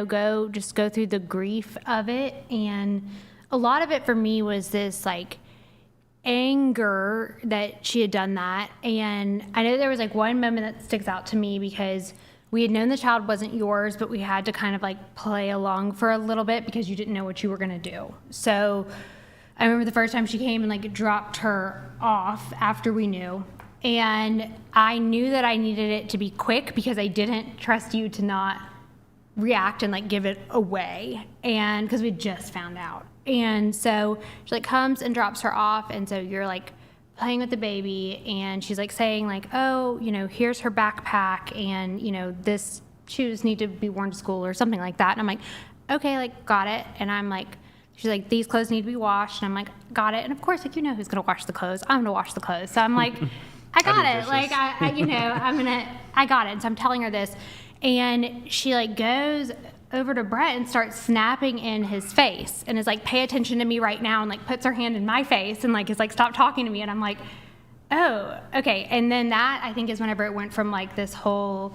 go through the grief of it. And a lot of it for me was this like anger that she had done that. And I know there was like one moment that sticks out to me because we had known the child wasn't yours, but we had to kind of like play along for a little bit because you didn't know what you were going to do. So I remember the first time she came and like dropped her off after we knew. And I knew that I needed it to be quick because I didn't trust you to not react and like give it away. And because we just found out. And so she like comes and drops her off. And so you're like playing with the baby and she's like saying like, oh, here's her backpack and, this shoes need to be worn to school or something like that. And I'm like, okay, like got it. And I'm like, she's like, these clothes need to be washed. And I'm like, got it. And of course, like, who's going to wash the clothes? I'm going to wash the clothes. So I'm like, I got it. Like, I got it. And so I'm telling her this. And she like goes over to Brett and starts snapping in his face and is like, pay attention to me right now. And like puts her hand in my face and like, is like, stop talking to me. And I'm like, oh, okay. And then that I think is whenever it went from like this whole,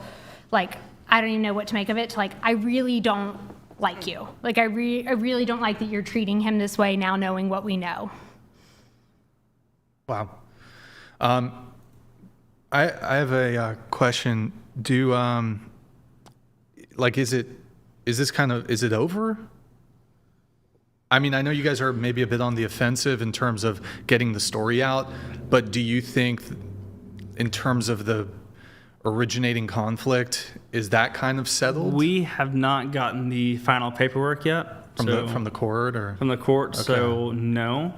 like, I don't even know what to make of it to like, I really don't like you. Like, I really don't like that you're treating him this way now knowing what we know. Wow. I have a question. Is it over? I mean, I know you guys are maybe a bit on the offensive in terms of getting the story out, but do you think in terms of the originating conflict, is that kind of settled? We have not gotten the final paperwork yet. From the court or? From the court, Okay. So no.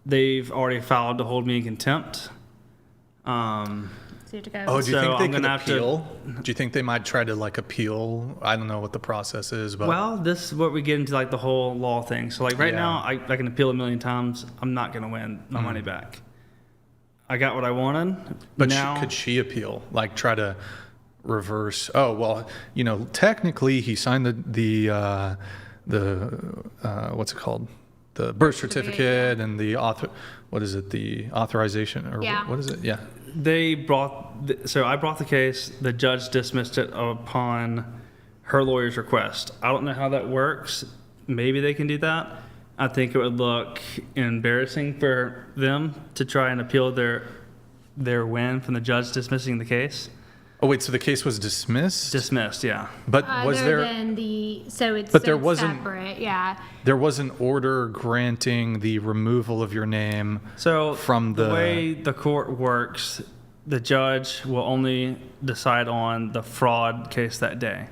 They've already filed to hold me in contempt. So you have to go. Oh, do you So think they I'm could gonna have to- appeal? Do you think they might try to like appeal? I don't know what the process is, but Well, this is what we get into like the whole law thing. So like right Yeah. now, I can appeal a million times. I'm not going to win my money back. I got what I wanted. But now, could she appeal? Like try to reverse? Oh well, technically he signed the what's it called? The birth certificate and the the authorization or Yeah. what is it? Yeah. I brought the case. The judge dismissed it upon her lawyer's request. I don't know how that works. Maybe they can do that. I think it would look embarrassing for them to try and appeal their win from the judge dismissing the case. Oh wait, so the case was dismissed? Dismissed, yeah. But was Other there? than But there wasn't- separate, yeah. There was an order granting the removal of your name. So From the- way the court works, the judge will only decide on the fraud case that day.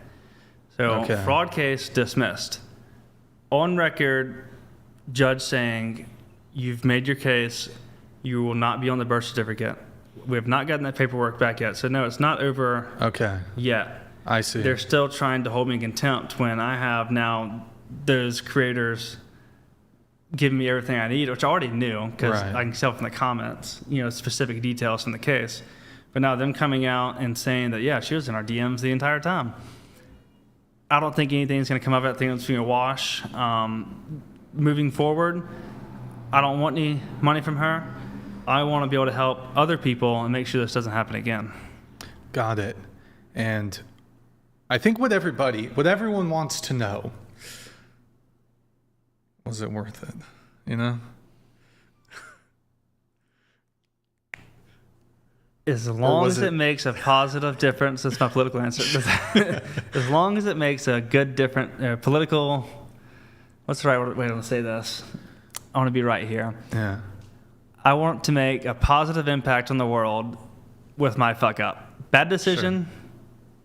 So Okay. fraud case dismissed. On record, judge saying, you've made your case, you will not be on the birth certificate. We have not gotten that paperwork back yet. So no, it's not over Okay, yet. I see. They're still trying to hold me in contempt when I have now those creators giving me everything I need, which I already knew because Right. I can tell from the comments, specific details from the case. But now them coming out and saying that, yeah, she was in our DMs the entire time. I don't think anything's going to come of it. I think it's going to wash. Moving forward, I don't want any money from her. I want to be able to help other people and make sure this doesn't happen again. Got it. And I think what everyone wants to know, was it worth it? As long was as it makes a positive difference, that's my political answer. As long as it makes a good different political, what's the right way to say this? I want to be right here. Yeah. I want to make a positive impact on the world with my fuck up. Bad decision,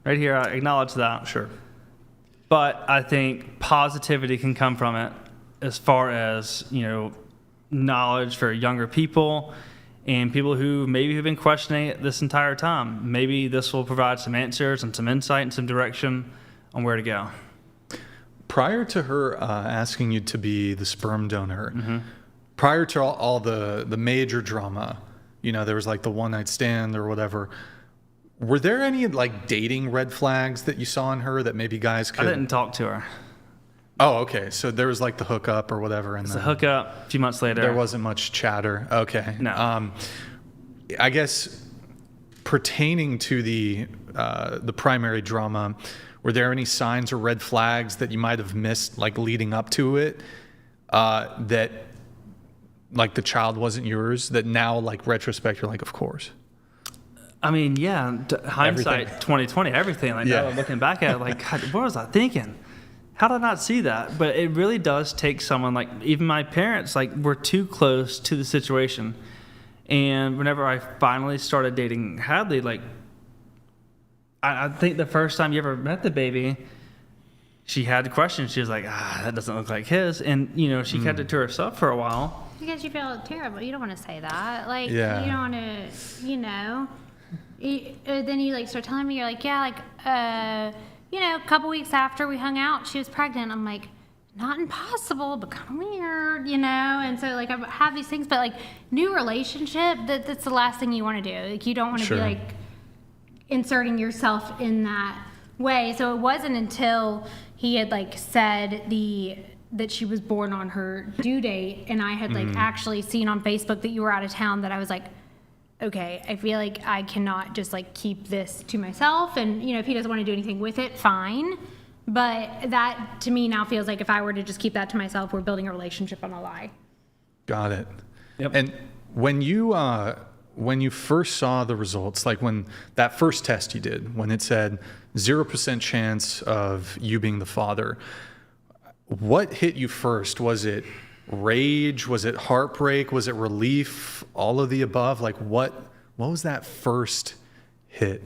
right here, I acknowledge that. Sure. But I think positivity can come from it as far as, knowledge for younger people and people who maybe have been questioning it this entire time. Maybe this will provide some answers and some insight and some direction on where to go. Prior to her asking you to be the sperm donor, Mm-hmm. prior to all the major drama, there was like the one night stand or whatever. Were there any like dating red flags that you saw in her that maybe guys could? I didn't talk to her. Oh, okay. So there was like the hookup or whatever, and It's then a hookup. A few months later, there wasn't much chatter. Okay. No. I guess pertaining to the primary drama, were there any signs or red flags that you might have missed, like leading up to it, that like the child wasn't yours? That now, like retrospect, you're like, of course. I mean, yeah, hindsight, Everything. 2020, everything. Like, Yeah. now looking back at it, like, God, what was I thinking? How did I not see that? But it really does take someone, like, even my parents, like, were too close to the situation. And whenever I finally started dating Hadley, like, I think the first time you ever met the baby, she had questions. She was like, that doesn't look like his. And, you know, she kept it to herself for a while. Because you feel terrible. You don't want to say that. Like, Yeah. you don't want to, you know. Then you like start telling me, you're like, yeah, like, you know, a couple weeks after we hung out, she was pregnant. I'm like, not impossible, but kind of weird, you know. And so like I have these things, but like new relationship, that's the last thing you want to do. Like you don't want to Sure. be like inserting yourself in that way. So it wasn't until he had like said that she was born on her due date, and I had like actually seen on Facebook that you were out of town, that I was like, okay, I feel like I cannot just like keep this to myself. And, you know, if he doesn't want to do anything with it, fine. But that to me now feels like if I were to just keep that to myself, we're building a relationship on a lie. Got it. Yep. And when you first saw the results, like when that first test you did, when it said 0% chance of you being the father, what hit you first? Was it rage? Was it heartbreak? Was it relief? All of the above? Like what was that first hit?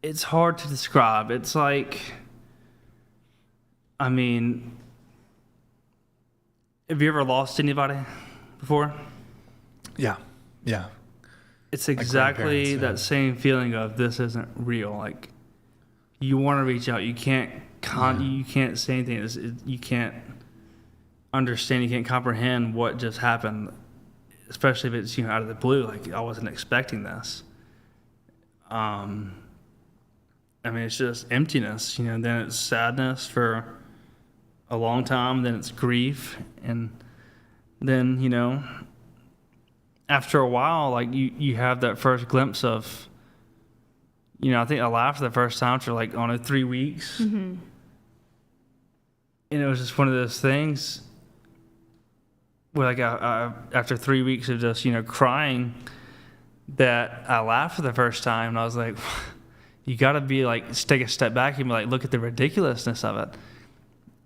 It's hard to describe. It's like, I mean, have you ever lost anybody before? Yeah. Yeah. It's exactly grandparents, that yeah. same feeling of this isn't real. Like, you want to reach out, you can't you can't say anything. You can't understand, you can't comprehend what just happened, especially if it's, you know, out of the blue. Like, I wasn't expecting this. I mean, it's just emptiness, you know. Then it's sadness for a long time. Then it's grief, and then, you know, after a while, like you have that first glimpse of, you know, I think I laughed the first time for like on 3 weeks, and it was just one of those things where like after 3 weeks of just, you know, crying, that I laughed for the first time, and I was like, you got to be like, take a step back and be like, look at the ridiculousness of it,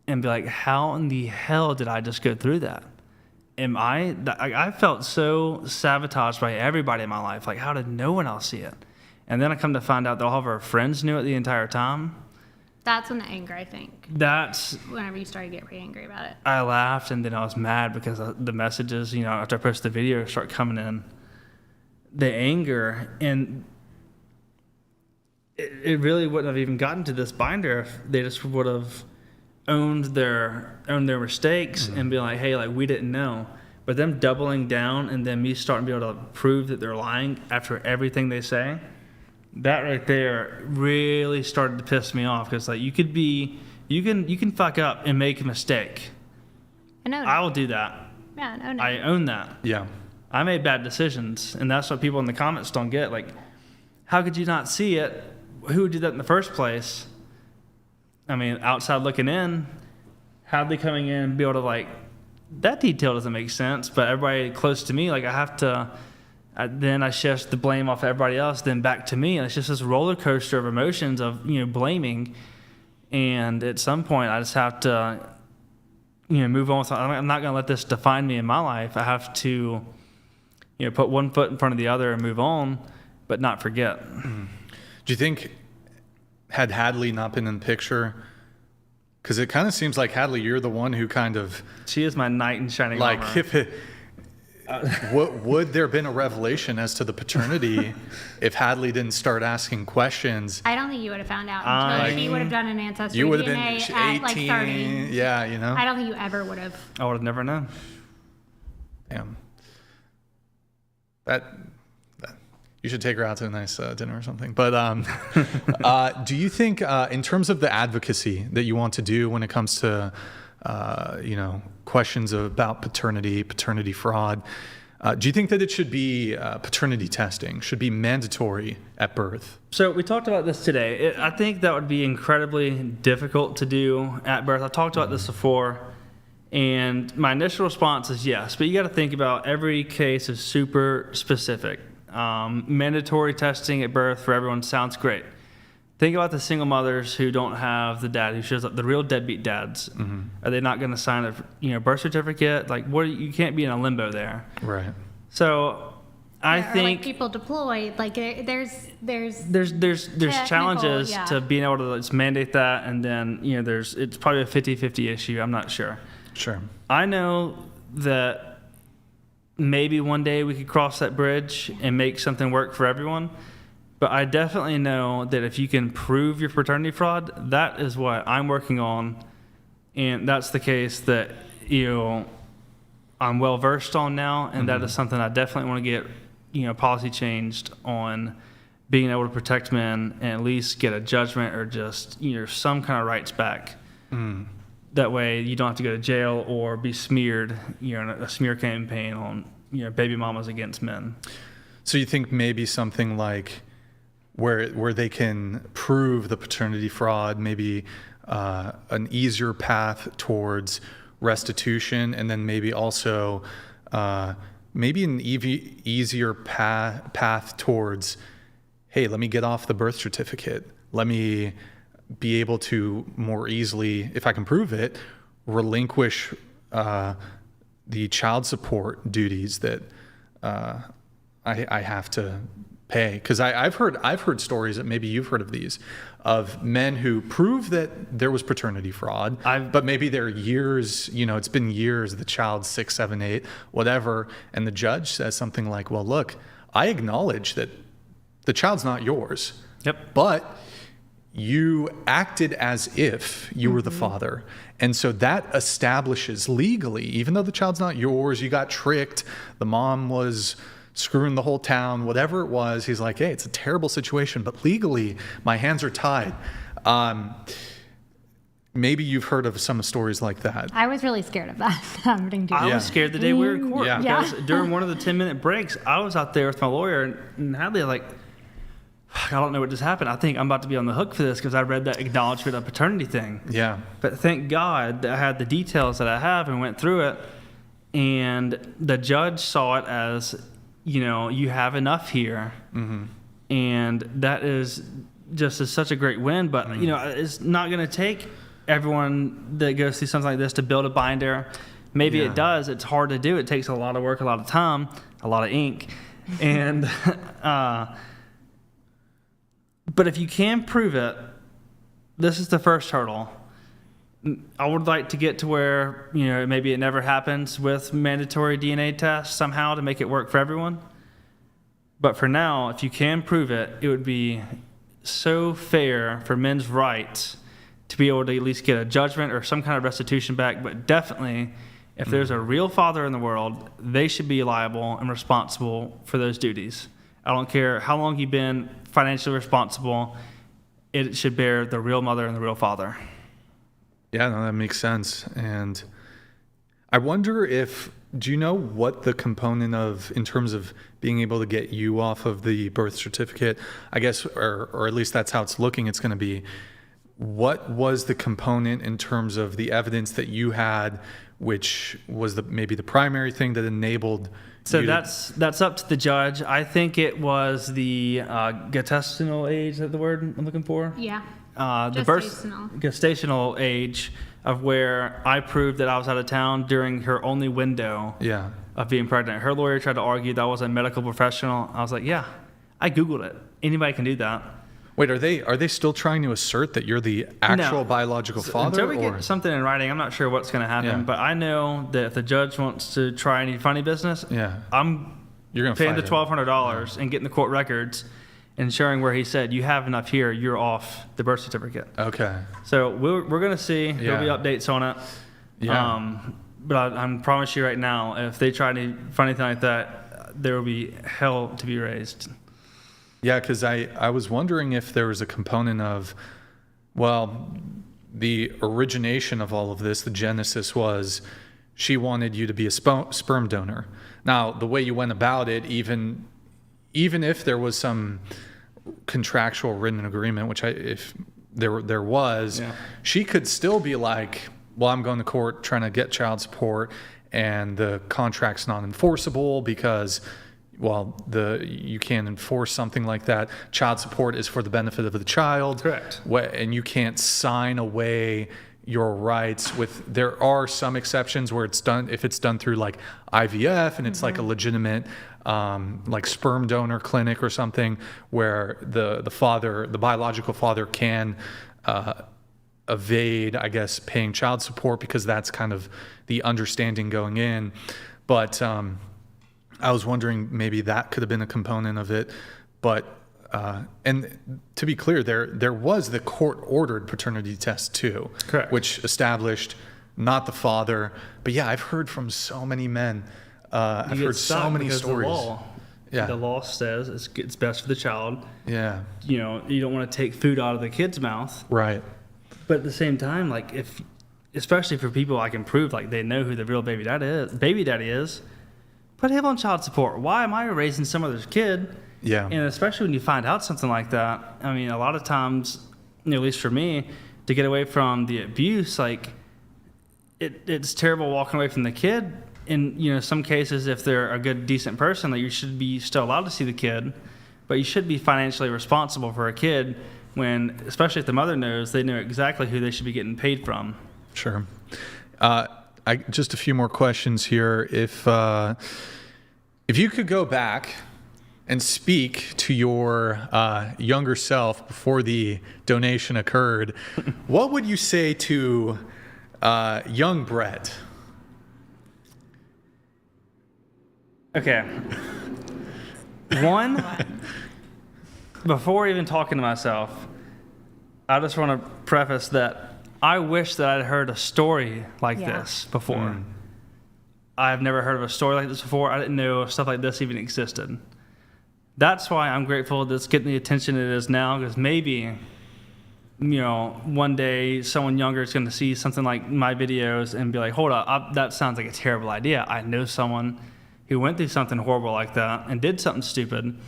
and be like, how in the hell did I just go through that? I felt so sabotaged by everybody in my life. Like, how did no one else see it? And then I come to find out that all of our friends knew it the entire time. That's when the anger, I think, That's, whenever you started to get pretty angry about it. I laughed, and then I was mad because the messages, you know, after I posted the video, start coming in. The anger, and it really wouldn't have even gotten to this binder if they just would have owned their mistakes and be like, hey, like, we didn't know. But them doubling down and then me starting to be able to prove that they're lying after everything they say, that right there really started to piss me off, because like, you can fuck up and make a mistake. I know. I will do that. Yeah, no. I own that. Yeah. I made bad decisions, and that's what people in the comments don't get. Like, how could you not see it? Who would do that in the first place? I mean, outside looking in, how'd they coming in and be able to, like, that detail doesn't make sense, but everybody close to me, like, I have to, then I shift the blame off everybody else, then back to me, and it's just this roller coaster of emotions of, you know, blaming, and at some point, I just have to, you know, move on with, I'm not going to let this define me in my life. I have to, you know, put one foot in front of the other and move on, but not forget. Do you think, had Hadley not been in the picture, because it kind of seems like, Hadley, you're the one who kind of, She is my knight in shining like, armor. if it, would there have been a revelation as to the paternity if Hadley didn't start asking questions? I don't think you would have found out until she would have done an ancestry You would have DNA been at 18. like 30. Yeah, you know? I don't think you ever would have. I would have never known. Damn. That You should take her out to a nice dinner or something. But do you think, in terms of the advocacy that you want to do when it comes to, questions about paternity fraud, do you think that it should be paternity testing, should be mandatory at birth? So we talked about this today. I think that would be incredibly difficult to do at birth. I talked about this before, and my initial response is yes, but you got to think about every case is super specific. Mandatory testing at birth for everyone sounds great. Think about the single mothers who don't have the dad who shows up, the real deadbeat dads. Mm-hmm. Are they not going to sign a birth certificate? Like, you can't be in a limbo there. Right. So I think like people deployed. Like there's challenges yeah. to being able to just mandate that, and then it's probably a 50-50 issue. I'm not sure. Sure. I know that maybe one day we could cross that bridge and make something work for everyone. But I definitely know that if you can prove your paternity fraud, that is what I'm working on. And that's the case that, I'm well versed on now. And that is something I definitely want to get, policy changed on being able to protect men and at least get a judgment or just, some kind of rights back. Mm. That way you don't have to go to jail or be smeared, in a smear campaign on, baby mamas against men. So you think maybe something like where they can prove the paternity fraud, maybe an easier path towards restitution, and then maybe also maybe an easier path towards, hey, let me get off the birth certificate. Let me be able to more easily, if I can prove it, relinquish the child support duties that I have to pay. Because I've heard stories that maybe you've heard of these, of men who prove that there was paternity fraud, but maybe they're years, it's been years, the child's 6, 7, 8, whatever, and the judge says something like, well, look, I acknowledge that the child's not yours. Yep. But you acted as if you were the father. And so that establishes legally, even though the child's not yours, you got tricked, the mom was screwing the whole town, whatever it was, he's like, hey, it's a terrible situation, but legally my hands are tied. Maybe you've heard of some stories like that. I was really scared of that happening to I me. was scared the day we were in court because Yeah. during one of the 10-minute breaks, I was out there with my lawyer, and Hadley like, I don't know what just happened. I think I'm about to be on the hook for this because I read that acknowledgement of paternity thing. Yeah. But thank God that I had the details that I have and went through it, and the judge saw it as, you have enough here, and that is just such a great win. But it's not going to take everyone that goes through something like this to build a binder. Maybe it does. It's hard to do. It takes a lot of work, a lot of time, a lot of ink, and but if you can prove it, this is the first hurdle. I would like to get to where, maybe it never happens with mandatory DNA tests somehow to make it work for everyone. But for now, if you can prove it, it would be so fair for men's rights to be able to at least get a judgment or some kind of restitution back. But definitely, if there's a real father in the world, they should be liable and responsible for those duties. I don't care how long you've been financially responsible, it should bear the real mother and the real father. Yeah, no, that makes sense. And I wonder do you know what the component in terms of being able to get you off of the birth certificate, I guess, or at least that's how it's looking, it's going to be, what was the component in terms of the evidence that you had, which was maybe the primary thing that enabled So you that's up to the judge. I think it was the gestational age, is that the word I'm looking for? Yeah. The gestational age of where I proved that I was out of town during her only window of being pregnant. Her lawyer tried to argue that I was a medical professional. I was like, yeah, I Googled it. Anybody can do that. Wait, are they still trying to assert that you're the actual biological father? Until we get something in writing, I'm not sure what's going to happen. Yeah. But I know that if the judge wants to try any funny business, I'm You're gonna paying the fight $1,200 and getting the court records and showing where he said, you have enough here, you're off the birth certificate. Okay. So we're going to see. There'll be updates on it. Yeah. But I promise you right now, if they try to find anything like that, there will be hell to be raised. Yeah, because I was wondering if there was a component of, well, the origination of all of this, the genesis was she wanted you to be a sperm donor. Now, the way you went about it, even if there was some contractual written agreement, which if there was, Yeah. she could still be like, well, I'm going to court trying to get child support, and the contract's not enforceable because, well, you can't enforce something like that. Child support is for the benefit of the child. Correct. And you can't sign away your rights there are some exceptions where it's done, if it's done through like IVF and it's like a legitimate like sperm donor clinic or something, where the biological father can evade, I guess, paying child support, because that's kind of the understanding going in. But I was wondering maybe that could have been a component of it. But and to be clear, there was the court-ordered paternity test too, Correct. which established not the father. But yeah, I've heard from so many men. I've You get heard so stuck many because stories. The law says it's best for the child. Yeah, You know, you don't want to take food out of the kid's mouth. right. But at the same time, like especially for people I can prove like they know who the real baby daddy is, put him on child support. Why am I raising some other's kid? Yeah, And especially when you find out something like that, I mean, a lot of times, at least for me, to get away from the abuse, like it's terrible walking away from the kid. In some cases, if they're a good, decent person, like you should be still allowed to see the kid, but you should be financially responsible for a kid when, especially if the mother knows, they know exactly who they should be getting paid from. sure. Just a few more questions here. If you could go back and speak to your younger self before the donation occurred, what would you say to young Brett? Okay. One, before even talking to myself, I just want to preface that I wish that I'd heard a story like Yeah. this before. I've never heard of a story like this before. I didn't know stuff like this even existed. That's why I'm grateful that it's getting the attention it is now, because maybe, one day someone younger is going to see something like my videos and be like, hold up, that sounds like a terrible idea. I know someone who went through something horrible like that and did something stupid.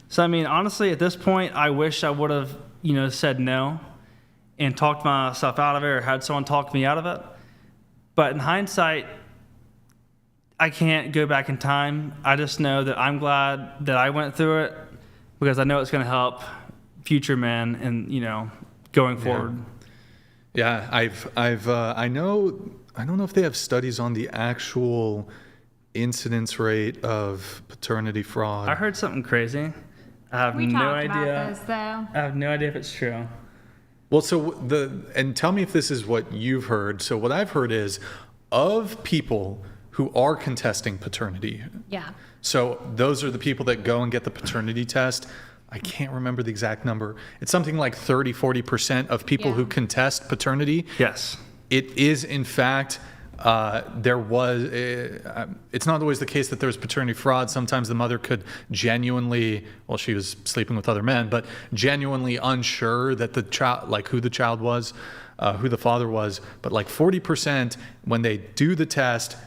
So, I mean, honestly, at this point, I wish I would have, said no and talked myself out of it, or had someone talk me out of it. But in hindsight, I can't go back in time. I just know that I'm glad that I went through it, because I know it's going to help future men and, going forward. Yeah, I don't know if they have studies on the actual incidence rate of paternity fraud. I heard something crazy. I have We no talked idea. about this though. I have no idea if it's true. Well, and tell me if this is what you've heard. So what I've heard is, of people who are contesting paternity, Yeah. so those are the people that go and get the paternity test. I can't remember the exact number. It's something like 30-40% of people Yeah. who contest paternity. Yes. It is, in fact, it's not always the case that there's paternity fraud. Sometimes the mother could genuinely, well, she was sleeping with other men, but genuinely unsure that the child, like who the child was, who the father was. But like 40%, when they do the test,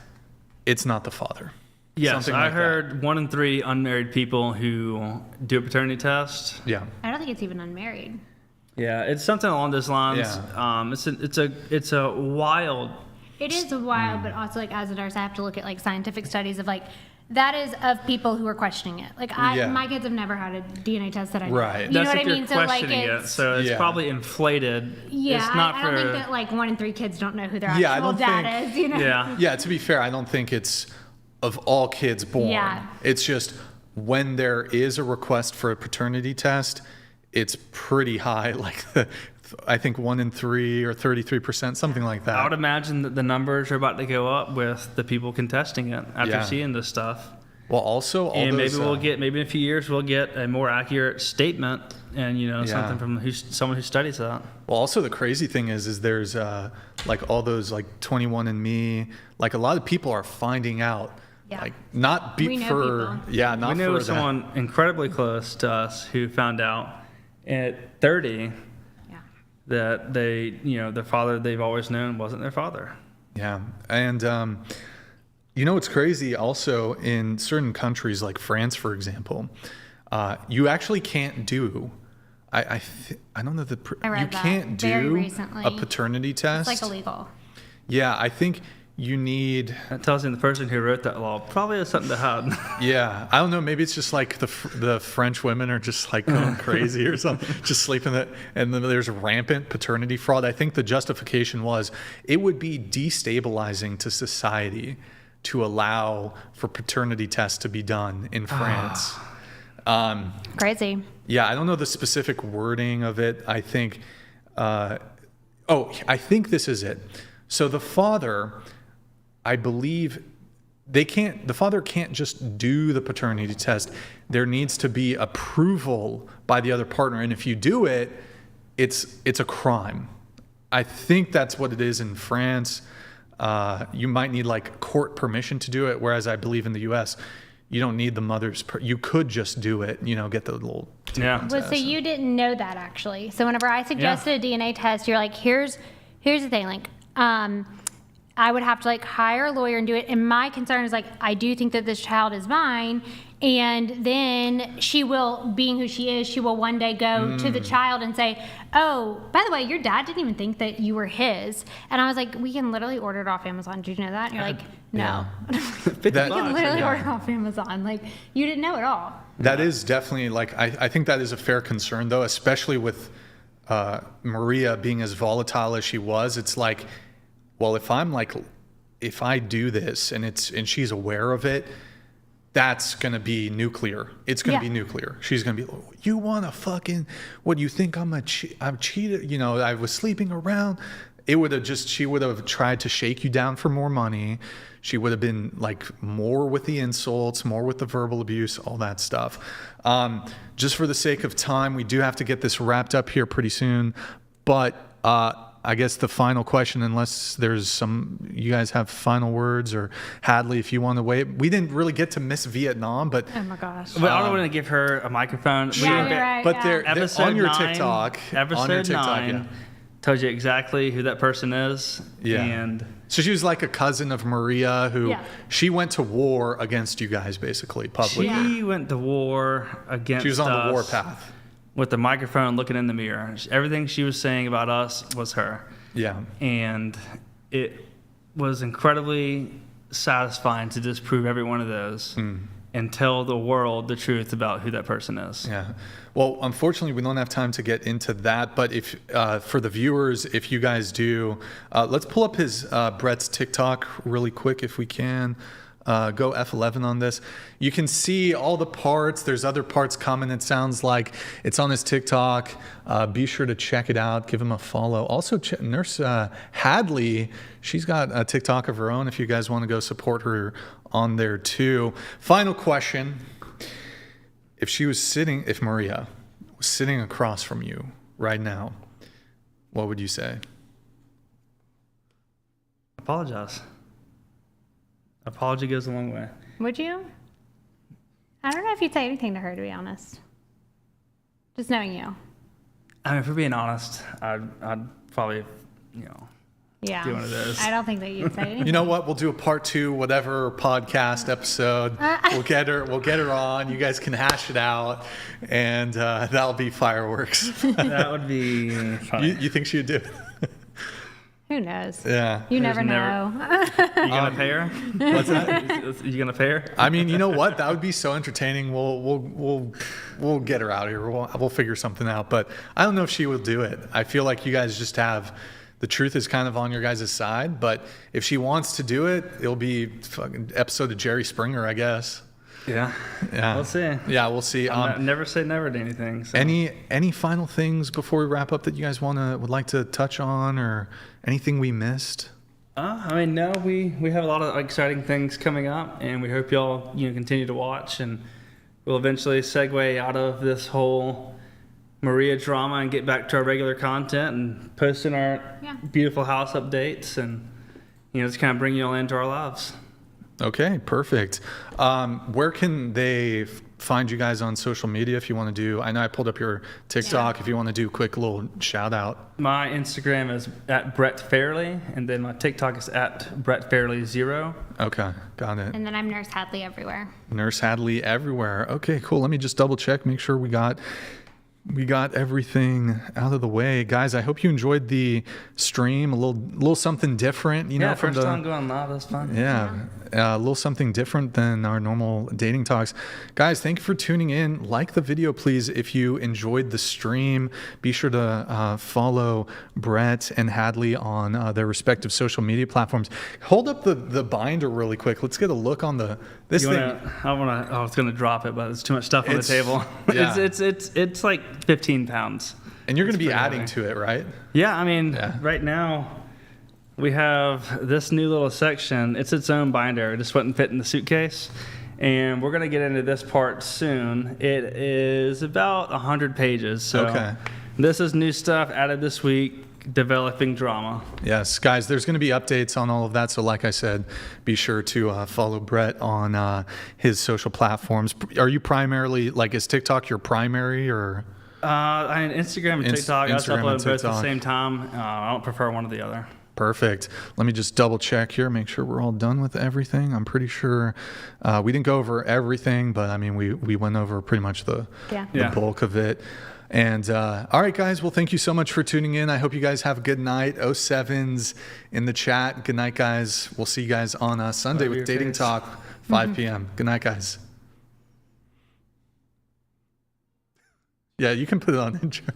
it's not the father. Yes, Something I like that. heard 1 in 3 unmarried people who do a paternity test. Yeah. I don't think it's even unmarried. Yeah, it's something along those lines. Yeah. It's a wild. It is wild, but also like as a nurse, I have to look at like scientific studies of like that is of people who are questioning it. Like Yeah. my kids have never had a DNA test that I know. Right. You know That's what if I mean? you're So like questioning it, it's so it's Yeah. probably inflated. yeah. It's not I for. don't think that like 1 in 3 kids don't know who their Yeah, I actual don't dad think- is. You know? Yeah. Yeah, to be fair, I don't think it's of all kids born. Yeah. It's just when there is a request for a paternity test, it's pretty high. Like I think 1 in 3 or 33%, something like that. I would imagine that the numbers are about to go up with the people contesting it after Yeah. seeing this stuff. Well, also all And those, maybe in a few years we'll get a more accurate statement, and something from someone who studies that. Well, also the crazy thing is there's like all those like 21andMe, like a lot of people are finding out Yeah. Like not be We know for people. yeah, not We knew for that. someone incredibly close to us who found out at 30 Yeah. that their father they've always known wasn't their father. Yeah, and it's crazy. Also, in certain countries like France, for example, you actually can't do. I don't know I read you that can't very do recently. a paternity test. It's like illegal. Yeah, I think you need. That tells you the person who wrote that law probably has something to hide. Yeah, I don't know. Maybe it's just like the French women are just like going crazy or something, just sleeping. And then there's rampant paternity fraud. I think the justification was it would be destabilizing to society to allow for paternity tests to be done in France. Crazy. Yeah, I don't know the specific wording of it. I think, I think this is it. So the father, I believe, the father can't just do the paternity test. There needs to be approval by the other partner, and if you do it, it's a crime. I think that's what it is in France. You might need like court permission to do it, whereas I believe in the U.S. you don't need the mother's. You could just do it. Get the little. Yeah. Well, so you didn't know that actually. So whenever I suggested a DNA test, you're like, here's the thing, like, I would have to like hire a lawyer and do it. And my concern is like, I do think that this child is mine. And then she will, being who she is, she will one day go to the child and say, oh, by the way, your dad didn't even think that you were his. And I was like, we can literally order it off Amazon. Did you know that? And you're like, no. That- We can literally order it off Amazon. Like, you didn't know at all. That is definitely like I think that is a fair concern though, especially with Maria being as volatile as she was. It's like, well, if I do this and she's aware of it, that's gonna be nuclear. It's gonna be nuclear. She's gonna be, you want to fucking, what do you think I'm cheated? I was sleeping around. She would have tried to shake you down for more money. She would have been like more with the insults, more with the verbal abuse, all that stuff. Just for the sake of time, we do have to get this wrapped up here pretty soon. But I guess the final question, unless you guys have final words, or Hadley, if you want to wait. We didn't really get to Miss Vietnam, but Oh my gosh. Well, I don't want to give her a microphone. Yeah, you're right. but yeah. they're Episode on your 9, TikTok. Episode on your TikTok, 9 yeah. tells you exactly who that person is. Yeah. And So she was like a cousin of Maria who she went to war against you guys, basically, publicly. she went to war against She was on the us war path. with the microphone looking in the mirror. Everything she was saying about us was her. Yeah. And it was incredibly satisfying to disprove every one of those and tell the world the truth about who that person is. Yeah. Well, unfortunately, we don't have time to get into that. But if for the viewers, if you guys do, let's pull up Brett's TikTok really quick if we can. Go F11 on this. You can see all the parts. There's other parts coming. It sounds like it's on his TikTok. Be sure to check it out. Give him a follow. Also, Nurse Hadley, she's got a TikTok of her own if you guys want to go support her on there too. Final question. If Maria was sitting across from you right now, what would you say? Apologize. Apology goes a long way. Would you? I don't know if you'd say anything to her, to be honest. Just knowing you. I mean, if we're being honest, I'd probably, Yeah. do one of those. I don't think that you'd say anything. You know what? We'll do a part 2, whatever podcast episode. We'll get her on. You guys can hash it out, and that'll be fireworks. That would be funny. You think she'd do it? Who knows? Yeah. You never never- know. You gonna pay her? What's that? You gonna pay her? I mean, you know what? That would be so entertaining. We'll get her out here. We'll figure something out. But I don't know if she will do it. I feel like you guys just have. The truth is kind of on your guys' side, but if she wants to do it, it'll be fucking episode of Jerry Springer, I guess. Yeah. Yeah. We'll see. Yeah, we'll see. Never say never to anything. So. Any final things before we wrap up that you guys would like to touch on, or anything we missed? I mean, no, we have a lot of exciting things coming up, and we hope y'all continue to watch, and we'll eventually segue out of this whole Maria drama and get back to our regular content and posting our beautiful house updates and just kind of bring you all into our lives. Okay, perfect. Where can they find you guys on social media if you want to do? I know I pulled up your TikTok. If you want to do a quick little shout out. My Instagram is at Brett Fairley, and then my TikTok is at Brett Fairley 0. Okay, got it. And then I'm Nurse Hadley everywhere. Nurse Hadley everywhere. Okay, cool. Let me just double check, make sure we got everything out of the way. Guys, I hope you enjoyed the stream. A little something different, you know, from first time going live. That's fun. Yeah, a little something different than our normal dating talks. Guys, thank you for tuning in. Like the video, please, if you enjoyed the stream. Be sure to follow Brett and Hadley on their respective social media platforms. Hold up the binder really quick. Let's get a look on this thing. I was gonna drop it, but there's too much stuff on the table. Yeah. It's like 15 pounds. And you're going to be pretty adding heavy. to it, right? Yeah, I mean, Yeah. right now we have this new little section. It's its own binder. It just wouldn't fit in the suitcase. And we're going to get into this part soon. It is about 100 pages. So Okay. This is new stuff added this week, developing drama. Yes, guys, there's going to be updates on all of that. So like I said, be sure to follow Brett on his social platforms. Are you primarily, like, is TikTok your primary or? Instagram and TikTok, I just Instagram and upload both at the TikTok. same time. I don't prefer one or the other. Perfect. Let me just double check here, make sure we're all done with everything. I'm pretty sure we didn't go over everything, but I mean, we went over pretty much the Yeah. bulk of it. And all right, guys, well, thank you so much for tuning in. I hope you guys have a good night. 07s in the chat. Good night, guys. We'll see you guys on Sunday Love with your Dating face. Talk, 5 p.m. Good night, guys. Yeah, you can put it on intro.